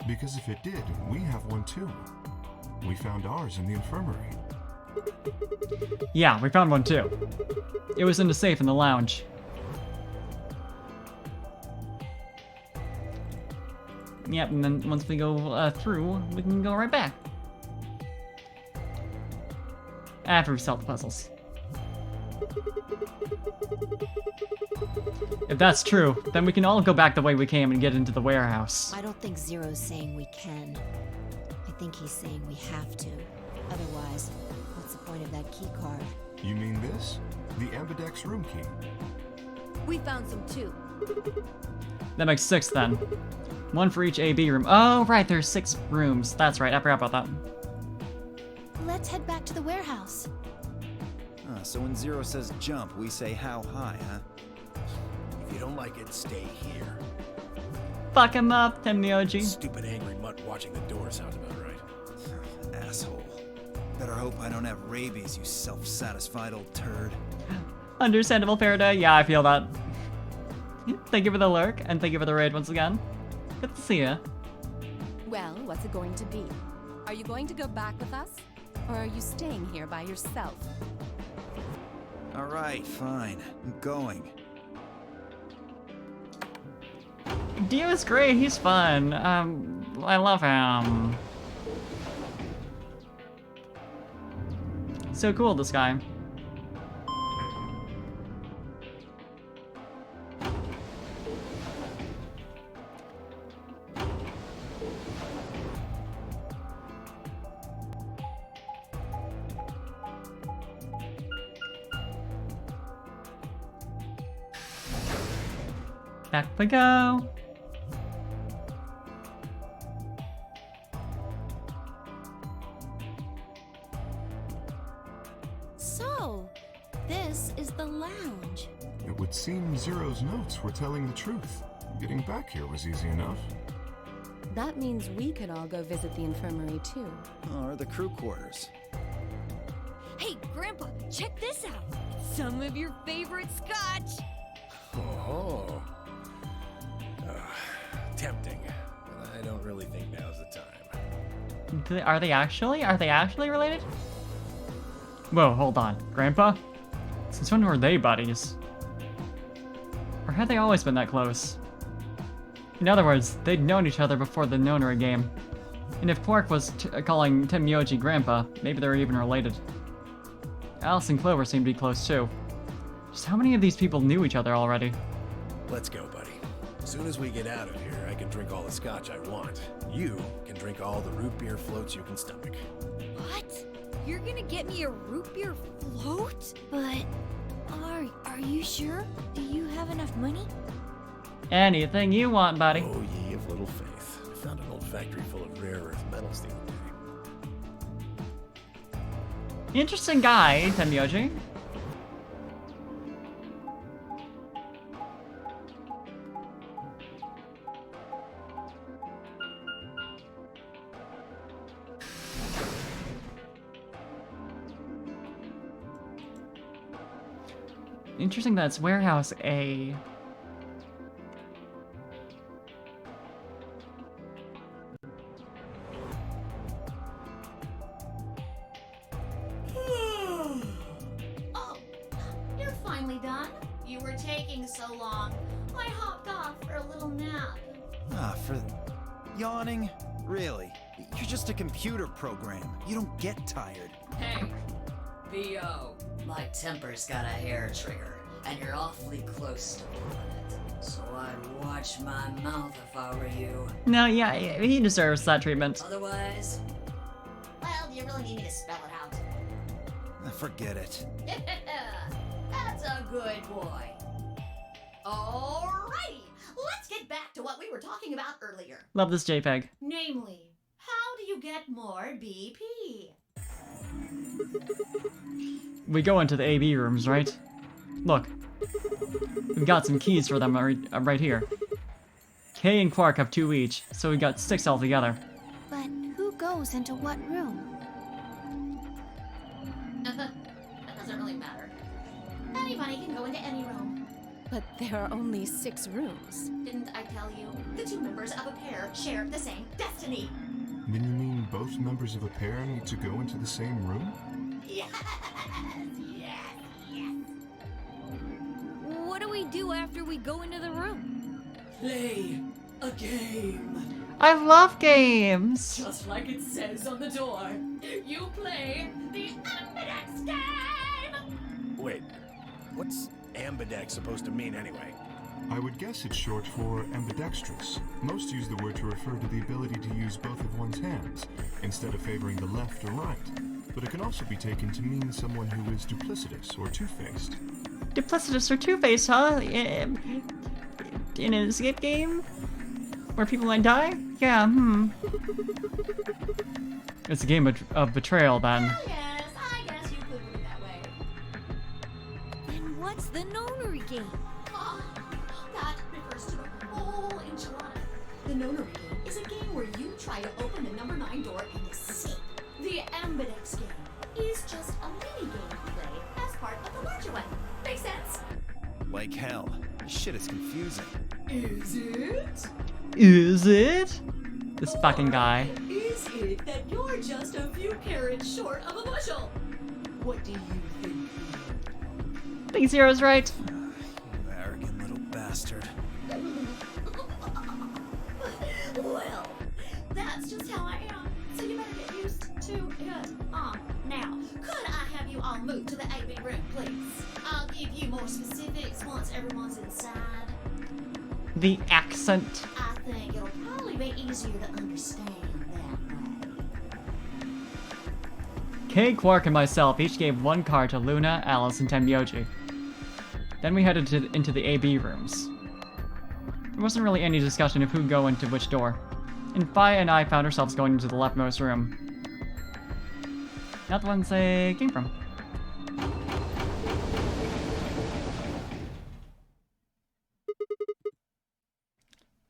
Because if it did, we have one too. We found ours in the infirmary.
Yeah, we found one too. It was in the safe in the lounge. Yep, and then once we go through, we can go right back. After we solve the puzzles. If that's true, then we can all go back the way we came and get into the warehouse.
I don't think Zero's saying we can. I think he's saying we have to. Otherwise, what's the point of that key card?
You mean this? The Ambidex room key.
We found some too.
That makes 6 then. 1 for each AB room. Oh, right, there's 6 rooms. That's right, I forgot about that.
Let's head back to the warehouse.
So when Zero says jump, we say how high, huh?
If you don't like it, stay here.
Fuck him up, Temnioji.
Stupid angry mutt watching the door sounds about right.
Asshole. Better hope I don't have rabies, you self-satisfied old turd.
Understandable, Faraday. Yeah, I feel that. Thank you for the lurk, and thank you for the raid once again. Good to see ya.
Well, what's it going to be? Are you going to go back with us? Or are you staying here by yourself?
All right, fine. I'm going.
Dio is great, he's fun. I love him. So cool, this guy. Back we go.
So, this is the lounge.
It would seem Zero's notes were telling the truth. Getting back here was easy enough.
That means we could all go visit the infirmary too.
Or the crew quarters.
Hey, Grandpa, check this out. Some of your favorite scotch.
Oh. Tempting, but I don't really think now's the time.
Are they actually related? Whoa, hold on. Grandpa? Since when were they buddies? Or had they always been that close? In other words, they'd known each other before the nonary game. And if Quark was calling Temnioji Grandpa, maybe they were even related. Alice and Clover seem to be close too. Just how many of these people knew each other already?
Let's go, buddy. As soon as we get out of here, I can drink all the scotch I want. You can drink all the root beer floats you can stomach.
What? You're gonna get me a root beer float?
But are you sure? Do you have enough money?
Anything you want, buddy.
Oh, ye of little faith. I found an old factory full of rare earth metals the other day.
Interesting guy, Temnioji. Interesting that it's Warehouse A.
Oh, you're finally done. You were taking so long. I hopped off for a little nap.
For yawning? Really? You're just a computer program. You don't get tired.
Hey, B.O. My temper's got a hair trigger, and you're awfully close to pulling it. So I'd watch my mouth if I were you.
No, yeah, he deserves that treatment.
Otherwise,
Well, do you really need me to spell it out?
Forget it.
That's a good boy. Alrighty, let's get back to what we were talking about earlier.
Love this JPEG.
Namely, how do you get more BP?
We go into the AB rooms, right? Look. We've got some keys for them right here. Kay and Quark have 2 each, so we got 6 altogether.
But who goes into what room?
That doesn't really matter. Anybody can go into any room.
But there are only 6 rooms.
Didn't I tell you? The 2 members of a pair share the same destiny.
Then you mean both members of a pair need to go into the same room?
Yes, yes, yes.
What do we do after we go into the room?
play a game.
I love games.
Just like it says on the door. You play the Ambidex game!
Wait, what's ambidex supposed to mean anyway?
I would guess it's short for ambidextrous. Most use the word to refer to the ability to use both of one's hands, instead of favoring the left or right. But it can also be taken to mean someone who is duplicitous or two-faced.
Duplicitous or two-faced, huh? In an escape game? Where people might die? Yeah, It's a game of betrayal, then.
Yes, I guess you could put it that way.
Then what's the nonary game?
That refers to the whole enchilada. The nonary game is a game where you try to open the number 9 door and escape. The Ambidex game is just a mini game you play as part of the larger one. Makes sense?
Like hell. This shit is confusing.
Is it?
Is it? This fucking guy.
Is it that you're just a few carrots short of a bushel? What do you think?
Think Zero's right.
You arrogant little bastard.
Well, that's just how I am. So you better get used to it. Now, could I have you all move to the AB room, please? I'll give you more specifics once everyone's inside.
The accent.
I think it'll probably be easier to understand that way.
Kay, Quark, and myself each gave one card to Luna, Alice, and Tenmyoji. Then we headed into the AB rooms. There wasn't really any discussion of who'd go into which door, and Fi and I found ourselves going into the leftmost room. Not the ones they came from.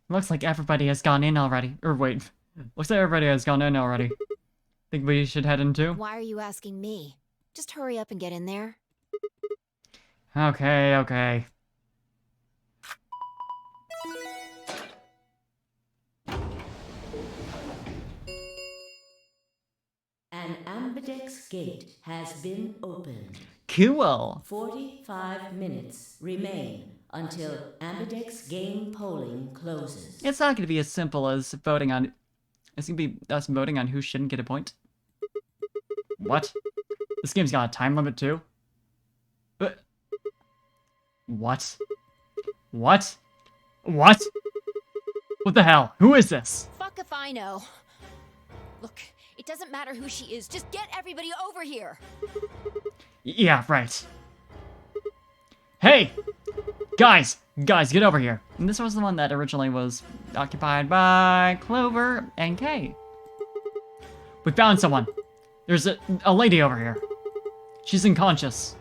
Looks like everybody has gone in already. Or wait, looks like everybody has gone in already. Think we should head in too?
Why are you asking me? Just hurry up and get in there.
Okay, okay.
An Ambidex gate has been opened.
Cool.
45 minutes remain until Ambidex game polling closes.
It's not going to be as simple as voting on... It's going to be us voting on who shouldn't get a point. What? This game's got a time limit too? What? What? What? What the hell? Who is this?
Fuck if I know. Look, it doesn't matter who she is. Just get everybody over here.
Yeah, right. Hey! Guys, get over here. And this was the one that originally was occupied by Clover and Kay. We found someone. There's a lady over here. She's unconscious.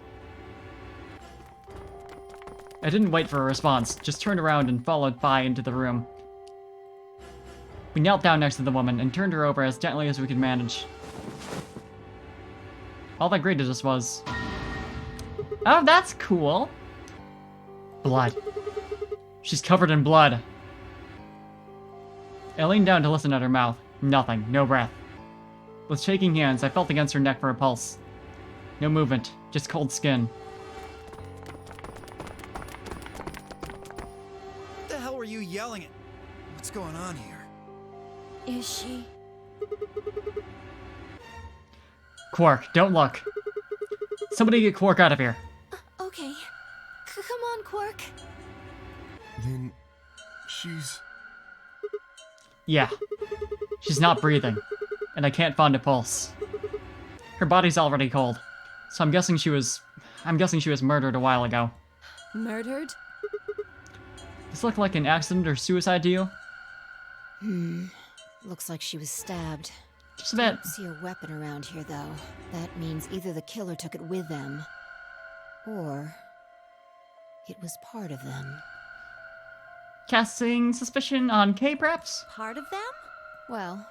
I didn't wait for a response, just turned around and followed Fi into the room. We knelt down next to the woman and turned her over as gently as we could manage. All that greeted us was... Oh, that's cool. Blood. She's covered in blood. I leaned down to listen at her mouth. Nothing. No breath. With shaking hands, I felt against her neck for a pulse. No movement. Just cold skin.
What the hell were you yelling at? What's going on here?
Is she?
Quark, don't look. Somebody get Quark out of here.
Okay. Come on, Quark.
Then she's...
Yeah. She's not breathing. And I can't find a pulse. Her body's already cold. So I'm guessing she was murdered a while ago.
Murdered?
This look like an accident or suicide to you?
Looks like she was stabbed.
Just a bit.
Don't see a weapon around here, though. That means either the killer took it with them, or it was part of them.
Casting suspicion on Kay, perhaps?
Part of them? Well,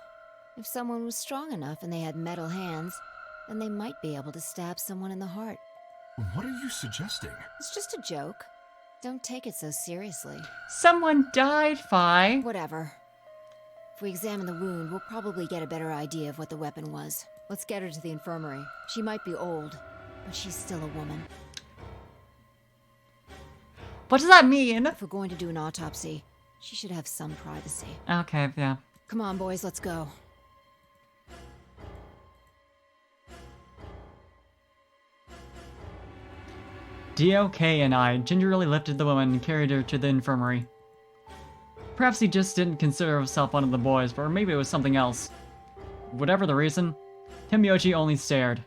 if someone was strong enough and they had metal hands, then they might be able to stab someone in the heart.
What are you suggesting?
It's just a joke. Don't take it so seriously.
Someone died, Fi.
Whatever. If we examine the wound, we'll probably get a better idea of what the weapon was. Let's get her to the infirmary. She might be old, but she's still a woman.
What does that mean?
If we're going to do an autopsy, she should have some privacy.
Okay, yeah.
Come on, boys, let's go.
DOK and I gingerly lifted the woman and carried her to the infirmary. Perhaps he just didn't consider himself one of the boys, or maybe it was something else. Whatever the reason, Himyoji only stared.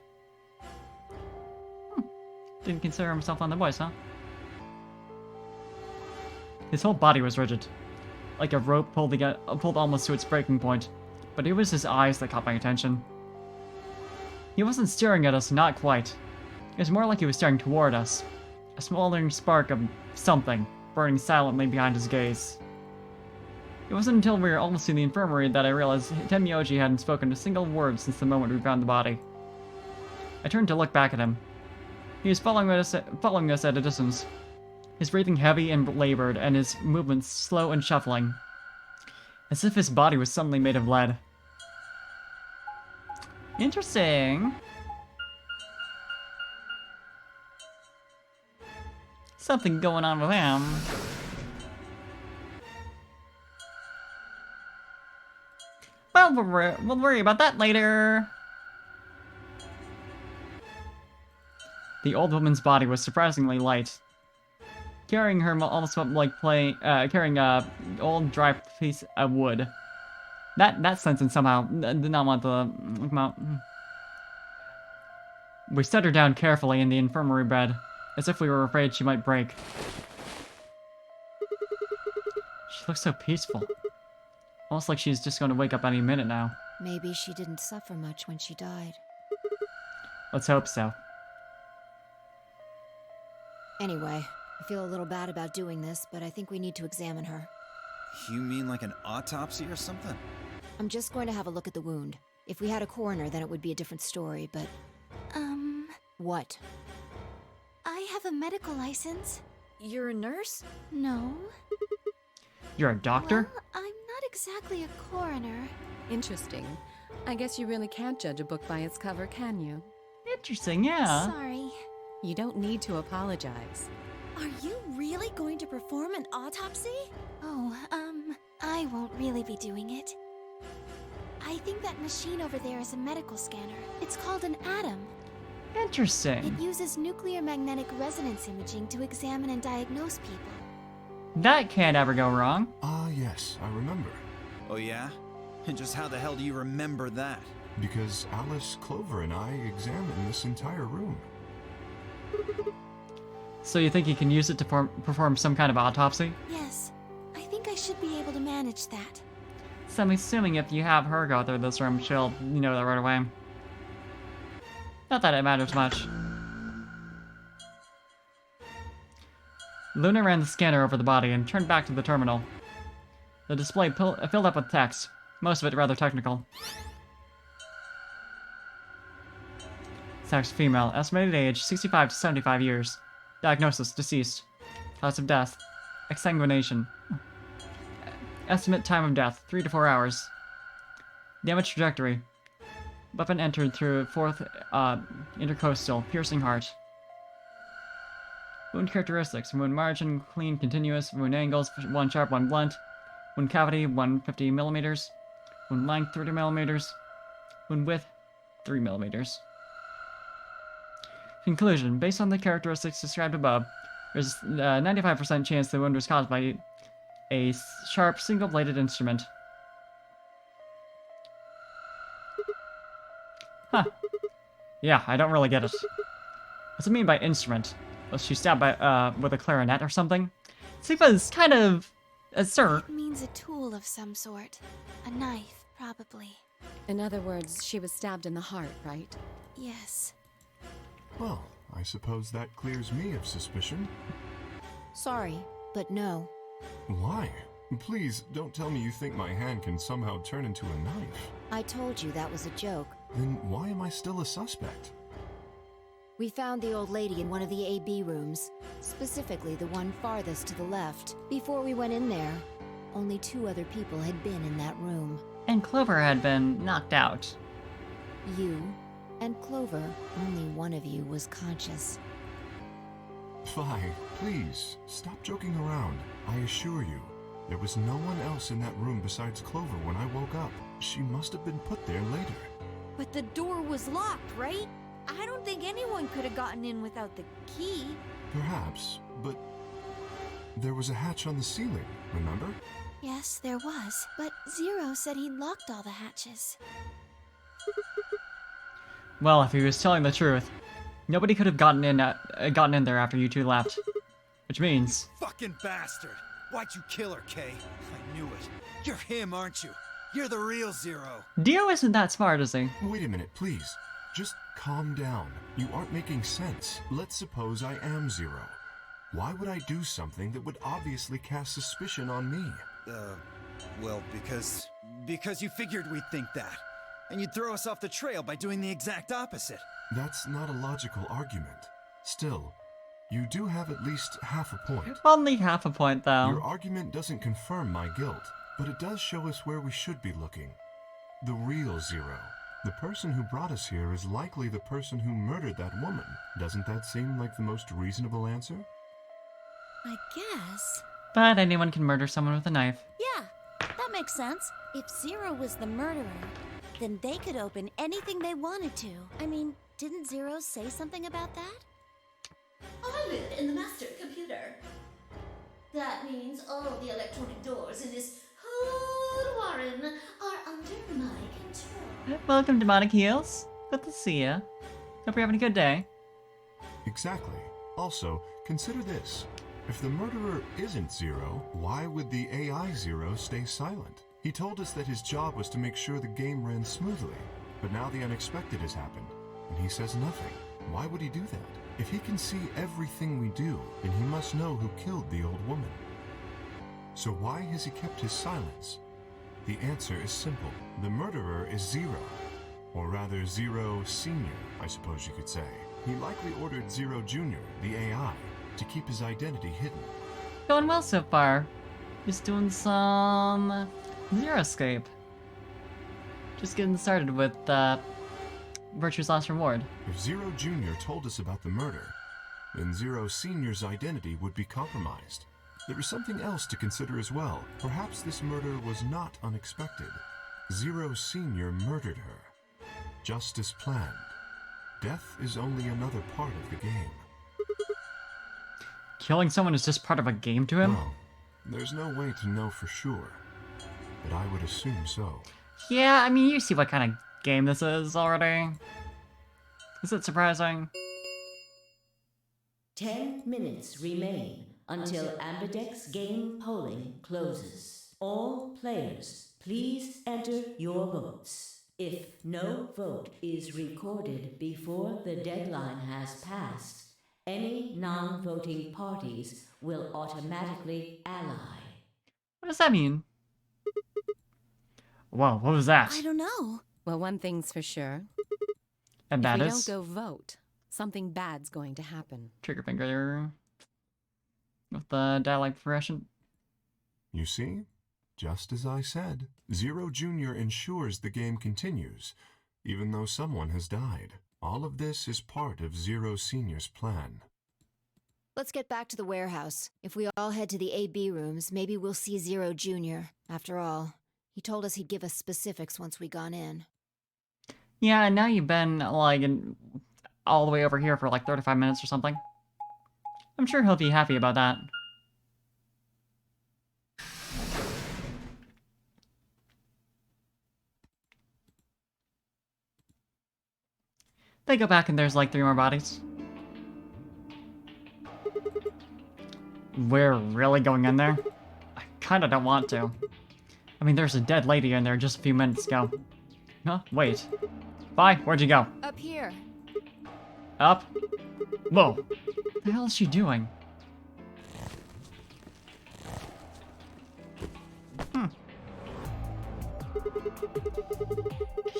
Didn't consider himself one of the boys, huh? His whole body was rigid, like a rope pulled almost to its breaking point, but it was his eyes that caught my attention. He wasn't staring at us, not quite. It was more like he was staring toward us, a smoldering spark of something burning silently behind his gaze. It wasn't until we were almost in the infirmary that I realized Tenmyoji hadn't spoken a single word since the moment we found the body. I turned to look back at him. He was following us at a distance, his breathing heavy and labored, and his movements slow and shuffling, as if his body was suddenly made of lead. Interesting. Something going on with him. Well, we'll worry about that later. The old woman's body was surprisingly light. Carrying her almost like carrying a old dry piece of wood. That sentence somehow did not want to come out. We set her down carefully in the infirmary bed, as if we were afraid she might break. She looks so peaceful. Almost like she's just going to wake up any minute now.
Maybe she didn't suffer much when she died.
Let's hope so.
Anyway, I feel a little bad about doing this, but I think we need to examine her.
You mean like an autopsy or something?
I'm just going to have a look at the wound. If we had a coroner, then it would be a different story, but... What?
I have a medical license.
You're a nurse?
No.
You're a doctor?
Well, I'm not exactly a coroner.
Interesting. I guess you really can't judge a book by its cover, can you?
Interesting, yeah.
Sorry.
You don't need to apologize.
Are you really going to perform an autopsy? Oh, I won't really be doing it. I think that machine over there is a medical scanner. It's called an ATOM.
Interesting.
It uses nuclear magnetic resonance imaging to examine and diagnose people.
That can't ever go wrong.
Ah, yes, I remember.
Oh yeah? And just how the hell do you remember that?
Because Alice, Clover, and I examined this entire room.
So you think you can use it to perform some kind of autopsy?
Yes, I think I should be able to manage that.
So I'm assuming if you have her go through this room, she'll know that right away. Not that it matters much. Lunar ran the scanner over the body and turned back to the terminal. The display filled up with text, most of it rather technical. Sex female, estimated age 65 to 75 years. Diagnosis deceased. Cause of death exsanguination. Estimate time of death 3 to 4 hours. Damage trajectory. Weapon entered through 4th intercostal, piercing heart. Wound characteristics: wound margin, clean, continuous. Wound angles: 1 sharp, 1 blunt. Wound cavity: 150 millimeters. Wound length: 30 millimeters. Wound width: 3 millimeters. Conclusion: based on the characteristics described above, there's a 95% chance the wound was caused by a sharp, single-bladed instrument. Huh. Yeah, I don't really get it. What's it mean by instrument? Was she stabbed by, with a clarinet or something? Sifa's kind of... sir.
It means a tool of some sort. A knife, probably.
In other words, she was stabbed in the heart, right?
Yes.
Well, I suppose that clears me of suspicion.
Sorry, but no.
Why? Please, don't tell me you think my hand can somehow turn into a knife.
I told you that was a joke.
Then why am I still a suspect?
We found the old lady in one of the AB rooms, specifically the one farthest to the left. Before we went in there, only 2 other people had been in that room.
And Clover had been knocked out.
You and Clover, only one of you was conscious.
Fi, please, stop joking around. I assure you. There was no one else in that room besides Clover when I woke up. She must have been put there later.
But the door was locked, right? I don't think anyone could have gotten in without the key.
Perhaps, but there was a hatch on the ceiling, remember?
Yes, there was. But Zero said he'd locked all the hatches.
Well, if he was telling the truth, nobody could have gotten in there after you two left. Which means...
Fucking bastard! Why'd you kill her, Kay? I knew it. You're him, aren't you? You're the real Zero.
Dio isn't that smart, is he?
Wait a minute, please. Just calm down. You aren't making sense. Let's suppose I am Zero. Why would I do something that would obviously cast suspicion on me?
Well, because you figured we'd think that. And you'd throw us off the trail by doing the exact opposite.
That's not a logical argument. Still, you do have at least half a point.
Only half a point, though.
Your argument doesn't confirm my guilt, but it does show us where we should be looking. The real Zero. The person who brought us here is likely the person who murdered that woman. Doesn't that seem like the most reasonable answer?
I guess.
But anyone can murder someone with a knife.
Yeah, that makes sense. If Zero was the murderer, then they could open anything they wanted to. I mean, didn't Zero say something about that?
I live in the master computer. That means all the electronic doors in this whole warren are under my control.
Welcome to Demonic Heels. Good to see ya. Hope you're having a good day.
Exactly. Also, consider this. If the murderer isn't Zero, why would the AI Zero stay silent? He told us that his job was to make sure the game ran smoothly, but now the unexpected has happened, and he says nothing. Why would he do that? If he can see everything we do, then he must know who killed the old woman. So why has he kept his silence? The answer is simple. The murderer is Zero, or rather Zero Senior, I suppose you could say. He likely ordered Zero Junior, the AI, to keep his identity hidden.
Going well so far. Just doing some Zero Escape. Just getting started with Virtue's Last Reward.
If Zero Junior told us about the murder, then Zero Senior's identity would be compromised. There is something else to consider as well. Perhaps this murder was not unexpected. Zero Senior murdered her, just as planned. Death is only another part of the game.
Killing someone is just part of a game to him?
Well, there's no way to know for sure, but I would assume so.
Yeah, I mean, you see what kind of game this is already. Is it surprising?
10 minutes remain until Ambidex game polling closes. All players, please enter your votes. If no vote is recorded before the deadline has passed, any non-voting parties will automatically ally.
What does that mean? Whoa, what was that?
I don't know.
Well, one thing's for sure.
And that
if we
is?
don't go vote, something bad's going to happen.
Trigger finger with the dialogue progression.
You see? Just as I said, Zero Junior ensures the game continues, even though someone has died. All of this is part of Zero Senior's plan.
Let's get back to the warehouse. If we all head to the AB rooms, maybe we'll see Zero Jr. After all, he told us he'd give us specifics once we gone in.
Yeah, and now you've been, like, all the way over here for, like, 35 minutes or something. I'm sure he'll be happy about that. They go back and there's, like, 3 more bodies. We're really going in there? I kinda don't want to. I mean, there's a dead lady in there just a few minutes ago. Huh? Wait. Bye, where'd you go?
Up here.
Up? Whoa. What the hell is she doing?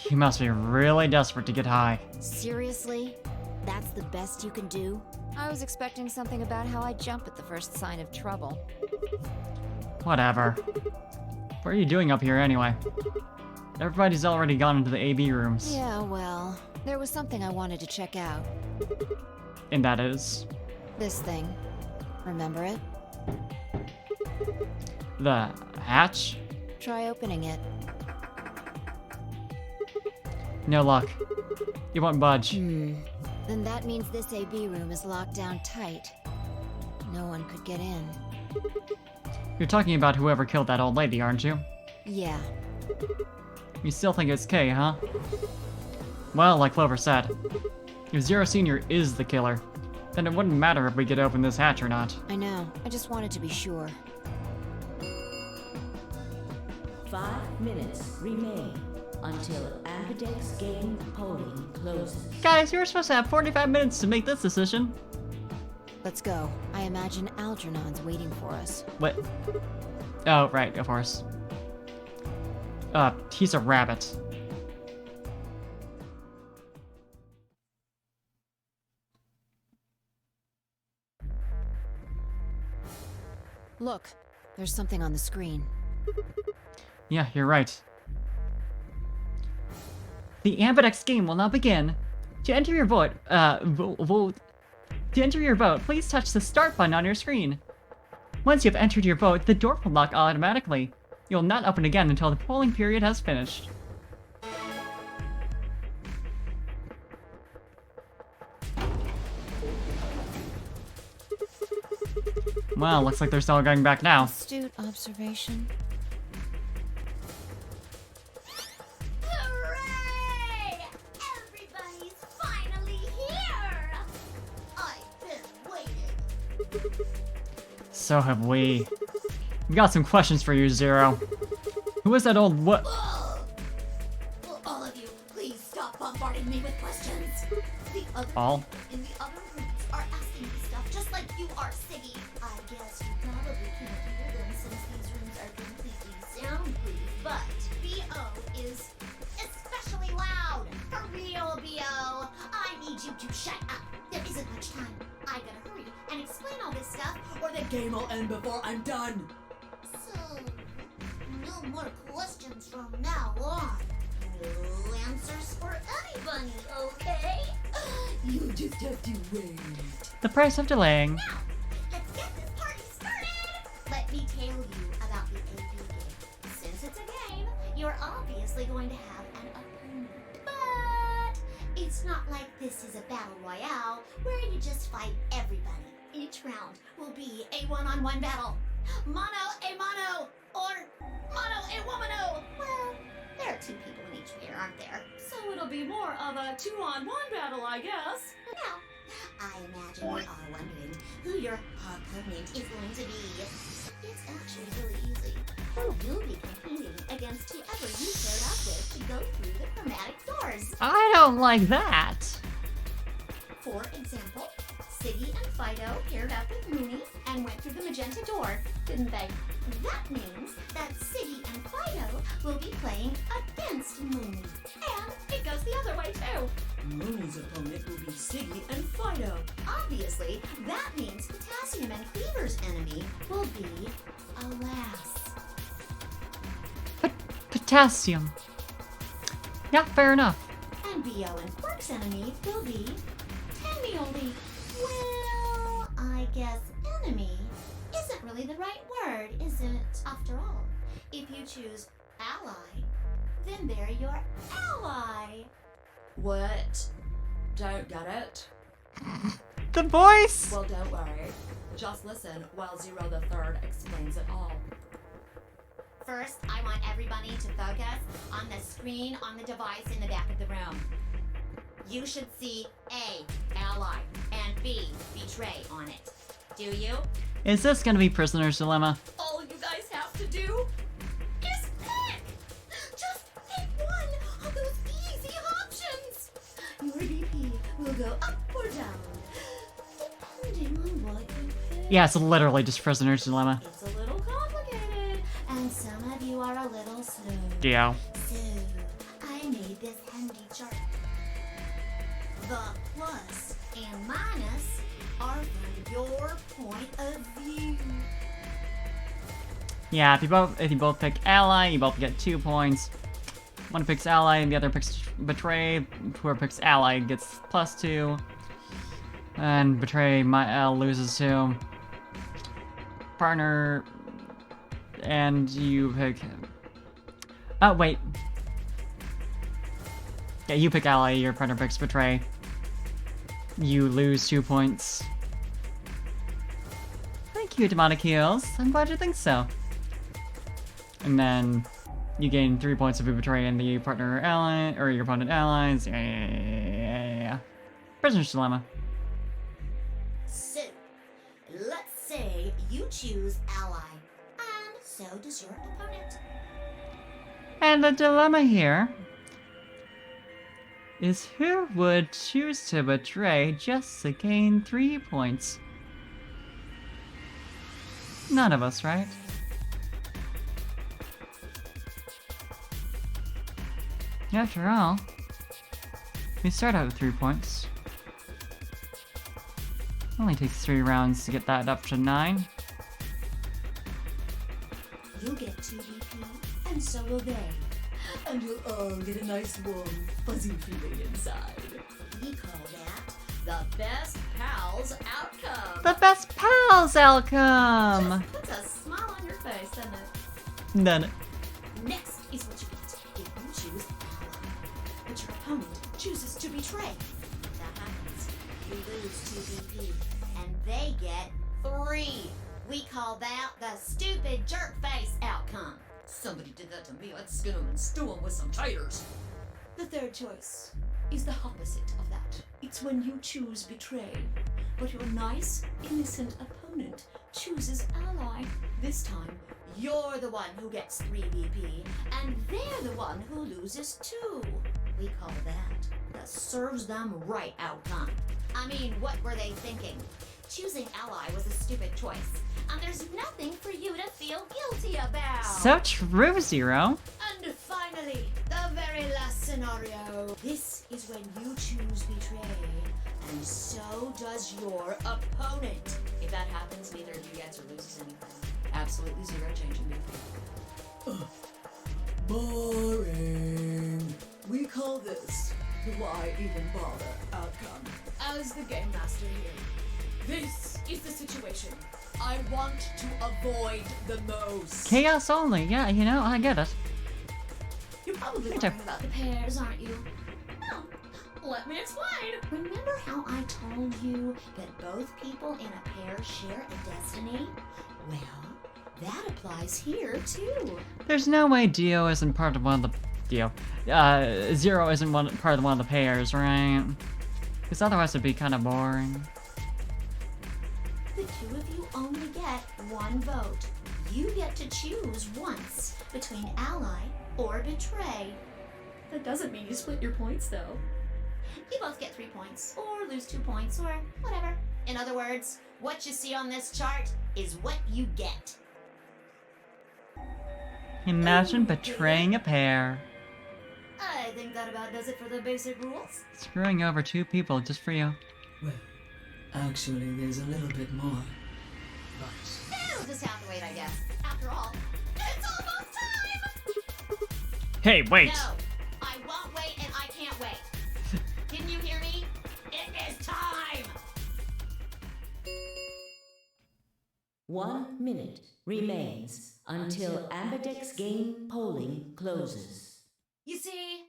He must be really desperate to get high.
Seriously? That's the best you can do? I was expecting something about how I jump at the first sign of trouble.
Whatever. What are you doing up here anyway? Everybody's already gone into the AB rooms.
Yeah, well, there was something I wanted to check out.
And that is?
This thing. Remember it?
The hatch?
Try opening it.
No luck. You won't budge.
Then that means this AB room is locked down tight. No one could get in.
You're talking about whoever killed that old lady, aren't you?
Yeah.
You still think it's Kay, huh? Well, like Clover said, if Zero Senior is the killer, then it wouldn't matter if we could open this hatch or not.
I know. I just wanted to be sure.
5 minutes remain until Ambidex game polling closes.
Guys, you were supposed to have 45 minutes to make this decision.
Let's go. I imagine Algernon's waiting for us.
What? Oh, right, of course. He's a rabbit.
Look, there's something on the screen.
Yeah, you're right. The Ambidex game will now begin. To enter your vote, To enter your vote, please touch the start button on your screen. Once you have entered your vote, the door will lock automatically. It will not open again until the polling period has finished. Well, looks like they're still going back now.
Astute observation.
Hooray! Everybody's finally here! I've been waiting.
So have we. We got some questions for you, Zero. Who is that old what?
Will all of you please stop bombarding me with questions? The other
All?
people in the other rooms are asking me stuff just like you are, Siggy. I guess you probably can't hear them since these rooms are completely soundproof, but BO is especially loud. For real, BO. I need you to shut up. There isn't much time. I gotta hurry and explain all this stuff, or the game will end before I'm done. So, no more questions from now on. No answers for anybody, okay? You just have to wait.
The price of delaying.
Now, let's get this party started! Let me tell you about the AP game. Since it's a game, you're obviously going to have an opponent. But it's not like this is a battle royale where you just fight everybody. Each round will be a one-on-one battle. Mono a mono, or mono a womano. Well, there are 2 people in each pair, aren't there? So it'll be more of a 2-on-1 battle, I guess. Now, I imagine you're all wondering who your opponent is going to be. It's actually really easy. You'll be competing against whoever you paired up with to go through the chromatic doors.
I don't like that.
For example, Siggy and Fido paired up with Mooney and went through the magenta door, didn't they? That means that Siggy and Fido will be playing against Mooney. And it goes the other way too. Mooney's opponent will be Siggy and Fido. Obviously, that means Potassium and Fever's enemy will be Alas.
Potassium. Yeah, fair enough.
And BO and Quark's enemy will be Tenmioli. Well, I guess enemy isn't really the right word, is it? After all, if you choose ally, then they're your ally.
What? Don't get it?
The voice!
Well, don't worry. Just listen while Zero the Third explains it all.
First, I want everybody to focus on the screen on the device in the back of the room. You should see A, ally, and B, betray on it. Do you?
Is this gonna be Prisoner's Dilemma?
All you guys have to do is pick! Just pick one of those easy options! Your BP will go up or down, depending on what you pick.
Yeah, it's literally just Prisoner's Dilemma.
It's a little complicated, and some of you are a little slow.
Yeah.
So, I made this handy chart. The plus and minus are from your point of view.
Yeah, if you both pick ally, you both get 2 points. One picks ally and the other picks betray. Whoever picks ally gets +2. And betray loses 2. Partner and you pick... Oh, wait. Yeah, you pick ally, your partner picks betray. You lose 2 points. Thank you, Demonic Heals. I'm glad you think so. And then you gain 3 points if you betray in the partner ally, or your opponent allies. Yeah. Prisoner's Dilemma.
So, let's say you choose ally, and so does your opponent.
And the dilemma here is who would choose to betray just to gain 3 points? None of us, right? After all, we start out with 3 points. Only takes 3 rounds to get that up to 9.
You'll get 2 BP, and so will they.
And you'll all get a nice warm, fuzzy feeling inside.
We call that the best pals outcome.
The best pals outcome!
Just puts a smile on your face, doesn't it?
None.
Next is what you get if you choose ally, but your opponent chooses to betray. If that happens, you lose 2 BP, and they get 3. We call that the stupid jerk face outcome.
Somebody did that to me, I'd skin them and stew them with some taters. The third choice is the opposite of that. It's when you choose betray, but your nice, innocent opponent chooses ally. This time, you're the one who gets 3 BP, and they're the one who loses 2.
We call that the serves them right outcome.
I mean, what were they thinking? Choosing ally was a stupid choice, and there's nothing for you to feel guilty about.
So true, Zero.
And finally, the very last scenario. This is when you choose betray, and so does your opponent.
If that happens, neither of you gets or loses anything. Absolutely 0 change in BP. Boring. We call this the why even bother outcome. As the game master here, this is the situation I want to avoid the most.
Chaos only. Yeah, you know, I get it.
You're probably
Me too.
wondering about the pairs, aren't you? Well, let me explain. Remember how I told you that both people in a pair share a destiny? Well, that applies here too.
There's no way Dio isn't part of one of the... Zero isn't part of one of the pairs, right? Because otherwise it'd be kind of boring.
The two of you only get 1 vote. You get to choose once between ally or betray.
That doesn't mean you split your points, though.
You both get 3 points, or lose 2 points, or whatever. In other words, what you see on this chart is what you get.
Imagine betraying a pair.
I think that about does it for the basic rules.
Screwing over 2 people just for you.
Well, actually, there's a little bit more. But
We'll just have to wait, I guess. After all, it's almost time!
Hey, wait!
No, I won't wait and I can't wait. Can you hear me? It is time!
1 minute remains until Ambidex game polling closes.
You see,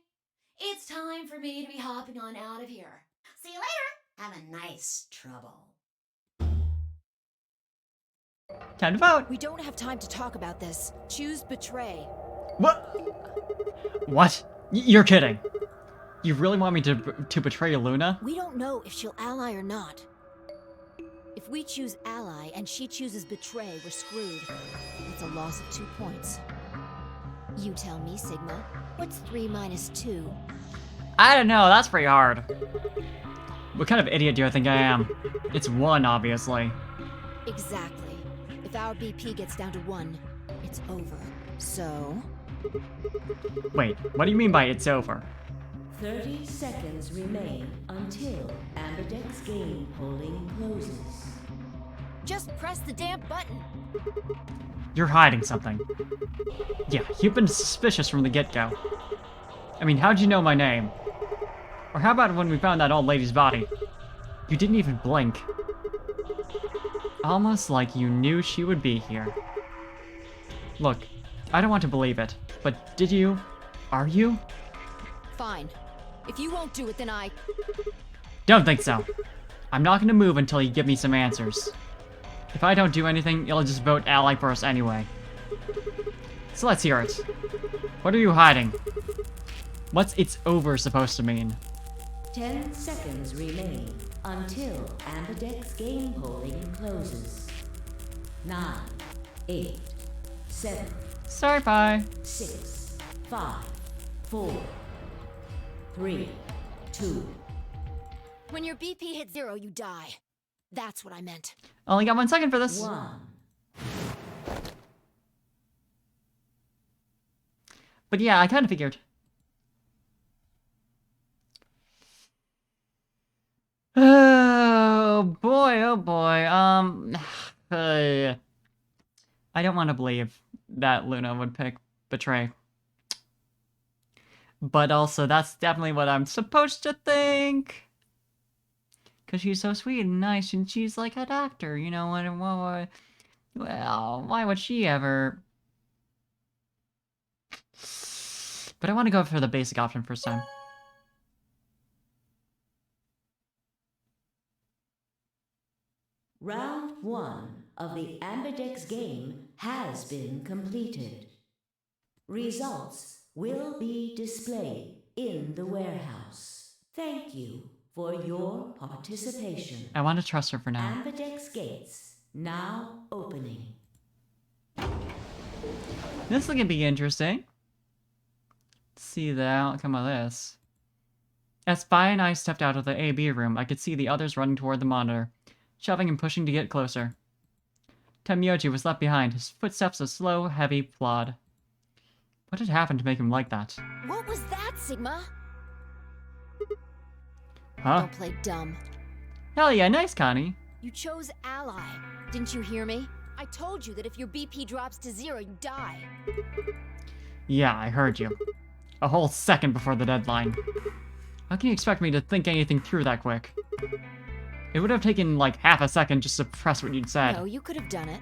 it's time for me to be hopping on out of here.
See you later! Have a nice trouble.
Time to vote!
We don't have time to talk about this. Choose betray.
What? What? You're kidding. You really want me to betray Luna?
We don't know if she'll ally or not. If we choose ally and she chooses betray, we're screwed. It's a loss of 2 points. You tell me, Sigma. What's 3 minus 2?
I don't know, that's pretty hard. What kind of idiot do I think I am? It's 1, obviously.
Exactly. If our BP gets down to 1, it's over. So...
Wait, what do you mean by it's over?
30 seconds remain until Ambidex game polling closes.
just press the damn button.
You're hiding something. Yeah, you've been suspicious from the get-go. I mean, how'd you know my name? Or how about when we found that old lady's body? You didn't even blink. Almost like you knew she would be here. Look, I don't want to believe it, but did you? Are you?
Fine. If you won't do it, then I...
Don't think so. I'm not gonna move until you give me some answers. If I don't do anything, you'll just vote ally for us anyway. So let's hear it. What are you hiding? What's "it's over" supposed to mean?
10 seconds remain until Ambidex game polling closes. 9, 8, 7.
Sorry, bye.
6, 5, 4, 3, 2.
When your BP hits 0, you die. That's what I meant.
Only got 1 second for this.
1.
But yeah, I kind of figured. Oh boy, oh boy. I don't want to believe that Luna would pick Betray. But also, that's definitely what I'm supposed to think. Because she's so sweet and nice, and she's like a doctor, you know, well, why would she ever... But I want to go for the basic option first time.
Round 1 of the Ambidex game has been completed. Results will be displayed in the warehouse. Thank you for your participation.
I want to trust her for now.
Ambidex gates now opening.
This is gonna be interesting. Let's see the outcome of this. As Spy and I stepped out of the AB room, I could see the others running toward the monitor, shoving and pushing to get closer. Temyoji was left behind, his footsteps a slow, heavy plod. What had happened to make him like that?
What was that, Sigma?
Huh?
Don't play dumb.
Hell yeah, nice, Connie.
You chose ally. Didn't you hear me? I told you that if your BP drops to 0, you die.
Yeah, I heard you. A whole second before the deadline. How can you expect me to think anything through that quick? It would have taken like half a second just to press what you'd said.
No, you could have done it.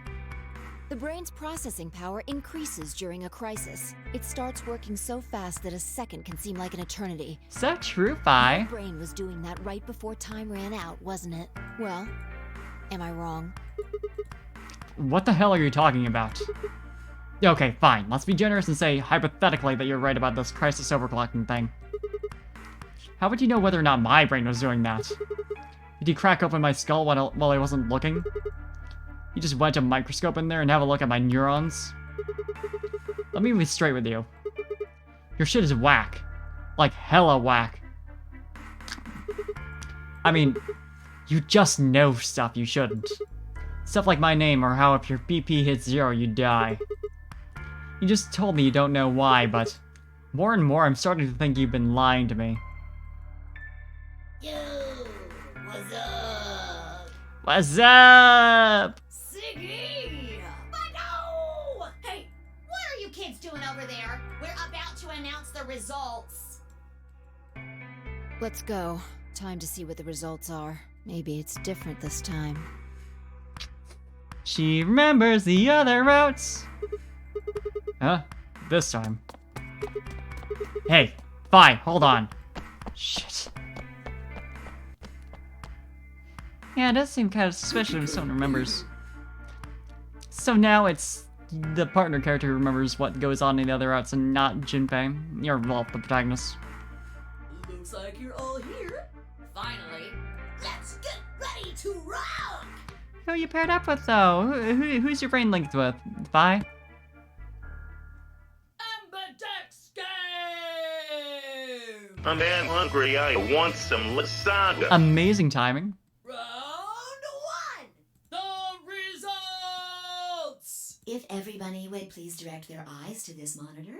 The brain's processing power increases during a crisis. It starts working so fast that a second can seem like an eternity.
So true, Fi.
Your brain was doing that right before time ran out, wasn't it? Well, am I wrong?
What the hell are you talking about? Okay, fine. Let's be generous and say, hypothetically, that you're right about this crisis overclocking thing. How would you know whether or not my brain was doing that? Did you crack open my skull while I wasn't looking? You just wedge a microscope in there and have a look at my neurons? Let me be straight with you. Your shit is whack. Like, hella whack. I mean, you just know stuff you shouldn't. Stuff like my name or how if your BP hits 0, you die. You just told me you don't know why, but more and more I'm starting to think you've been lying to me.
Yo, what's up?
What's up?
Siggy! But no! Hey, what are you kids doing over there? We're about to announce the results.
Let's go. Time to see what the results are. Maybe it's different this time.
She remembers the other routes. Huh? This time. Hey, fine, hold on. Shit. Yeah, it does seem kind of suspicious when someone remembers. So now it's the partner character who remembers what goes on in the other routes and not Junpei. You're, well, the protagonist.
Looks like you're all here.
Finally, let's get ready to rock!
Who are you paired up with, though? Who's your brain linked with? Vi?
Ambidex game!
I'm that hungry, I want some lasagna.
Amazing timing.
Round 1! The results!
If everybody would please direct their eyes to this monitor.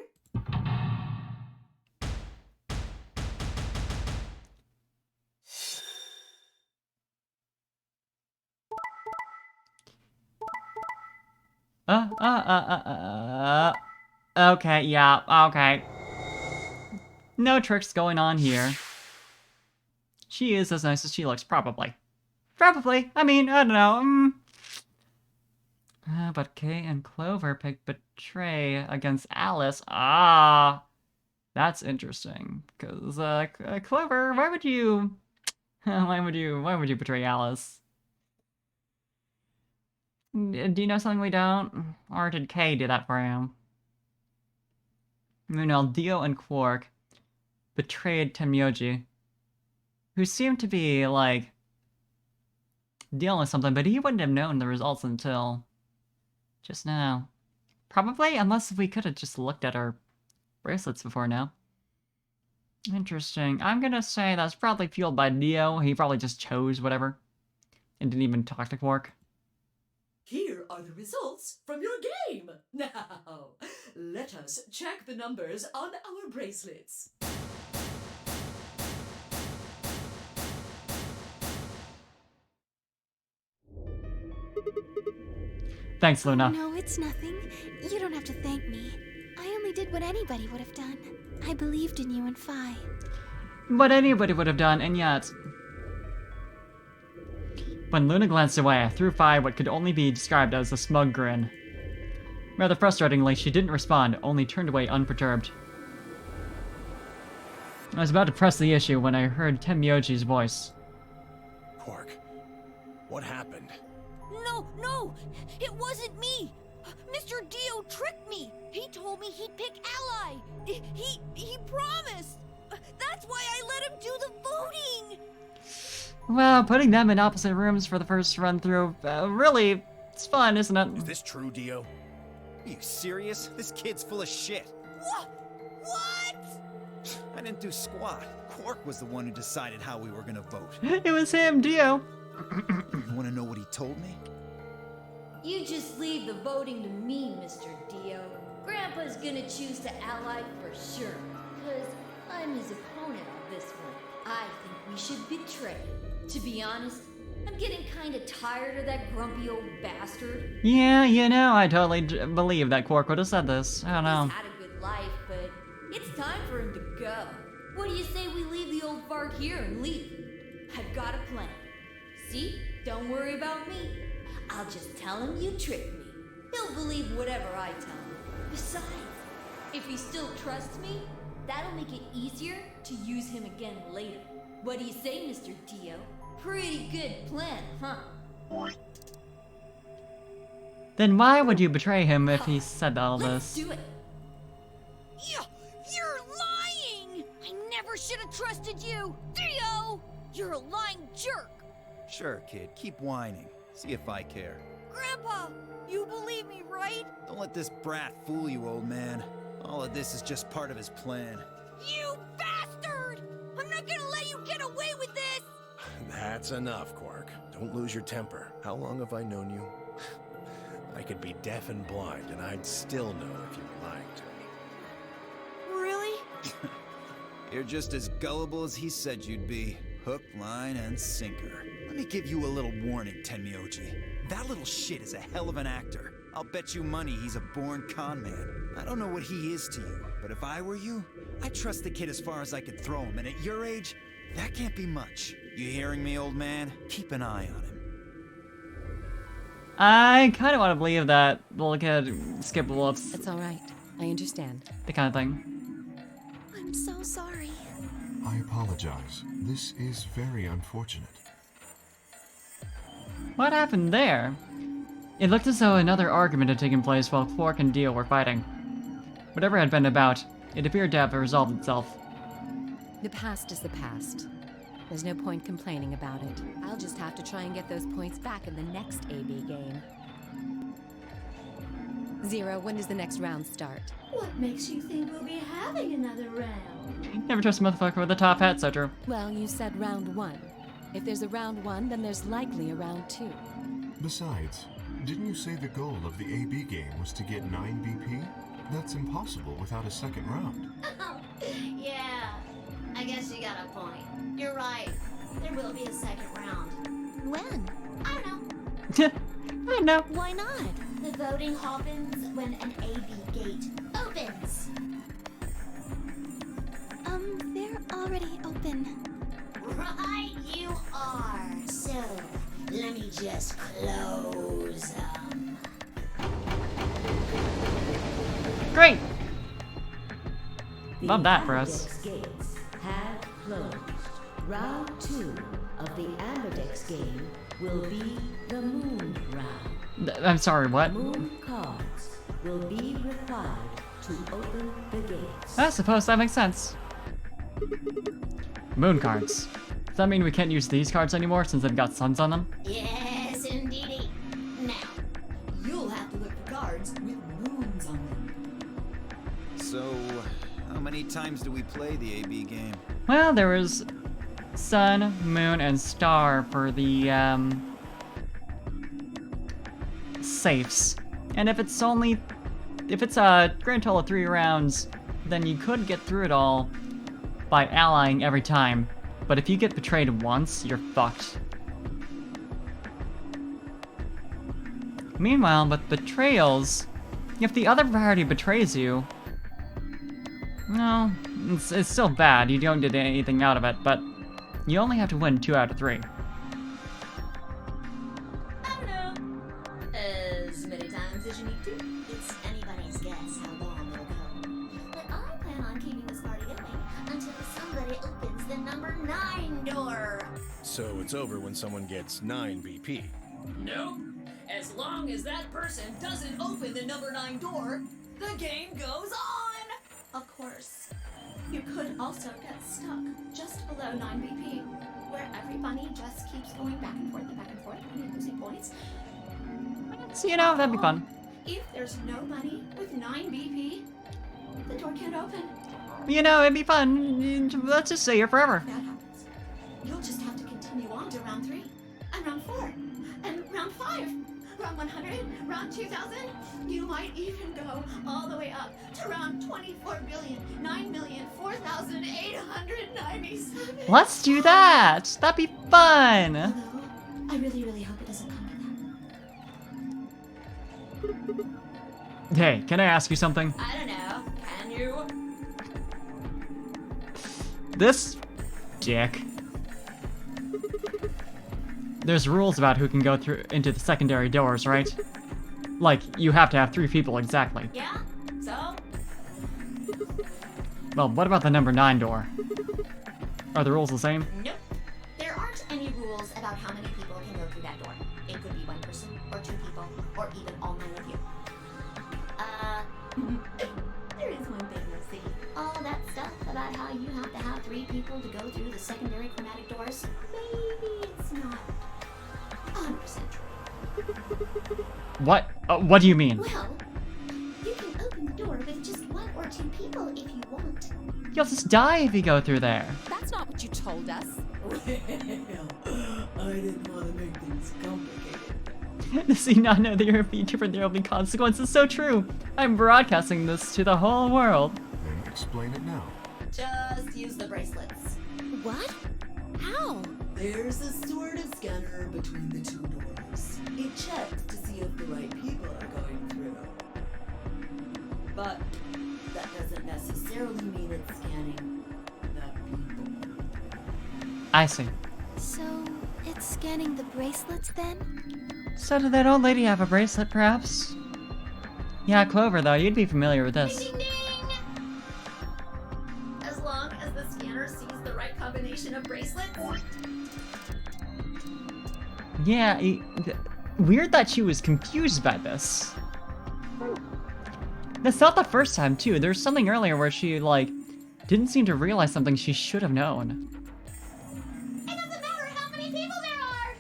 Okay, yeah, okay. No tricks going on here. She is as nice as she looks, probably. Probably. I mean, I don't know. But Kay and Clover picked Betray against Alice. Ah, that's interesting. Cause Clover, why would you, why would you betray Alice? Do you know something we don't? Or did Kay do that for him? Meanwhile, Dio and Quark betrayed Tenmyoji, who seemed to be, like, dealing with something, but he wouldn't have known the results until just now. Probably, unless we could have just looked at our bracelets before now. Interesting. I'm gonna say that's probably fueled by Dio. He probably just chose whatever and didn't even talk to Quark.
Here are the results from your game. Now, let us check the numbers on our bracelets.
Thanks, Luna.
Oh, no, it's nothing. You don't have to thank me. I only did what anybody would have done. I believed in you and Phi.
What anybody would have done, and yet... When Luna glanced away, I threw Phi what could only be described as a smug grin. Rather frustratingly, she didn't respond, only turned away unperturbed. I was about to press the issue when I heard Tenmyoji's voice.
Quark, what happened?
No! It wasn't me! Mr. Dio tricked me! He told me he'd pick Ally! He promised! That's why I let him do the voting!
Well, putting them in opposite rooms for the first run-through, really, it's fun, isn't it?
Is this true, Dio?
Are you serious? This kid's full of shit.
What?
I didn't do squat. Quark was the one who decided how we were gonna vote.
It was him, Dio.
You wanna know what he told me?
You just leave the voting to me, Mr. Dio. Grandpa's gonna choose to ally for sure, because I'm his opponent on this one. I think we should betray. To be honest, I'm getting kinda tired of that grumpy old bastard.
Yeah, you know, I totally believe that Quark would have said this. I don't know.
He's had a good life, but it's time for him to go. What do you say we leave the old fart here and leave? I've got a plan. See? Don't worry about me. I'll just tell him you tricked me. He'll believe whatever I tell him. Besides, if he still trusts me, that'll make it easier to use him again later. What do you say, Mr. Dio? Pretty good plan, huh?
Then why would you betray him if he said all
Let's
this?
do it. You're lying! I never should have trusted you! Dio! You're a lying jerk!
Sure, kid. Keep whining. See if I care.
Grandpa, you believe me, right?
Don't let this brat fool you, old man. All of this is just part of his plan.
You bastard! I'm not gonna let you get away with this!
That's enough, Quark. Don't lose your temper. How long have I known you? I could be deaf and blind, and I'd still know if you were lying to me.
Really?
You're just as gullible as he said you'd be. Hook, line, and sinker. Let me give you a little warning, Tenmyoji. That little shit is a hell of an actor. I'll bet you money he's a born con man. I don't know what he is to you, but if I were you, I'd trust the kid as far as I could throw him, and at your age, that can't be much. You hearing me, old man? Keep an eye on him.
I kind of want to believe that little kid skip whoops.
It's all right. I understand.
The kind of thing.
I'm so sorry.
I apologize. This is very unfortunate.
What happened there? It looked as though another argument had taken place while Quark and Dio were fighting. Whatever had been about, it appeared to have resolved itself.
The past is the past. There's no point complaining about it. I'll just have to try and get those points back in the next AB game. Zero, when does the next round start?
What makes you think we'll be having another round?
Never trust a motherfucker with a top hat, so true.
Well, you said round one. If there's a round one, then there's likely a round two.
Besides, didn't you say the goal of the AB game was to get 9 BP? That's impossible without a second round.
Yeah, I guess you got a point. You're right. There will be a second round.
When?
I don't know.
I don't know.
Why not?
The voting happens when an AB gate opens.
They're already open.
Right, you are. So, let me just close them.
Great!
The
Love that for us.
Amberdex gates have closed. Round 2 of the Amberdex game will be the Moon round.
I'm sorry, what?
Moon cards will be required to open the gates.
I suppose that makes sense. Moon cards. Does that mean we can't use these cards anymore since they've got suns on them?
Yes, indeedy. Now,
You'll have to look for cards with moons on them.
So, how many times do we play the AB game?
Well, there was sun, moon, and star for the, safes. And if it's a grand total of 3 rounds, then you could get through it all by allying every time. But if you get betrayed once, you're fucked. Meanwhile, with betrayals, if the other party betrays you, no, it's still bad. You don't get anything out of it, but you only have to win 2 out of 3.
I don't know. As many times as you need to. It's anybody's guess how long it'll go. But I plan on keeping this party going until somebody opens the number 9 door.
So it's over when someone gets 9 BP.
Nope. As long as that person doesn't open the number 9 door, the game goes on! Of course. You could also get stuck just below 9 BP, where every bunny just keeps going back and forth, and losing points.
So, you know, that'd be fun.
If there's no bunny with 9 BP, the door can't open.
You know, it'd be fun. Let's just stay here forever.
If that happens, you'll just have to continue on to round 3, and round 4, and round 5, round 100, round 2000. You might even go all the way up to round 24,9,004,897.
Let's do that. That'd be fun.
Although, I really, really hope it doesn't come to that.
Hey, can I ask you something?
I don't know. Can you?
This dick. There's rules about who can go through into the secondary doors, right? Like, you have to have 3 people exactly.
Yeah? So?
Well, what about the number 9 door? Are the rules the same?
Nope. There aren't any rules about how many people can go through that door. It could be 1 person, or 2 people, or even all 9 of you. There is one thing, let's see. All that stuff about how you have to have 3 people to go through the secondary chromatic doors, maybe it's not 100% true.
What? What do you mean?
Well, you can open the door with just 1 or 2 people if you want.
You'll just die if you go through there.
That's not what you told us.
Well, I didn't want to make things complicated.
Does he not know that you're a feature for there will be consequences? So true. I'm broadcasting this to the whole world.
Then explain it now.
Just use the bracelets.
What? How?
There's a sort of scanner between the 2 doors. It checks to see if the right people are going through. But that doesn't necessarily mean it's scanning the people.
I see.
So, it's scanning the bracelets then?
So did that old lady have a bracelet, perhaps? Yeah, Clover, though, you'd be familiar with this.
Ding, ding, ding! As long as the scanner sees the right combination of bracelets.
Yeah, weird that she was confused by this. That's not the first time, too. There's something earlier where she, like, didn't seem to realize something she should have known.
It doesn't matter how many people there are!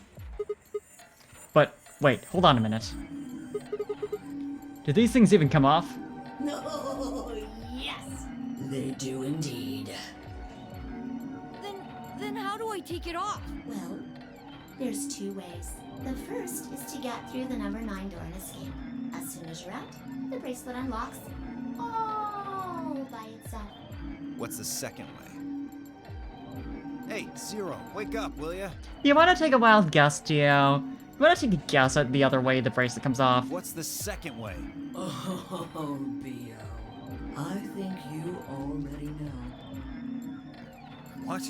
But, wait, hold on a minute. Did these things even come off?
No,
Yes!
they do indeed.
Then how do I take it off?
Well, there's 2 ways. The first is to get through the number 9 door and escape. As soon as you're out, the bracelet unlocks all by itself.
What's the second way? Hey, Zero, wake up, will ya?
You want to take a wild guess, Gio? You want to take a guess at the other way the bracelet comes off?
What's the second way?
Oh, Bio. I think you already know.
What?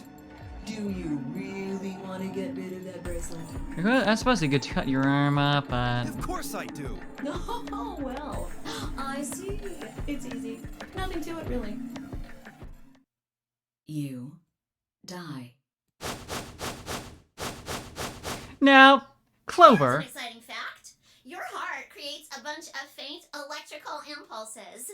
Do you really want to get rid of that bracelet?
I suppose you could cut your arm up, but...
Of course I do.
Oh, well. I see. It's easy. Nothing to it, really. You die.
Now, Clover.
Here's an exciting fact. Your heart creates a bunch of faint electrical impulses.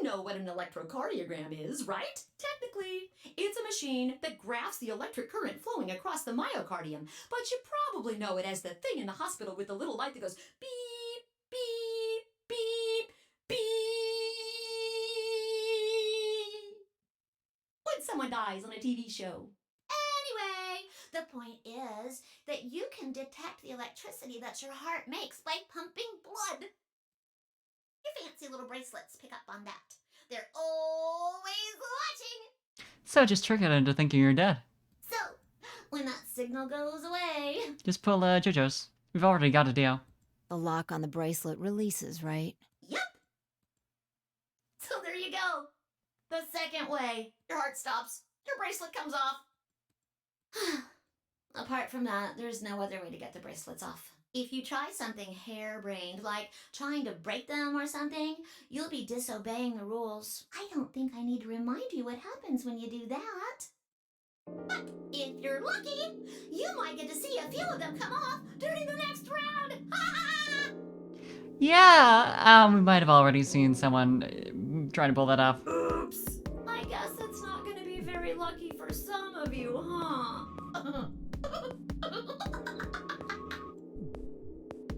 You know what an electrocardiogram is, right? Technically, it's a machine that graphs the electric current flowing across the myocardium, but you probably know it as the thing in the hospital with the little light that goes beep, beep, beep, beep. When someone dies on a TV show.
Anyway, the point is that you can detect the electricity that your heart makes by pumping blood. Your fancy little bracelets pick up on that. They're always watching.
So just trick it into thinking you're dead.
So, when that signal goes away...
Just pull JoJo's. We've already got a deal.
The lock on the bracelet releases, right?
Yep. So there you go. The second way. Your heart stops. Your bracelet comes off. Apart from that, there's no other way to get the bracelets off. If you try something harebrained, like trying to break them or something, you'll be disobeying the rules. I don't think I need to remind you what happens when you do that. But if you're lucky, you might get to see a few of them come off during the next round.
Yeah, we might have already seen someone trying to pull that off.
Oops. I guess it's not going to be very lucky for some of you, huh?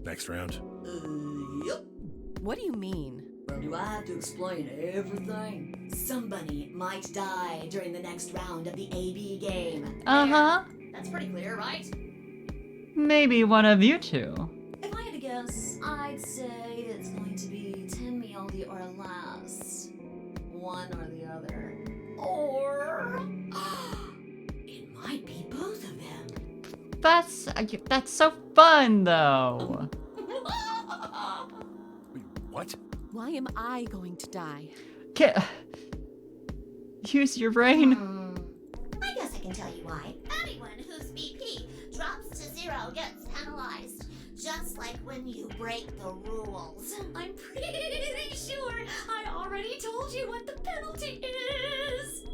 Next round.
Yep.
What do you mean?
Well, do I have to explain everything?
Somebody might die during the next round of the AB game.
Uh-huh.
That's pretty clear, right?
Maybe one of you two.
If I had to guess, I'd say it's going to be Timmy or less. One or the other. Or... it might be both of them.
That's so fun, though.
Wait, what?
Why am I going to die?
Use your brain.
I guess I can tell you why. Anyone whose BP drops to 0 gets penalized. Just like when you break the rules.
I'm pretty sure I already told you what the penalty is.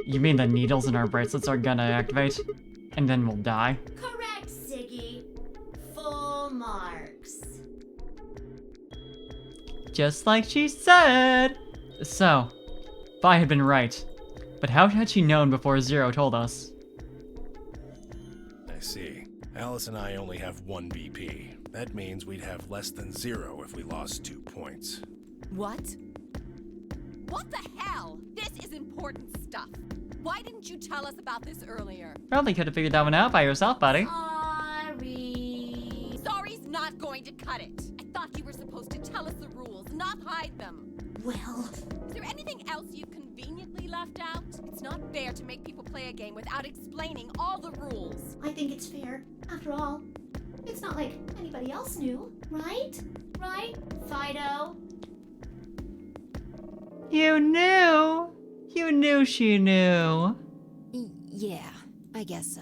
You mean the needles in our bracelets are gonna activate? And then we'll die?
Correct, Siggy. Full marks.
Just like she said! So, Vi had been right. But how had she known before Zero told us?
I see. Alice and I only have 1 BP. That means we'd have less than 0 if we lost 2 points.
What? What the hell? This is important stuff. Why didn't you tell us about this earlier?
Probably could have figured that one out by yourself, buddy.
Sorry. Sorry's not going to cut it. I thought you were supposed to tell us the rules, not hide them.
Well...
is there anything else you've conveniently left out? It's not fair to make people play a game without explaining all the rules.
I think it's fair. After all, it's not like anybody else knew, right? Right, Fido?
You knew! You knew she knew.
Yeah, I guess so.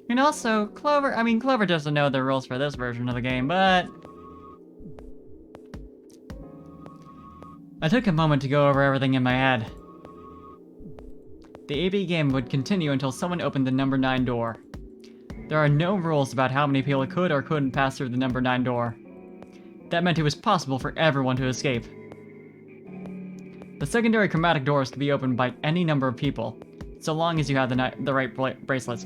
And also, Clover doesn't know the rules for this version of the game, but... I took a moment to go over everything in my head. The AB game would continue until someone opened the number 9 door. There are no rules about how many people could or couldn't pass through the number 9 door. That meant it was possible for everyone to escape. The secondary chromatic doors could be opened by any number of people, so long as you had the right bracelets.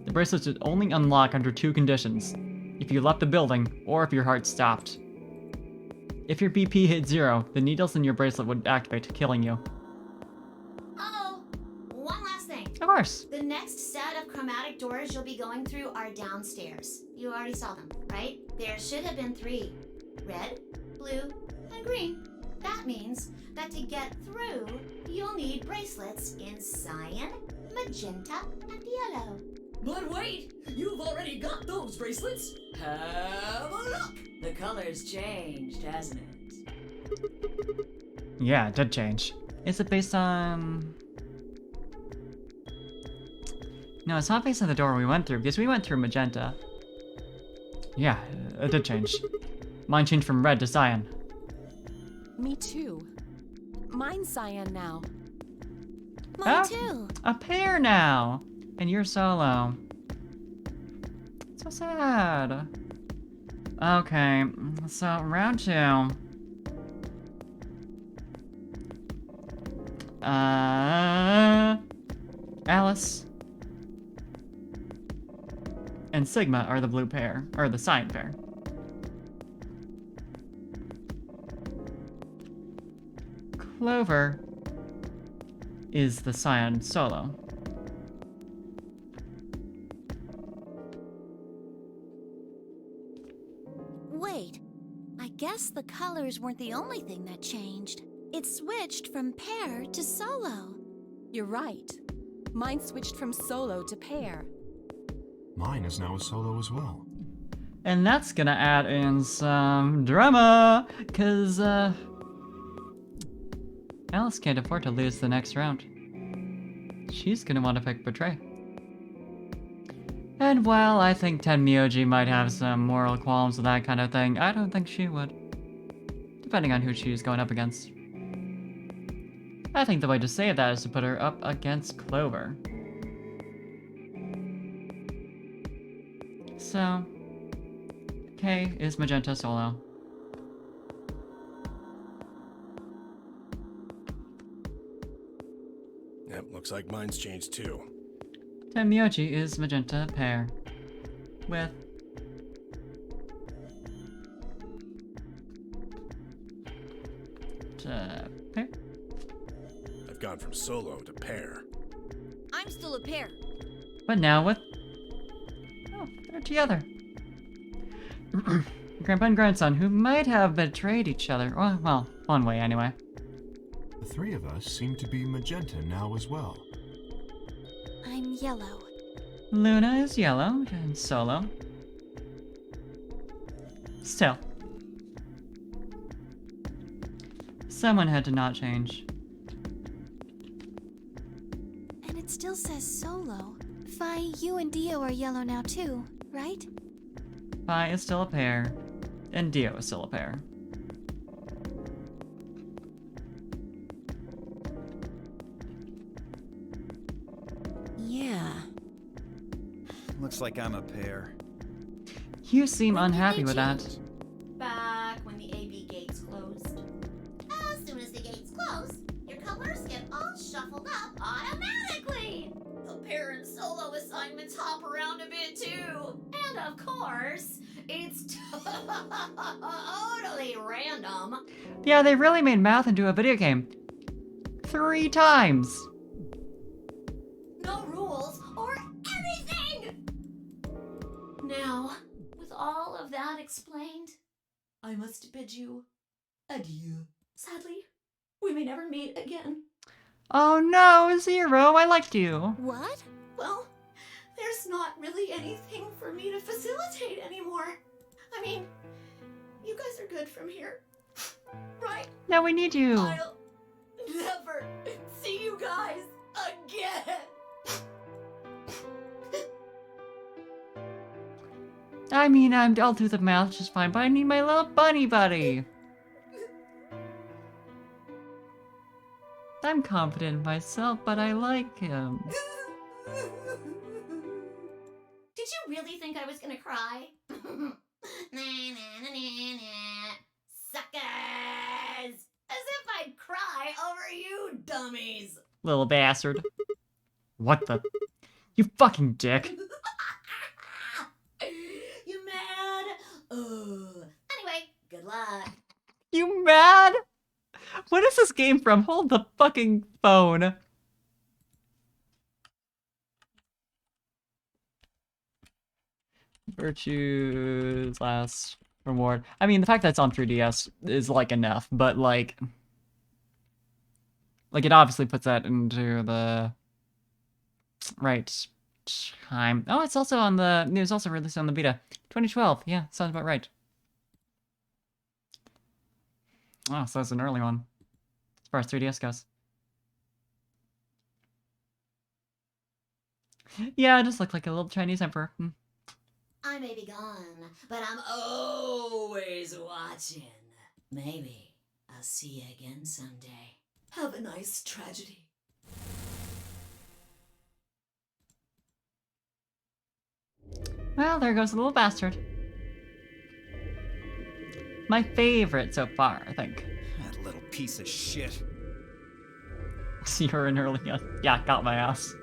The bracelets would only unlock under 2 conditions: if you left the building, or if your heart stopped. If your BP hit 0, the needles in your bracelet would activate, killing you.
Oh, one last thing.
Of course.
The next set of chromatic doors you'll be going through are downstairs. You already saw them, right? There should have been 3. Red, blue, and green. That means that to get through, you'll need bracelets in cyan, magenta, and yellow.
But wait! You've already got those bracelets! Have a look! The color's changed, hasn't it?
Yeah, it did change. Is it based on... No, it's not based on the door we went through, because we went through magenta. Yeah, it did change. Mine changed from red to cyan.
Me too. Mine's cyan now.
Mine too.
A pair now! And you're solo. So sad. Okay, so round 2. Alice and Sigma are the blue pair, or the cyan pair. Clover is the cyan solo.
Wait, I guess the colors weren't the only thing that changed. It switched from pair to solo.
You're right. Mine switched from solo to pair.
Mine is now a solo as well.
And that's gonna add in some drama, cause Alice can't afford to lose the next round. She's gonna want to pick Betray. And while I think Tenmyoji might have some moral qualms with that kind of thing, I don't think she would. Depending on who she's going up against. I think the way to save that is to put her up against Clover. So, K is magenta solo.
Yep, looks like mine's changed too.
Tenmyoji is magenta pair. With pair.
I've gone from solo to pair.
I'm still a pair.
But now with... Oh, they're together. Grandpa and grandson, who might have betrayed each other. Well, one way anyway.
The three of us seem to be magenta now as well.
I'm yellow.
Luna is yellow and solo. Still. Someone had to not change.
And it still says solo. Phi, you and Dio are yellow now too, right?
Phi is still a pair, and Dio is still a pair.
Yeah.
Looks like I'm a pair.
You seem
When did
unhappy
they
with that.
change?
Back when the AB gates closed.
As soon as the gates close, your colors get all shuffled up automatically.
The pair and solo assignments hop around a bit too.
And of course, it's totally random.
Yeah, they really made math into a video game. 3 times!
No rules or anything! Now, with all of that explained,
I must bid you adieu. Sadly, we may never meet again.
Oh no, Zero, I liked you.
What?
Well, there's not really anything for me to facilitate anymore. I mean, you guys are good from here, right?
Now we need you.
I'll never see you guys again.
I mean, I'll do the math just fine, but I need my little bunny buddy. I'm confident in myself, but I like him.
did you really think I was gonna cry? Nah, nah, nah, nah, nah. Suckers! As if I'd cry over you dummies!
Little bastard. What the? You fucking dick.
You mad?
Anyway, good luck.
You mad? What is this game from? Hold the fucking phone. Virtue's last reward. I mean, the fact that it's on 3DS is, like, enough, but, like, it obviously puts that into the right time. Oh, it's also on the... It was also released on the Vita. 2012. Yeah, sounds about right. Oh, so it's an early one. far as 3DS goes. Yeah, it just looked like a little Chinese emperor.
I may be gone, but I'm always watching. Maybe I'll see you again someday.
Have a nice tragedy.
Well, there goes the little bastard. My favorite so far, I think.
That little piece of shit.
You're in early. Yeah, got my ass.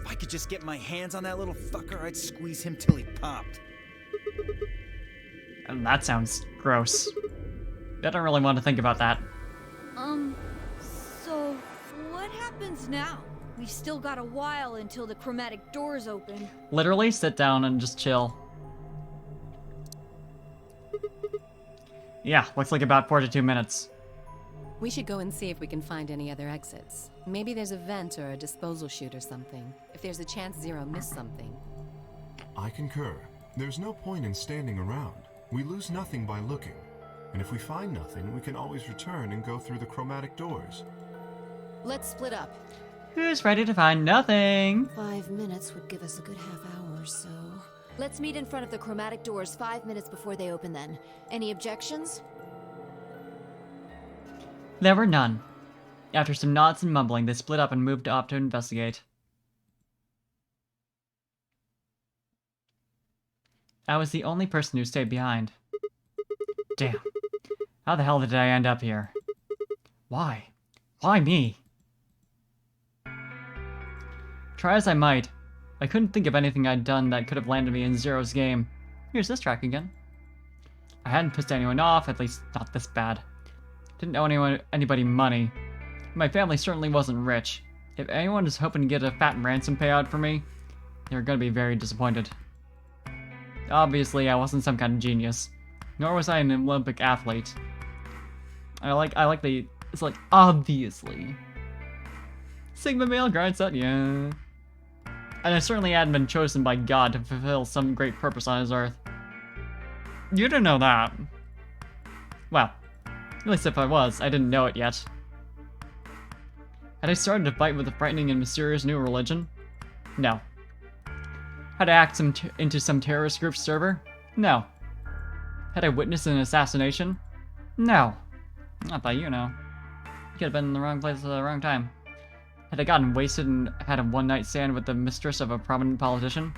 If I could just get my hands on that little fucker, I'd squeeze him till he popped.
And that sounds gross. I don't really want to think about that.
So what happens now? We've still got a while until the chromatic doors open.
Literally, sit down and just chill. Yeah, looks like about 42 minutes.
We should go and see if we can find any other exits. Maybe there's a vent or a disposal chute or something. If there's a chance Zero missed something.
I concur. There's no point in standing around. We lose nothing by looking. And if we find nothing, we can always return and go through the chromatic doors.
Let's split up.
Who's ready to find nothing?
5 minutes would give us a good half hour or so. Let's meet in front of the chromatic doors 5 minutes before they open then. Any objections?
There were none. After some nods and mumbling, they split up and moved off to investigate. I was the only person who stayed behind. Damn. How the hell did I end up here? Why? Why me? Try as I might, I couldn't think of anything I'd done that could have landed me in Zero's game. Here's this track again. I hadn't pissed anyone off, at least not this bad. Didn't owe anybody money. My family certainly wasn't rich. If anyone is hoping to get a fat ransom payout for me, they're gonna be very disappointed. Obviously, I wasn't some kind of genius, nor was I an Olympic athlete. It's like, obviously. Sigma male grinds out, yeah. And I certainly hadn't been chosen by God to fulfill some great purpose on his earth. You didn't know that. Well, at least if I was, I didn't know it yet. Had I started a fight with a frightening and mysterious new religion? No. Had I hacked into some terrorist group's server? No. Had I witnessed an assassination? No. Not by you know. You could have been in the wrong place at the wrong time. Had I gotten wasted and had a one-night stand with the mistress of a prominent politician?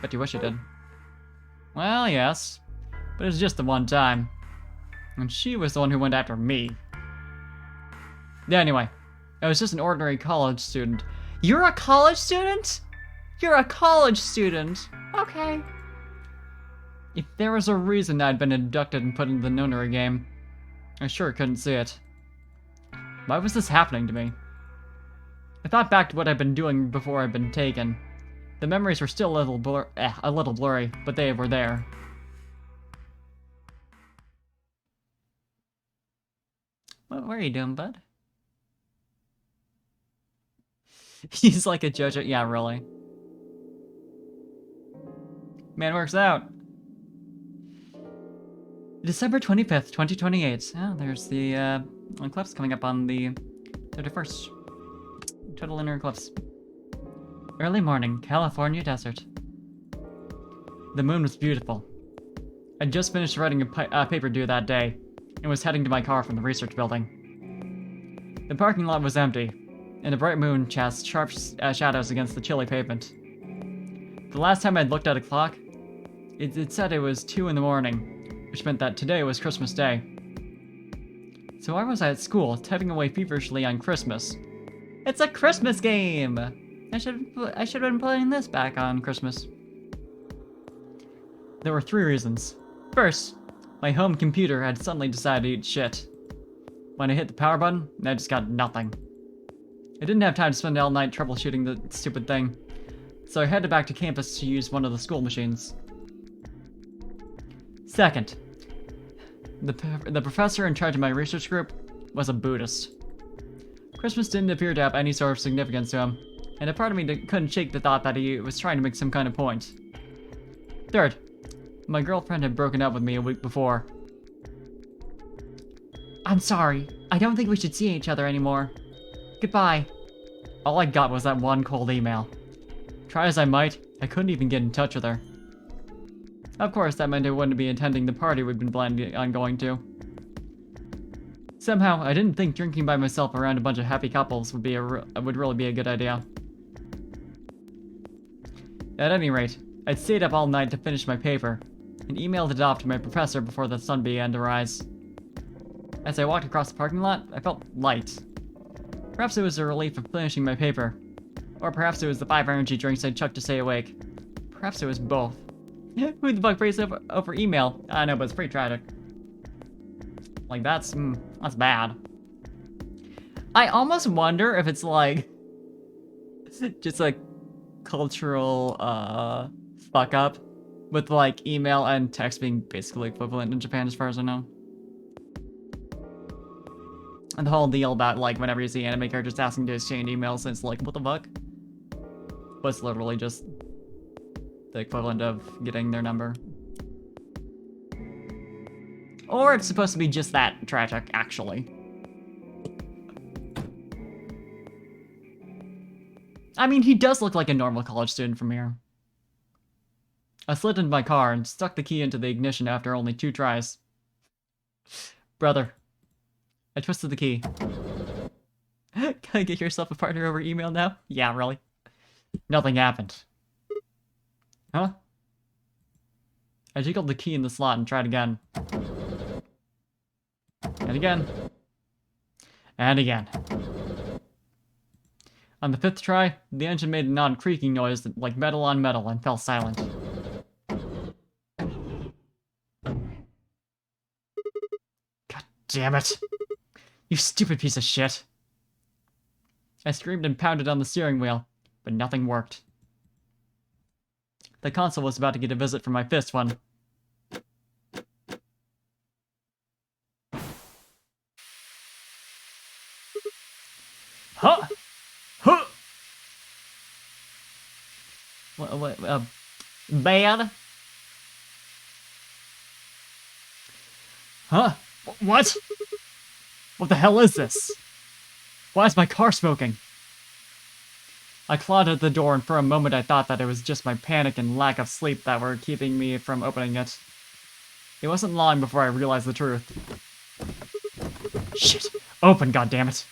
Bet you wish you did. Well, yes. But it was just the one time. And she was the one who went after me. Yeah, anyway. I was just an ordinary college student. You're a college student? You're a college student! Okay. If there was a reason I'd been abducted and put into the nonary game, I sure couldn't see it. Why was this happening to me? I thought back to what I'd been doing before I'd been taken. The memories were still a little blurry, but they were there. What are you doing, bud? He's like a JoJo. Yeah, really. Man works out. December 25th, 2028. Oh, there's the eclipse coming up on the 31st. Total lunar eclipse. Early morning, California desert. The moon was beautiful. I'd just finished writing a paper due that day, and was heading to my car from the research building. The parking lot was empty, and the bright moon cast sharp shadows against the chilly pavement. The last time I'd looked at a clock, it said it was 2 in the morning, which meant that today was Christmas Day. So why was I at school, typing away feverishly on Christmas? It's a Christmas game! I should have been playing this back on Christmas. There were 3 reasons. First, my home computer had suddenly decided to eat shit. When I hit the power button, I just got nothing. I didn't have time to spend all night troubleshooting the stupid thing, so I headed back to campus to use one of the school machines. Second, the professor in charge of my research group was a Buddhist. Christmas didn't appear to have any sort of significance to him, and a part of me couldn't shake the thought that he was trying to make some kind of point. Third, my girlfriend had broken up with me a week before. I'm sorry. I don't think we should see each other anymore. Goodbye. All I got was that one cold email. Try as I might, I couldn't even get in touch with her. Of course, that meant I wouldn't be attending the party we'd been planning on going to. Somehow, I didn't think drinking by myself around a bunch of happy couples would really be a good idea. At any rate, I'd stayed up all night to finish my paper, and emailed it off to my professor before the sun began to rise. As I walked across the parking lot, I felt light. Perhaps it was the relief of finishing my paper, or perhaps it was the 5 energy drinks I chucked to stay awake. Perhaps it was both. Who the fuck prays over email? I know, but it's pretty tragic. Like, that's bad. I almost wonder if it's like just a cultural fuck up with like email and text being basically equivalent in Japan as far as I know. And the whole deal about like whenever you see anime characters asking to exchange emails, it's like, what the fuck? But it's literally just the equivalent of getting their number. Or it's supposed to be just that tragic, actually. I mean, he does look like a normal college student from here. I slid into my car and stuck the key into the ignition after only 2 tries. Brother, I twisted the key. Can I get yourself a partner over email now? Yeah, really? Nothing happened. Huh? I jiggled the key in the slot and tried again. And again. And again. On the 5th try, the engine made an odd creaking noise like metal on metal and fell silent. God damn it. You stupid piece of shit. I screamed and pounded on the steering wheel, but nothing worked. The console was about to get a visit from my fist when... Huh? Huh? What, bad? Huh? What? What the hell is this? Why is my car smoking? I clawed at the door, and for a moment I thought that it was just my panic and lack of sleep that were keeping me from opening it. It wasn't long before I realized the truth. Shit! Open, goddammit!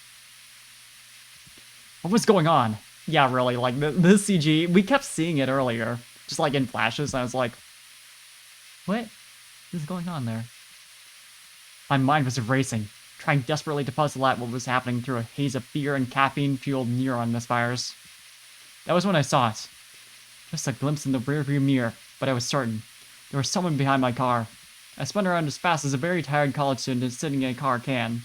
What was going on? Yeah, really, like, the CG, we kept seeing it earlier. Just, like, in flashes, and I was like... What is going on there? My mind was racing, trying desperately to puzzle out what was happening through a haze of fear and caffeine-fueled neuron misfires. That was when I saw it. Just a glimpse in the rearview mirror, but I was certain. There was someone behind my car. I spun around as fast as a very tired college student sitting in a car can.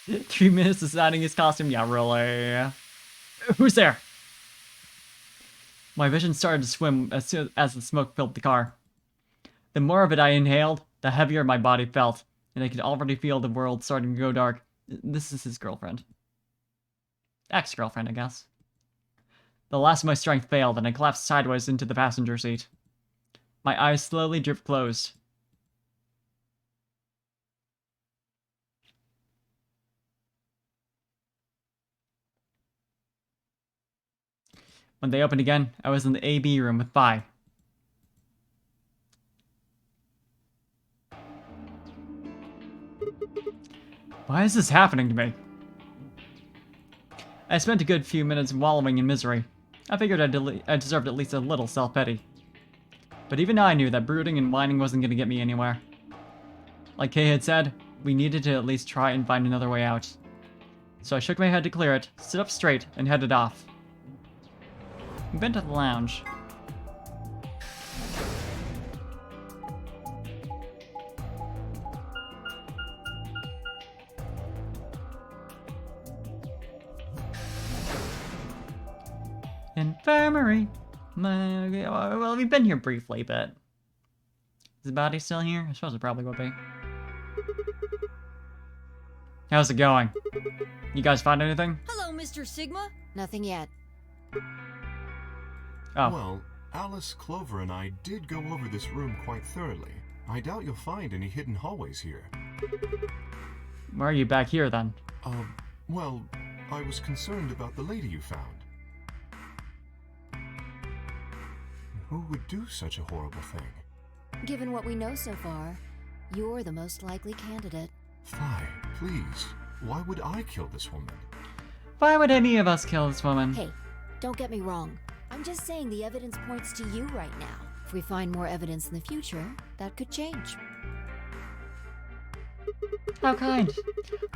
3 minutes deciding his costume? Yeah, really? Who's there? My vision started to swim as soon as the smoke filled the car. The more of it I inhaled, the heavier my body felt, and I could already feel the world starting to go dark. This is his girlfriend. Ex-girlfriend, I guess. The last of my strength failed, and I collapsed sideways into the passenger seat. My eyes slowly drift closed. When they opened again, I was in the AB room with Vi. Why is this happening to me? I spent a good few minutes wallowing in misery. I figured I deserved at least a little self-pity. But even I knew that brooding and whining wasn't going to get me anywhere. Like Kay had said, we needed to at least try and find another way out. So I shook my head to clear it, stood up straight, and headed off. We went to the lounge. Infirmary. Well, we've been here briefly, but... Is the body still here? I suppose it probably will be. How's it going? You guys find anything?
Hello, Mr. Sigma.
Nothing yet.
Oh.
Well, Alice, Clover, and I did go over this room quite thoroughly. I doubt you'll find any hidden hallways here.
Why are you back here then?
Well, I was concerned about the lady you found. Who would do such a horrible thing?
Given what we know so far, you're the most likely candidate.
Fly, please. Why would I kill this woman?
Why would any of us kill this woman?
Hey, don't get me wrong. I'm just saying the evidence points to you right now. If we find more evidence in the future, that could change.
How kind.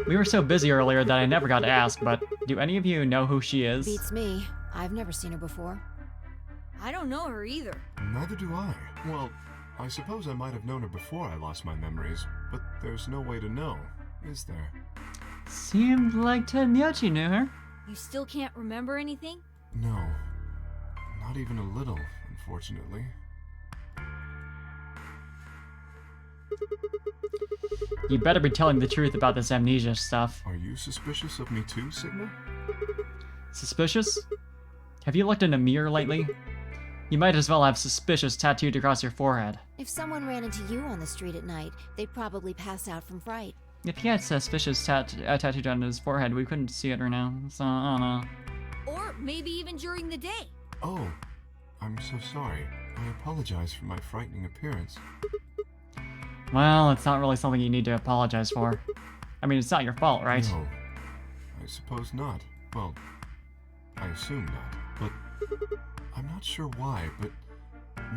We were so busy earlier that I never got to ask, but do any of you know who she is?
Beats me. I've never seen her before.
I don't know her either.
Neither do I. Well, I suppose I might have known her before I lost my memories, but there's no way to know, is there?
Seemed like Tenyachi knew her.
You still can't remember anything?
No. Not even a little, unfortunately.
You better be telling the truth about this amnesia stuff.
Are you suspicious of me too, Sigma?
Suspicious? Have you looked in a mirror lately? You might as well have suspicious tattooed across your forehead.
If someone ran into you on the street at night, they'd probably pass out from fright.
If he had suspicious tattooed on his forehead, we couldn't see it right now, so I don't know.
Or maybe even during the day.
Oh, I'm so sorry. I apologize for my frightening appearance.
Well, it's not really something you need to apologize for. I mean, it's not your fault, right?
No, I suppose not. Well, I assume not. But I'm not sure why, but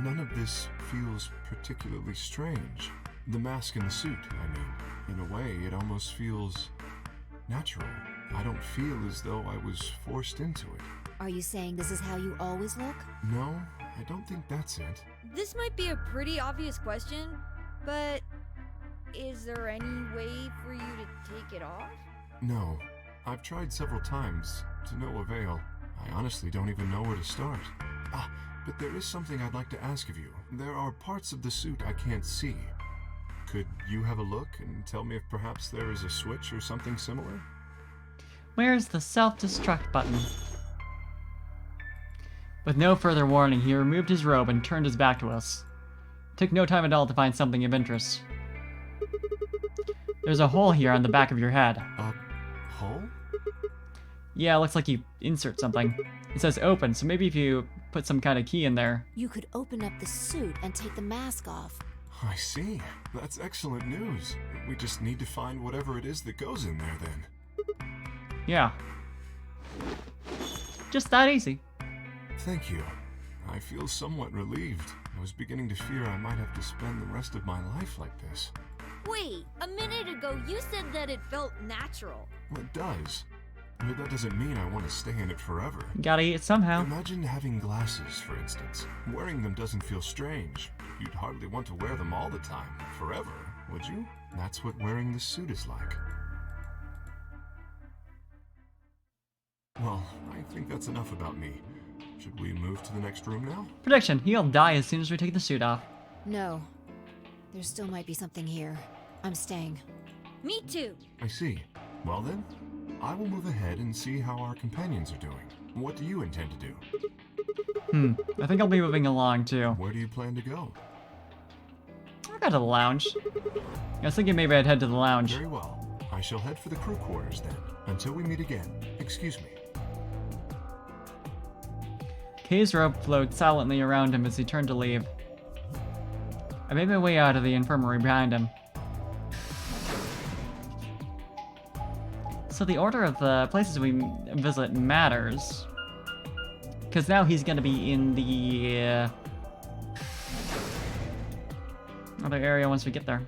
none of this feels particularly strange. The mask and the suit, I mean. In a way, it almost feels natural. I don't feel as though I was forced into it.
Are you saying this is how you always look?
No, I don't think that's it.
This might be a pretty obvious question, but is there any way for you to take it off?
No. I've tried several times, to no avail. I honestly don't even know where to start. But there is something I'd like to ask of you. There are parts of the suit I can't see. Could you have a look and tell me if perhaps there is a switch or something similar?
Where's the self-destruct button? With no further warning, he removed his robe and turned his back to us. It took no time at all to find something of interest. There's a hole here on the back of your head.
A hole?
Yeah, it looks like you insert something. It says open, so maybe if you put some kind of key in there.
You could open up the suit and take the mask off.
I see. That's excellent news. We just need to find whatever it is that goes in there then.
Yeah. Just that easy.
Thank you. I feel somewhat relieved. I was beginning to fear I might have to spend the rest of my life like this.
Wait, a minute ago you said that it felt natural.
Well, it does. But that doesn't mean I want to stay in it forever.
Gotta eat it somehow.
Imagine having glasses, for instance. Wearing them doesn't feel strange. You'd hardly want to wear them all the time, forever, would you? That's what wearing this suit is like. Well, I think that's enough about me. Should we move to the next room now?
Prediction, he'll die as soon as we take the suit off.
No. There still might be something here. I'm staying.
Me too.
I see. Well then, I will move ahead and see how our companions are doing. What do you intend to do?
I think I'll be moving along too.
Where do you plan to go?
I'll go to the lounge. I was thinking maybe I'd head to the lounge.
Very well. I shall head for the crew quarters then. Until we meet again. Excuse me.
Kay's robe flowed silently around him as he turned to leave. I made my way out of the infirmary behind him. So the order of the places we visit matters. Because now he's going to be in the other area once we get there.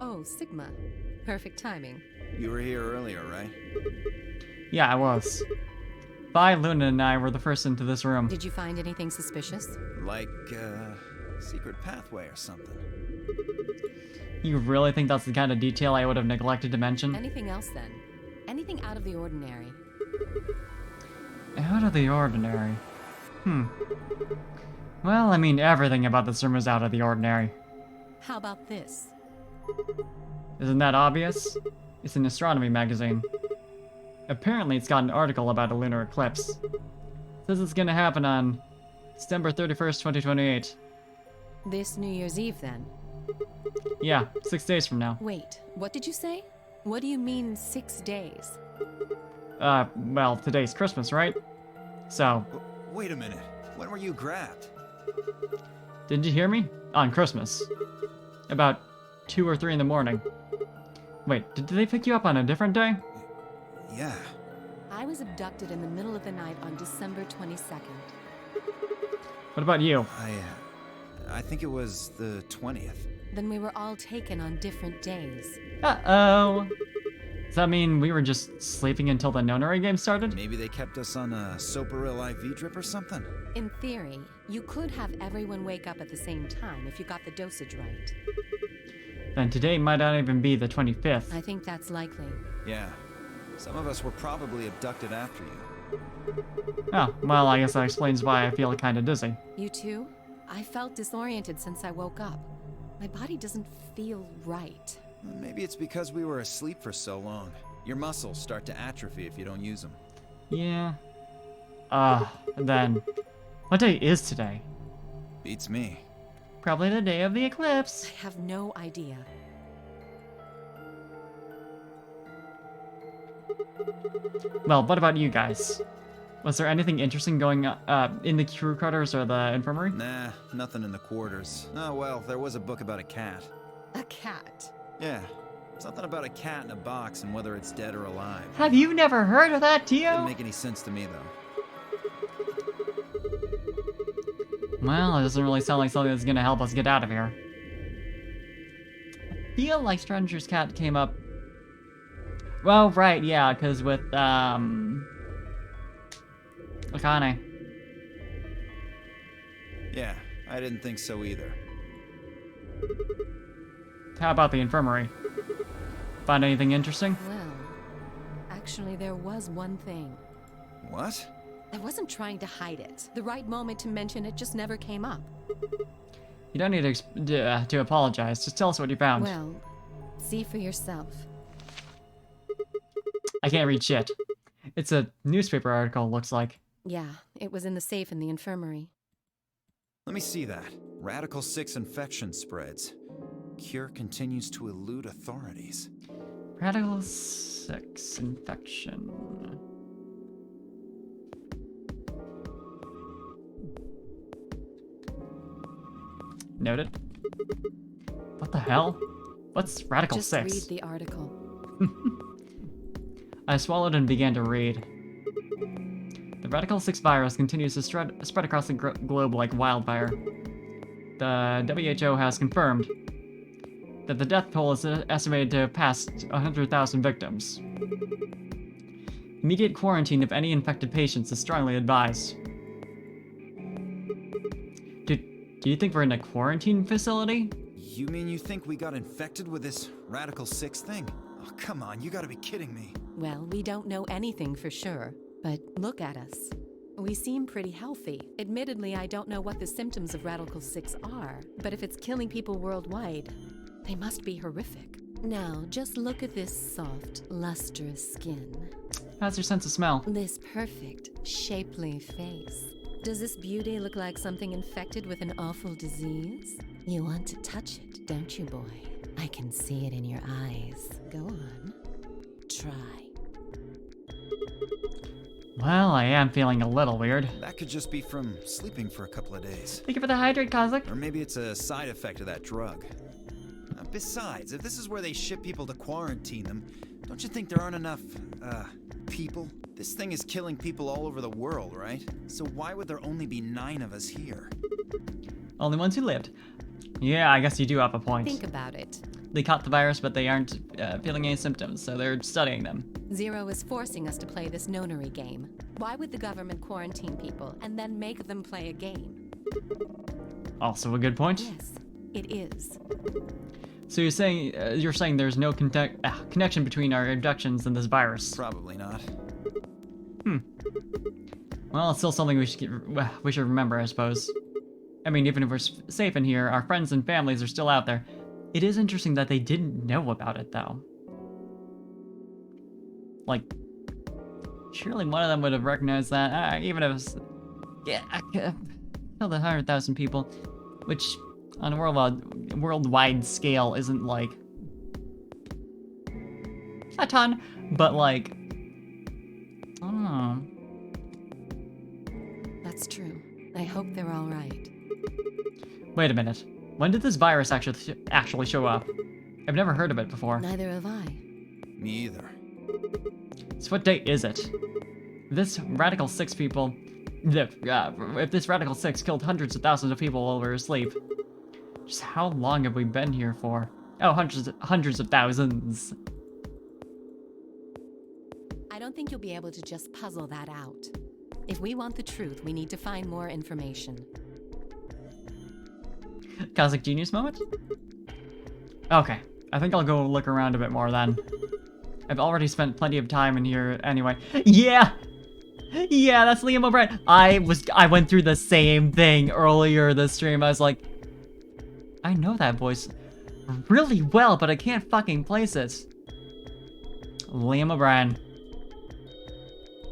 Oh, Sigma. Perfect timing.
You were here earlier, right?
Yeah, I was. Vi, Luna, and I were the first into this room.
Did you find anything suspicious?
Like, secret pathway or something.
You really think that's the kind of detail I would have neglected to mention?
Anything else then? Anything out of the ordinary?
Out of the ordinary? Well, I mean, everything about this room is out of the ordinary.
How about this?
Isn't that obvious? It's an astronomy magazine. Apparently it's got an article about a lunar eclipse. This is gonna happen on December 31st, 2028.
This New Year's Eve, then?
Yeah, 6 days from now.
Wait, what did you say? What do you mean 6 days?
Well, today's Christmas, right? So...
Wait a minute. When were you grabbed?
Didn't you hear me? On Christmas. About 2 or 3 in the morning. Wait, did they pick you up on a different day?
Yeah.
I was abducted in the middle of the night on December 22nd.
What about you?
I think it was the 20th.
Then we were all taken on different days.
Uh-oh. Does that mean we were just sleeping until the nonary game started?
Maybe they kept us on a Soparil IV drip or something?
In theory, you could have everyone wake up at the same time if you got the dosage right.
Then today might not even be the 25th.
I think that's likely.
Yeah. Some of us were probably abducted after you.
Oh, well, I guess that explains why I feel kinda dizzy.
You too? I felt disoriented since I woke up. My body doesn't feel right.
Maybe it's because we were asleep for so long. Your muscles start to atrophy if you don't use them.
Yeah. Then... What day is today?
Beats me.
Probably the day of the eclipse.
I have no idea.
Well, what about you guys? Was there anything interesting going in the crew quarters or the infirmary?
Nah, nothing in the quarters. Oh well, there was a book about a cat.
A cat?
Yeah. Something about a cat in a box and whether it's dead or alive.
Have you never heard of that, Tio?
Didn't make any sense to me, though.
Well, it doesn't really sound like something that's gonna help us get out of here. I feel like Stranger's Cat came up... Well, right, yeah, because with, Akane.
Yeah, I didn't think so either.
How about the infirmary? Find anything interesting?
Well, actually there was one thing.
What?
I wasn't trying to hide it. The right moment to mention it just never came up.
You don't need to apologize. Just tell us what you found.
Well, see for yourself.
I can't read shit. It's a newspaper article, looks like.
Yeah, it was in the safe in the infirmary.
Let me see that. Radical 6 infection spreads. Cure continues to elude authorities.
Radical 6 infection. Noted. What the hell? What's Radical 6?
Just read the article.
I swallowed and began to read. The Radical 6 virus continues to spread across the globe like wildfire. The WHO has confirmed that the death toll is estimated to have passed 100,000 victims. Immediate quarantine of any infected patients is strongly advised. Do you think we're in a quarantine facility?
You mean you think we got infected with this Radical 6 thing? Oh, come on, you gotta be kidding me.
Well, we don't know anything for sure, but look at us. We seem pretty healthy. Admittedly, I don't know what the symptoms of Radical 6 are, but if it's killing people worldwide, they must be horrific. Now, just look at this soft, lustrous skin.
How's your sense of smell?
This perfect, shapely face. Does this beauty look like something infected with an awful disease? You want to touch it, don't you, boy? I can see it in your eyes. Go on. Try.
Well, I am feeling a little weird.
That could just be from sleeping for a couple of days.
Thank you for the hydrate, Kozlik.
Or maybe it's a side effect of that drug. Besides, if this is where they ship people to quarantine them, don't you think there aren't enough, people? This thing is killing people all over the world, right? So why would there only be 9 of us here?
Only ones who lived. Yeah, I guess you do have a point.
Think about it.
They caught the virus, but they aren't feeling any symptoms, so they're studying them.
Zero is forcing us to play this nonary game. Why would the government quarantine people and then make them play a game?
Also a good point.
Yes, it is.
So you're saying there's no connection between our abductions and this virus?
Probably not.
Well, it's still something we should remember, I suppose. I mean, even if we're safe in here, our friends and families are still out there. It is interesting that they didn't know about it, though. Like, surely one of them would have recognized that, even if Yeah, killed 100,000 people, which on a worldwide scale isn't like a ton, but like, I don't know.
That's true. I hope they're all right.
Wait a minute. When did this virus actually show up? I've never heard of it before.
Neither have I.
Me either.
So what date is it? This Radical 6 people... if this Radical 6 killed hundreds of thousands of people while we were asleep, just how long have we been here for? Oh, hundreds of thousands.
I don't think you'll be able to just puzzle that out. If we want the truth, we need to find more information.
Cosmic Genius moment? Okay, I think I'll go look around a bit more then. I've already spent plenty of time in here anyway. Yeah! Yeah, that's Liam O'Brien. I went through the same thing earlier this stream. I was like, I know that voice really well, but I can't fucking place it. Liam O'Brien.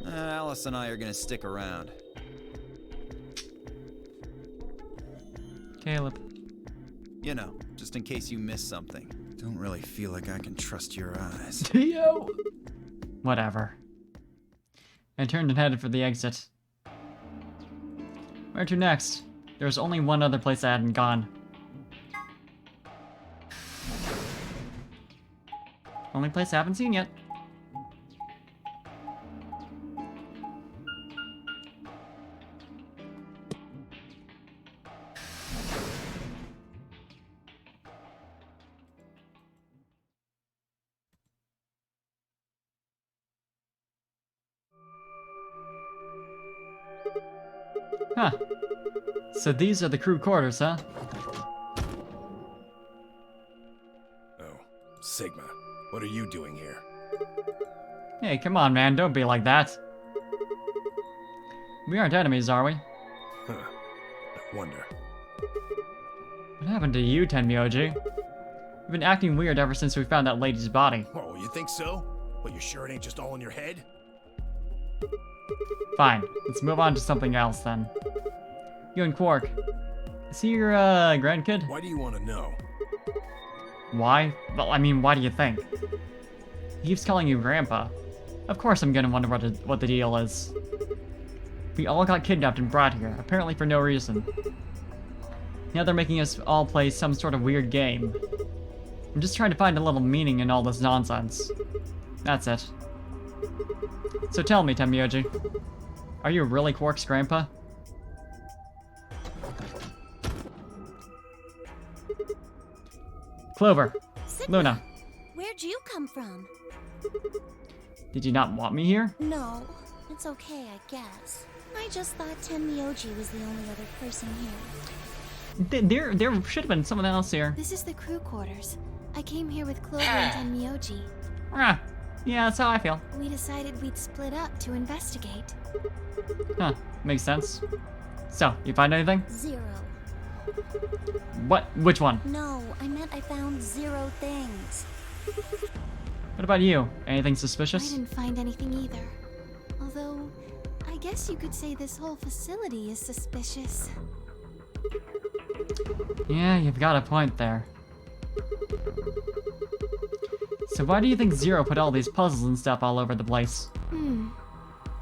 Alice and I are gonna stick around.
Caleb.
You know, just in case you miss something. Don't really feel like I can trust your eyes.
Theo! Whatever. I turned and headed for the exit. Where to next? There was only one other place I hadn't gone. Only place I haven't seen yet. Huh. So these are the crew quarters, huh?
Oh, Sigma. What are you doing here?
Hey, come on, man. Don't be like that. We aren't enemies, are we?
Huh. I wonder.
What happened to you, Tenmyoji? You've been acting weird ever since we found that lady's body.
Oh, you think so? But you sure it ain't just all in your head?
Fine. Let's move on to something else, then. You and Quark. Is he your, grandkid?
Why do you want to know?
Why? Well, I mean, why do you think? He keeps calling you Grandpa. Of course I'm gonna wonder what the deal is. We all got kidnapped and brought here, apparently for no reason. Now they're making us all play some sort of weird game. I'm just trying to find a little meaning in all this nonsense. That's it. So tell me, Tenmyoji, are you really Quark's grandpa? Clover,
Sigma,
Luna,
where'd you come from?
did you not want me here?
No, it's okay, I guess. I just thought Tenmyoji was the only other person here.
There should have been someone else here.
This is the crew quarters. I came here with Clover and Tenmyoji.
Ah, yeah, that's how I feel.
We decided we'd split up to investigate.
Huh, makes sense. So, you find anything?
0.
What? Which one?
No, I meant I found 0 things.
What about you? Anything
I
suspicious?
didn't find anything either. Although, I guess you could say this whole facility is suspicious.
Yeah, you've got a point there. So why do you think Zero put all these puzzles and stuff all over the place?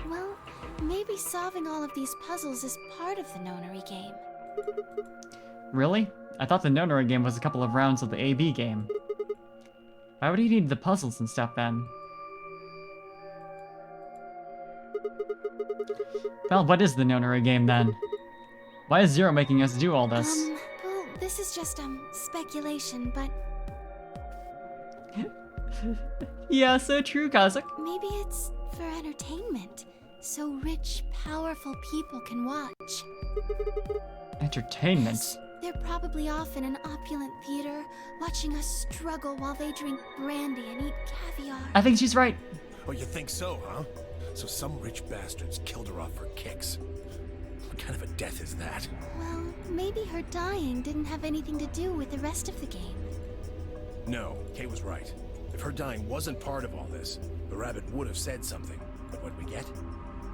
Well, maybe solving all of these puzzles is part of the nonary game.
Really? I thought the nonary game was a couple of rounds of the AB game. Why would he need the puzzles and stuff then? Well, what is the nonary game then? Why is Zero making us do all this?
Well, this is just, speculation, but
Yeah, so true, Kazak.
maybe it's for entertainment. So rich, powerful people can watch.
Entertainment?
They're probably off in an opulent theater, watching us struggle while they drink brandy and eat caviar.
I think she's right.
Oh, you think so, huh? So some rich bastards killed her off for kicks. What kind of a death is that?
Well, maybe her dying didn't have anything to do with the rest of the game.
No, Kay was right. If her dying wasn't part of all this, the rabbit would have said something. But what'd we get?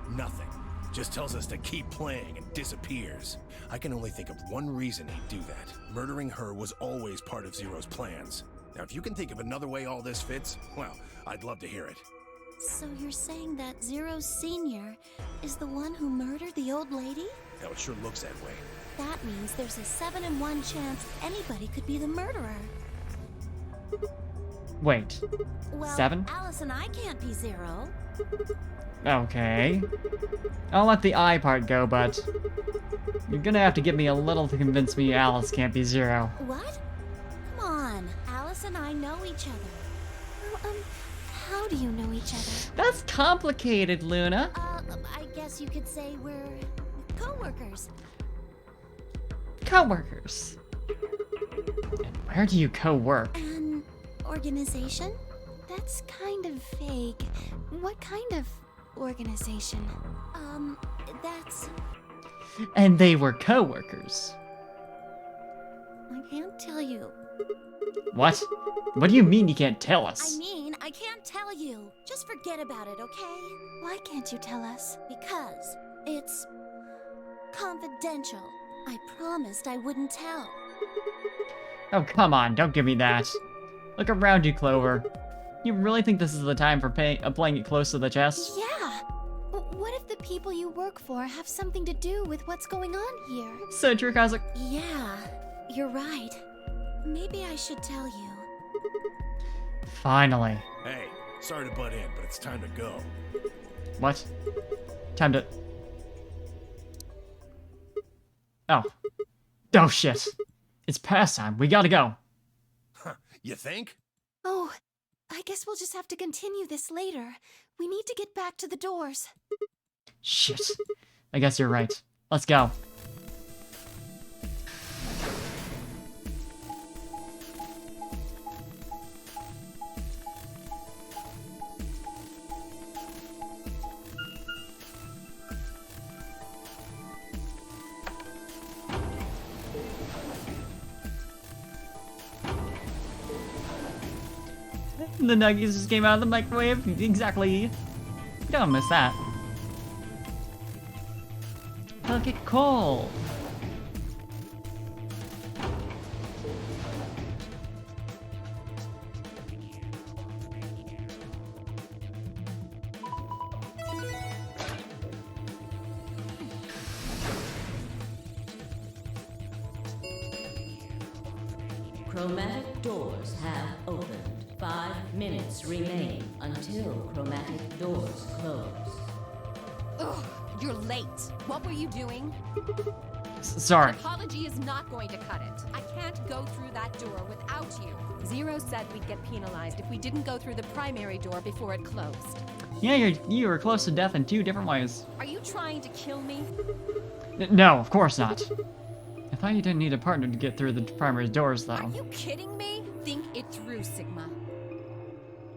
Nothing. Just tells us to keep playing and disappears. I can only think of one reason he'd do that. Murdering her was always part of Zero's plans. Now, if you can think of another way all this fits, well, I'd love to hear it.
So you're saying that Zero Senior is the one who murdered the old lady?
Hell, it sure looks that way.
That means there's a 7 in 1 chance anybody could be the murderer.
Wait.
Well,
7?
Alice and I can't be Zero.
Okay. I'll let the I part go, but you're gonna have to give me a little to convince me Alice can't be Zero.
What? Come on. Alice and I know each other. Well, how do you know each other?
That's complicated, Luna.
I guess you could say we're co-workers.
Co-workers. And where do you co-work?
An organization? That's kind of vague. What kind of organization? That's...
And they were co-workers.
I can't tell you.
What? What do you mean you can't tell us?
I mean, I can't tell you. Just forget about it, okay? Why can't you tell us? Because it's confidential. I promised I wouldn't tell.
Oh, come on, don't give me that. Look around you, Clover. You really think this is the time for playing it close to the chest?
Yeah! What if the people you work for have something to do with what's going on here?
So true, Kazakh.
Yeah, you're right. Maybe I should tell you.
Finally.
Hey, sorry to butt in, but it's time to go.
What? Time to... Oh. Oh, shit. It's past time. We gotta go.
Huh, you think?
Oh, I guess we'll just have to continue this later. We need to get back to the doors.
Shit. I guess you're right. Let's go. The nuggies just came out of the microwave. Exactly. Don't miss that. Look at Cole.
Chromatic doors have opened. 5 minutes remain until chromatic doors close.
Ugh, you're late. What were you doing?
Sorry.
An apology is not going to cut it. I can't go through that door without you. Zero said we'd get penalized if we didn't go through the primary door before it closed.
Yeah, you were close to death in 2 different ways.
Are you trying to kill me?
No, of course not. I thought you didn't need a partner to get through the primary doors, though.
Are you kidding me? Think it through, Sigma.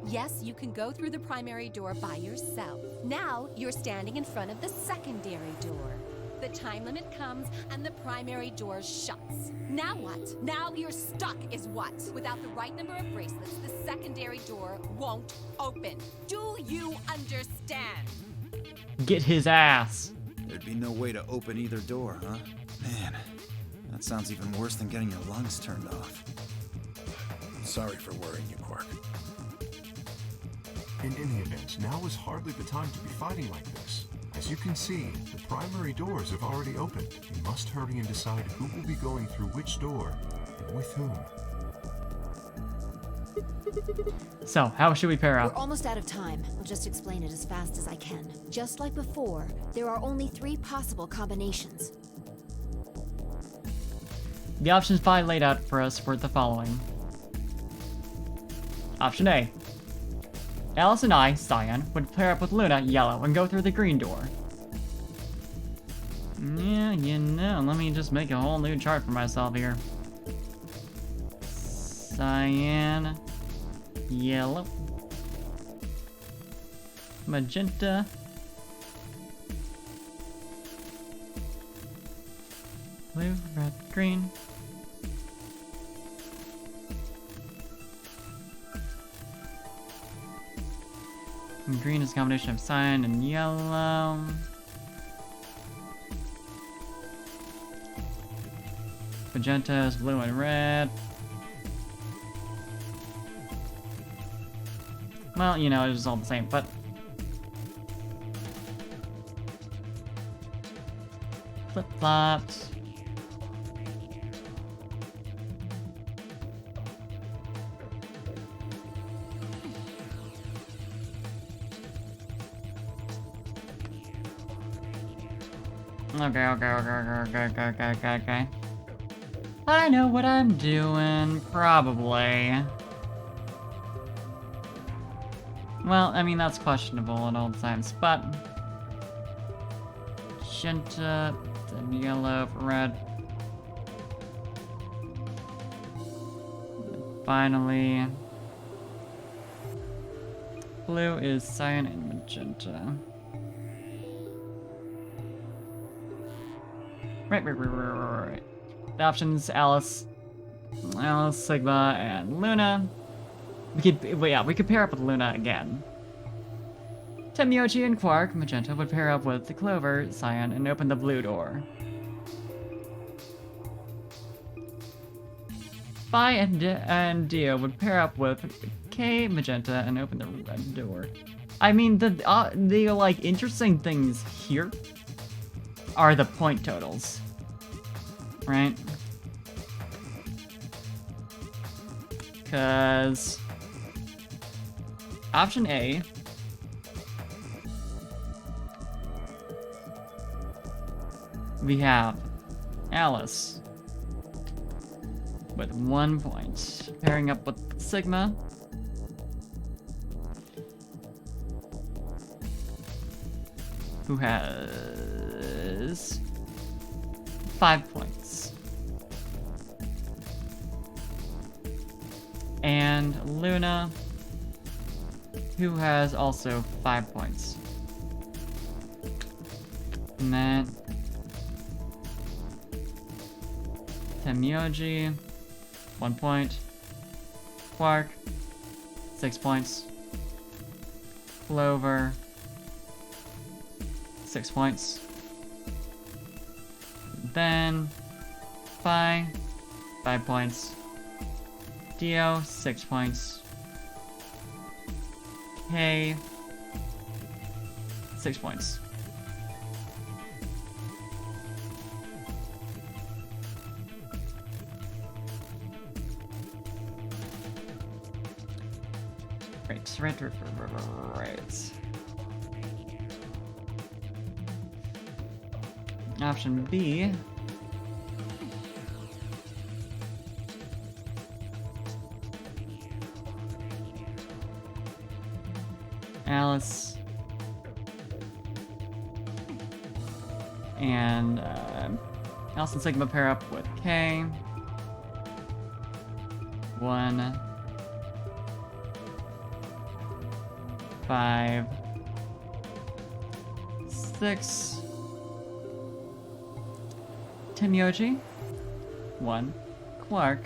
Yes, you can go through the primary door by yourself. Now, you're standing in front of the secondary door. The time limit comes, and the primary door shuts. Now what? Now you're stuck, is what? Without the right number of bracelets, the secondary door won't open. Do you understand?
Get his ass.
There'd be no way to open either door, huh? Man, that sounds even worse than getting your lungs turned off.
Sorry for worrying you, Quark.
In any event, now is hardly the time to be fighting like this. As you can see, the primary doors have already opened. You must hurry and decide who will be going through which door, and with whom.
So, how should we pair
We're
up?
almost out of time. I'll just explain it as fast as I can. Just like before, there are only 3 possible combinations.
The options 5 laid out for us were the following. Option A. Alice and I, Cyan, would pair up with Luna, Yellow, and go through the green door. Yeah, you know, let me just make a whole new chart for myself here. Cyan, Yellow, Magenta, Blue, Red, Green. And green is a combination of cyan and yellow. magenta is blue and red. Well, you know, it's all the same, but... Flip-flops. Okay. I know what I'm doing, probably. Well, I mean, that's questionable in all times, but... Magenta, then yellow, red. And finally... Blue is cyan and magenta. Right. The options: Alice, Sigma, and Luna. We could pair up with Luna again. Temyoji and Quark, magenta, would pair up with the Clover, cyan, and open the blue door. Phi and Dio would pair up with K, magenta, and open the red door. I mean, the like interesting things here are the point totals, right? Because option A we have Alice with 1 point, pairing up with Sigma, who has 5 points. And Luna, who has also 5 points. And then Temyoji, 1 point. Quark, 6 points. Clover, 6 points. Then Phi, 5 points. Dio, 6 points. K, 6 points. Right. Option B. Alice. And Alice and Sigma pair up with K. 1, 5, 6. Temyoji, 1. Quark,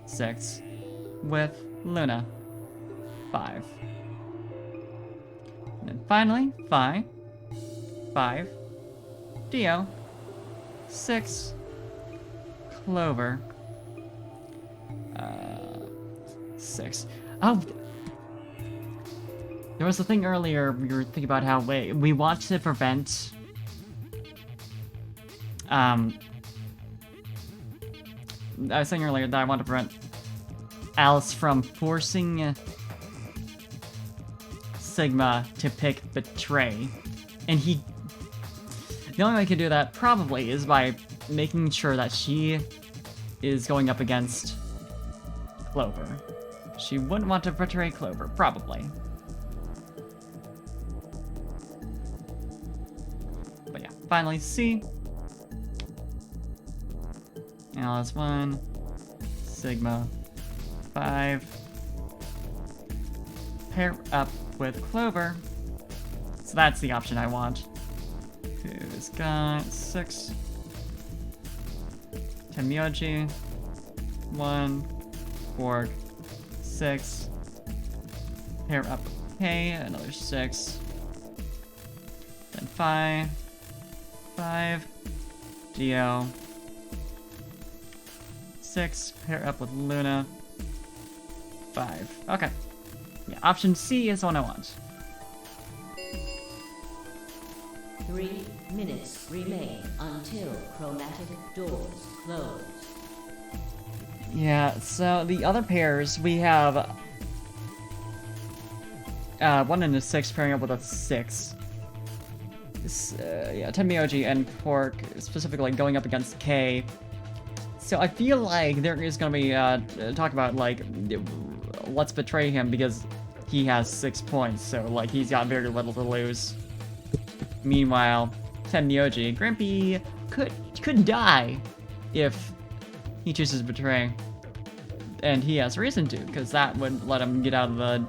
6. With Luna, 5. And then finally, Phi, 5. Dio, 6. Clover, 6. Oh! There was a thing earlier, we were thinking about how we want to prevent... I was saying earlier that I want to prevent Alice from forcing Sigma to pick Betray. And the only way I can do that, probably, is by making sure that she is going up against Clover. She wouldn't want to betray Clover, probably. But yeah, finally, C. Alice 1, Sigma 5. Pair up with Clover. So that's the option I want. Who's got 6? Temyoji 1, Quark 6. Pair up with K, another 6. Then 5, Dio, 6, pair up with Luna. 5. Okay. Yeah, option C is the one I want.
3 minutes remain until chromatic doors close.
Yeah, so the other pairs, we have 1 and a 6 pairing up with a 6. Yeah, Tenmyoji and Quark specifically going up against K. So I feel like there is going to be talk about, like, let's betray him because he has 6 points, so, like, he's got very little to lose. Meanwhile, Tenmyoji, Grimpy could die if he chooses to betray. And he has reason to, because that would let him get out of the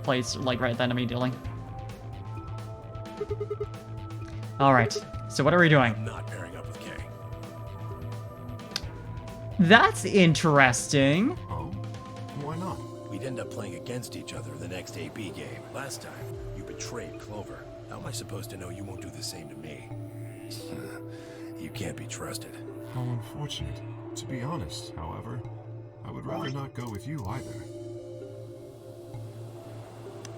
place, like, right then immediately. Alright, so what are we doing?
I'm not pairing up with Kay.
That's interesting.
Oh? Why not?
We'd end up playing against each other in the next AB game. Last time, you betrayed Clover. How am I supposed to know you won't do the same to me? You can't be trusted.
How unfortunate. To be honest, however, I would rather not go with you either.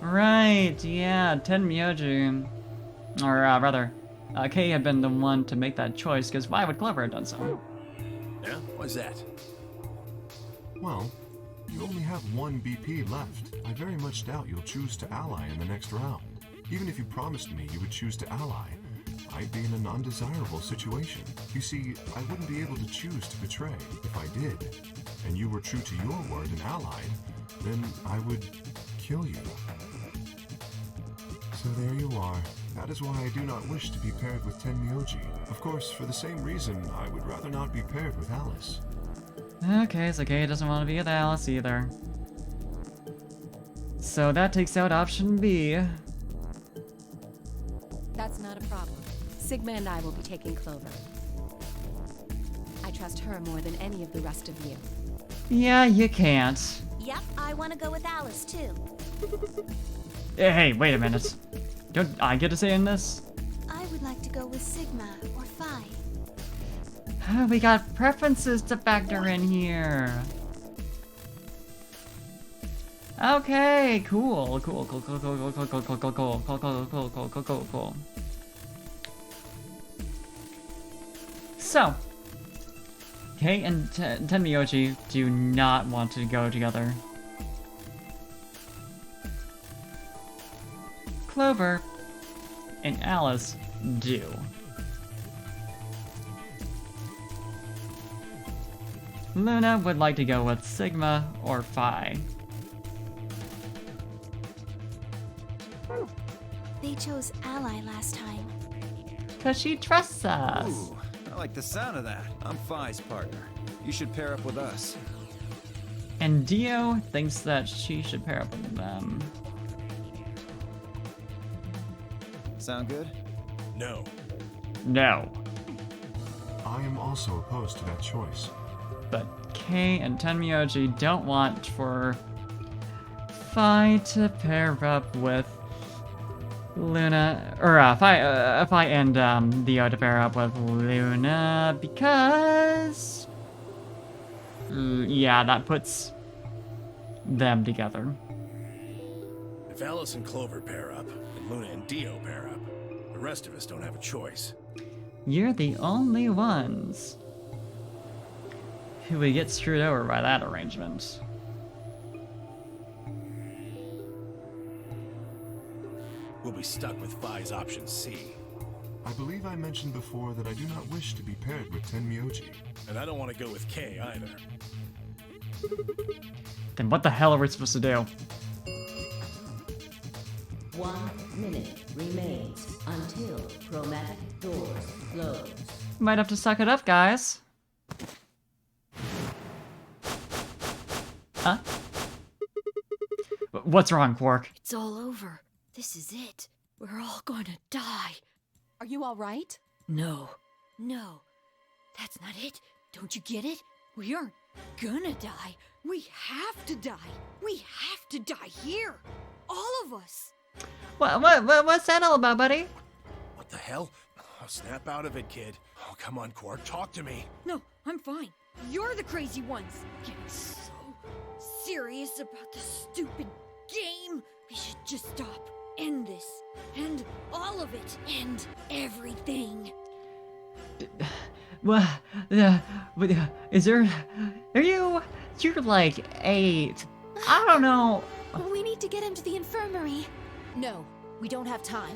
Right, yeah, Tenmyoji, or rather, Kay had been the one to make that choice, because why would Clover have done so?
Yeah? Why's that?
Well, you only have 1 BP left. I very much doubt you'll choose to ally in the next round. Even if you promised me you would choose to ally, I'd be in a non-desirable situation. You see, I wouldn't be able to choose to betray. If I did, and you were true to your word and allied, then I would kill you. So there you are. That is why I do not wish to be paired with Tenmyoji. Of course, for the same reason, I would rather not be paired with Alice.
Okay, so Kay doesn't want to be with Alice either. So that takes out option B.
That's not a problem. Sigma and I will be taking Clover. I trust her more than any of the rest of you.
Yeah, you can't.
Yep, I want to go with Alice too.
Hey, wait a minute. Don't I get to say in this?
I would like to go with Sigma or Phi.
We got preferences to factor in here. Okay, cool. So, Kay and Tenmyoji do not want to go together. Clover and Alice do. Luna would like to go with Sigma or Phi.
They chose Ally last time.
Cause she trusts us.
Ooh, I like the sound of that. I'm Phi's partner. You should pair up with us.
And Dio thinks that she should pair up with them.
Sound good?
No.
No.
I am also opposed to that choice.
But Kay and Tenmyoji don't want for Phi to pair up with Luna, or Phi and Dio to pair up with Luna because, yeah, that puts them together.
If Alice and Clover pair up, and Luna and Dio pair up, the rest of us don't have a choice.
You're the only ones who would get screwed over by that arrangement.
We'll be stuck with Phi's option C.
I believe I mentioned before that I do not wish to be paired with Tenmyoji.
And I don't want to go with Kay either.
Then what the hell are we supposed to do?
1 minute remains until chromatic doors close.
Might have to suck it up, guys. Huh? What's wrong, Quark?
It's all over. This is it. We're all gonna die.
Are you all right?
No. No. That's not it. Don't you get it? We aren't gonna die. We have to die. We have to die here. All of us.
What's that all about, buddy?
What the hell? Oh, snap out of it, kid. Oh, come on, Quark, talk to me.
No, I'm fine. You're the crazy ones. Getting so serious about the stupid game. We should just stop. End this. End all of it. End everything.
Well, is there... You're like a... I don't know.
We need to get him to the infirmary.
No, we don't have time.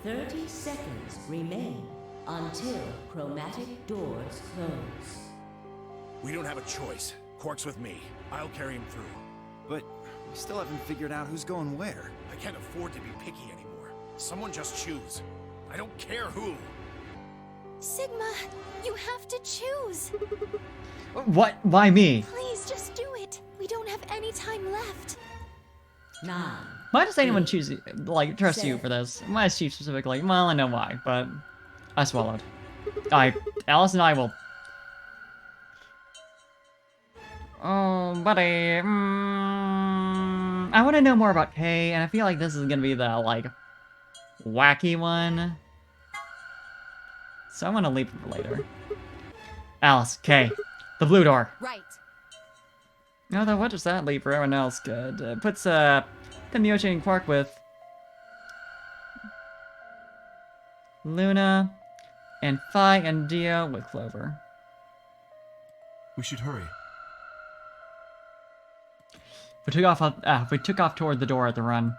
30 seconds remain until chromatic doors close.
We don't have a choice. Quark's with me. I'll carry him through.
But we still haven't figured out who's going where.
I can't afford to be picky anymore. Someone just choose. I don't care who.
Sigma, you have to choose.
What? Why me?
Please, just do it. We don't have any time left.
9.
Why does anyone choose, like, trust you for this? Why is Chief specifically? Well, I know why, but I swallowed. Alice and I will... Oh, buddy. I want to know more about Kay, and I feel like this is gonna be the, like, wacky one. So I'm gonna leave it for later. Alice, Kay, the blue door.
Right.
Although, what does that leave for everyone else? Good. It puts, Miochi and Quark with Luna, and Phi and Dio with Clover.
We should hurry.
We took off toward the door at the run.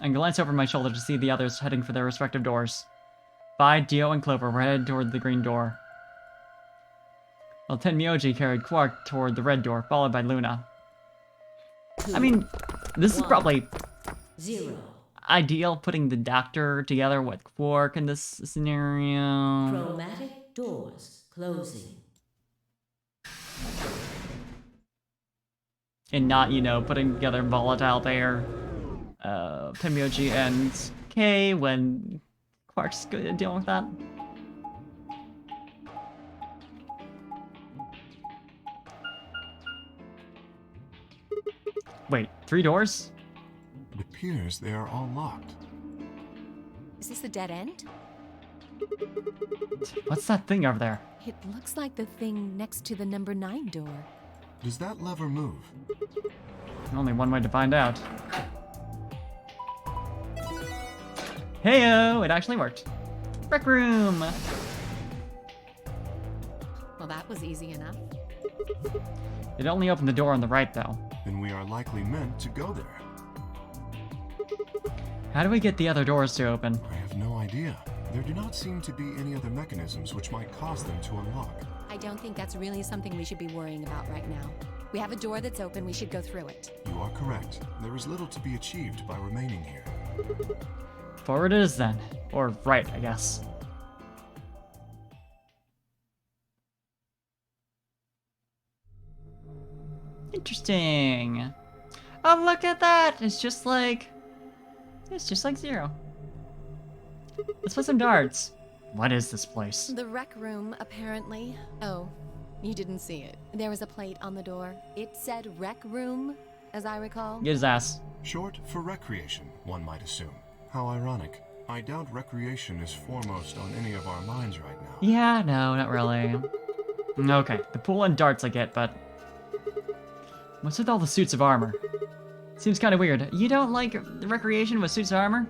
I glanced over my shoulder to see the others heading for their respective doors. Phi, Dio, and Clover were headed toward the green door, while Tenmyoji carried Quark toward the red door, followed by Luna. I mean, this is probably
0.
ideal, putting the Doctor together with Quark in this scenario.
Chromatic doors closing.
And not, you know, putting together volatile pair, Tenmyoji and Kay when Quark's dealing with that. Wait, 3 doors?
It appears they are all locked.
Is this the dead end?
What's that thing over there?
It looks like the thing next to the number 9 door.
Does that lever move?
Only one way to find out. Heyo! It actually worked. Rec room!
Well, that was easy enough.
It only opened the door on the right, though.
Then we are likely meant to go there.
How do we get the other doors to open?
I have no idea. There do not seem to be any other mechanisms which might cause them to unlock.
I don't think that's really something we should be worrying about right now. We have a door that's open, we should go through it.
You are correct. There is little to be achieved by remaining here.
Forward it is then. Or right, I guess. Interesting. Oh, look at that! It's just like 0. Let's put some darts. What is this place?
The rec room, apparently. Oh, you didn't see it. There was a plate on the door. It said rec room, as I recall.
Get his ass.
Short for recreation, one might assume. How ironic. I doubt recreation is foremost on any of our minds right now.
Yeah, no, not really. Okay, the pool and darts I get, but... what's with all the suits of armor? Seems kind of weird. You don't like recreation with suits of armor?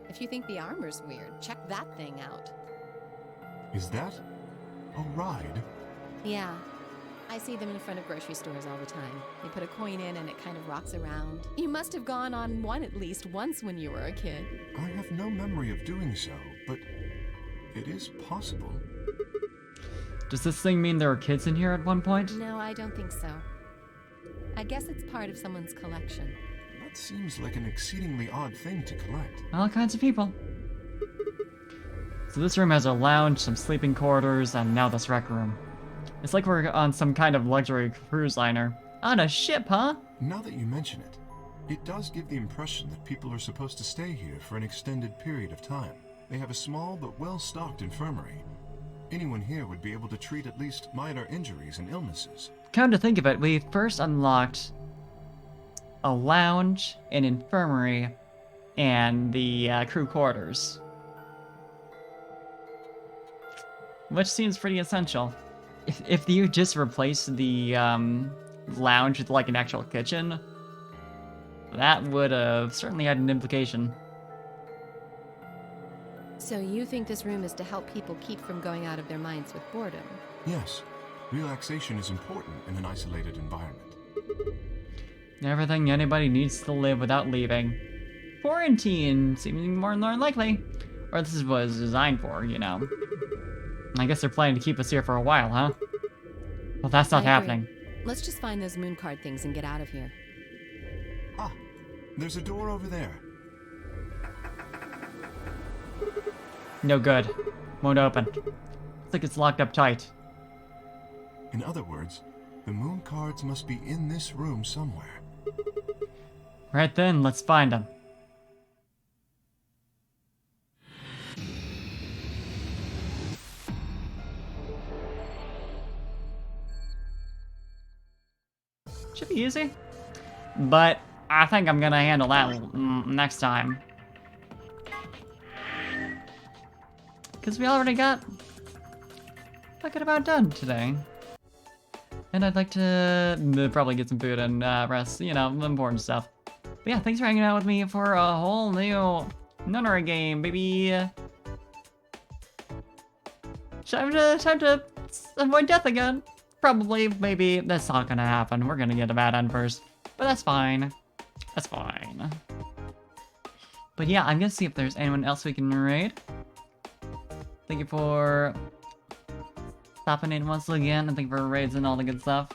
If you think the armor's weird, check that thing out.
Is that a ride?
Yeah. I see them in front of grocery stores all the time. They put a coin in and it kind of rocks around. You must have gone on one at least once when you were a kid.
I have no memory of doing so, but it is possible.
Does this thing mean there were kids in here at one point?
No, I don't think so. I guess it's part of someone's collection.
That seems like an exceedingly odd thing to collect.
All kinds of people. So this room has a lounge, some sleeping quarters, and now this rec room. It's like we're on some kind of luxury cruise liner. On a ship, huh?
Now that you mention it, it does give the impression that people are supposed to stay here for an extended period of time. They have a small but well-stocked infirmary. Anyone here would be able to treat at least minor injuries and illnesses.
Come to think of it, we first unlocked a lounge, an infirmary, and the crew quarters. which seems pretty essential. If you just replace the lounge with like an actual kitchen, that would have certainly had an implication.
So you think this room is to help people keep from going out of their minds with boredom?
Yes, relaxation is important in an isolated environment.
Everything anybody needs to live without leaving. Quarantine seeming more and more likely. Or this is what it's designed for, you know. I guess they're planning to keep us here for a while, huh? Well, that's not happening.
Let's just find those moon card things and get out of here.
Ah, there's a door over there.
No good. Won't open. Looks like it's locked up tight.
In other words, the moon cards must be in this room somewhere.
Right then, let's find them. Should be easy. But I think I'm gonna handle that next time. Because we already got a good amount done today. And I'd like to probably get some food and rest, you know, important stuff. But yeah, thanks for hanging out with me for a whole new nonary game, baby. Time to avoid death again. Probably, maybe, that's not gonna happen. We're gonna get a bad end first. But that's fine. That's fine. But yeah, I'm gonna see if there's anyone else we can raid. Thank you for stopping in once again, and thank you for raids and all the good stuff.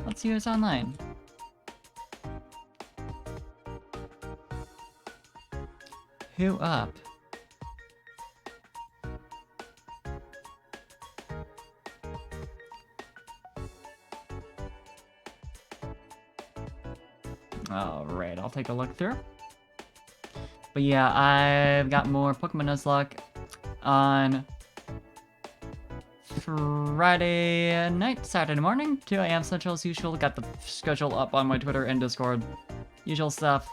Let's see who's online. Who up? Alright, I'll take a look through. But yeah, I've got more Pokemon Nuzlocke on Friday night, Saturday morning, 2 AM Central as usual. Got the schedule up on my Twitter and Discord. Usual stuff.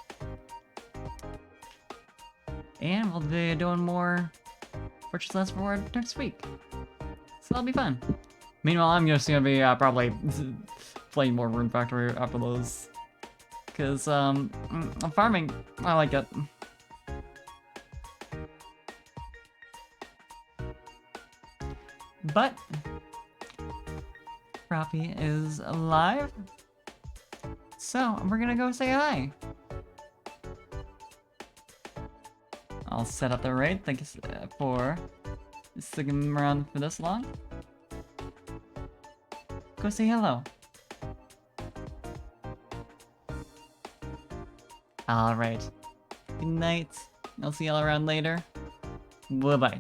And we'll be doing more Purchase Less Reward next week. So that'll be fun. Meanwhile, I'm just gonna be probably playing more Rune Factory after those. Because, I'm farming. I like it. But Rafi is alive, so we're gonna go say hi. I'll set up the raid. Thank you for sticking around for this long. Go say hello. Alright. Good night. I'll see y'all around later. Bye-bye.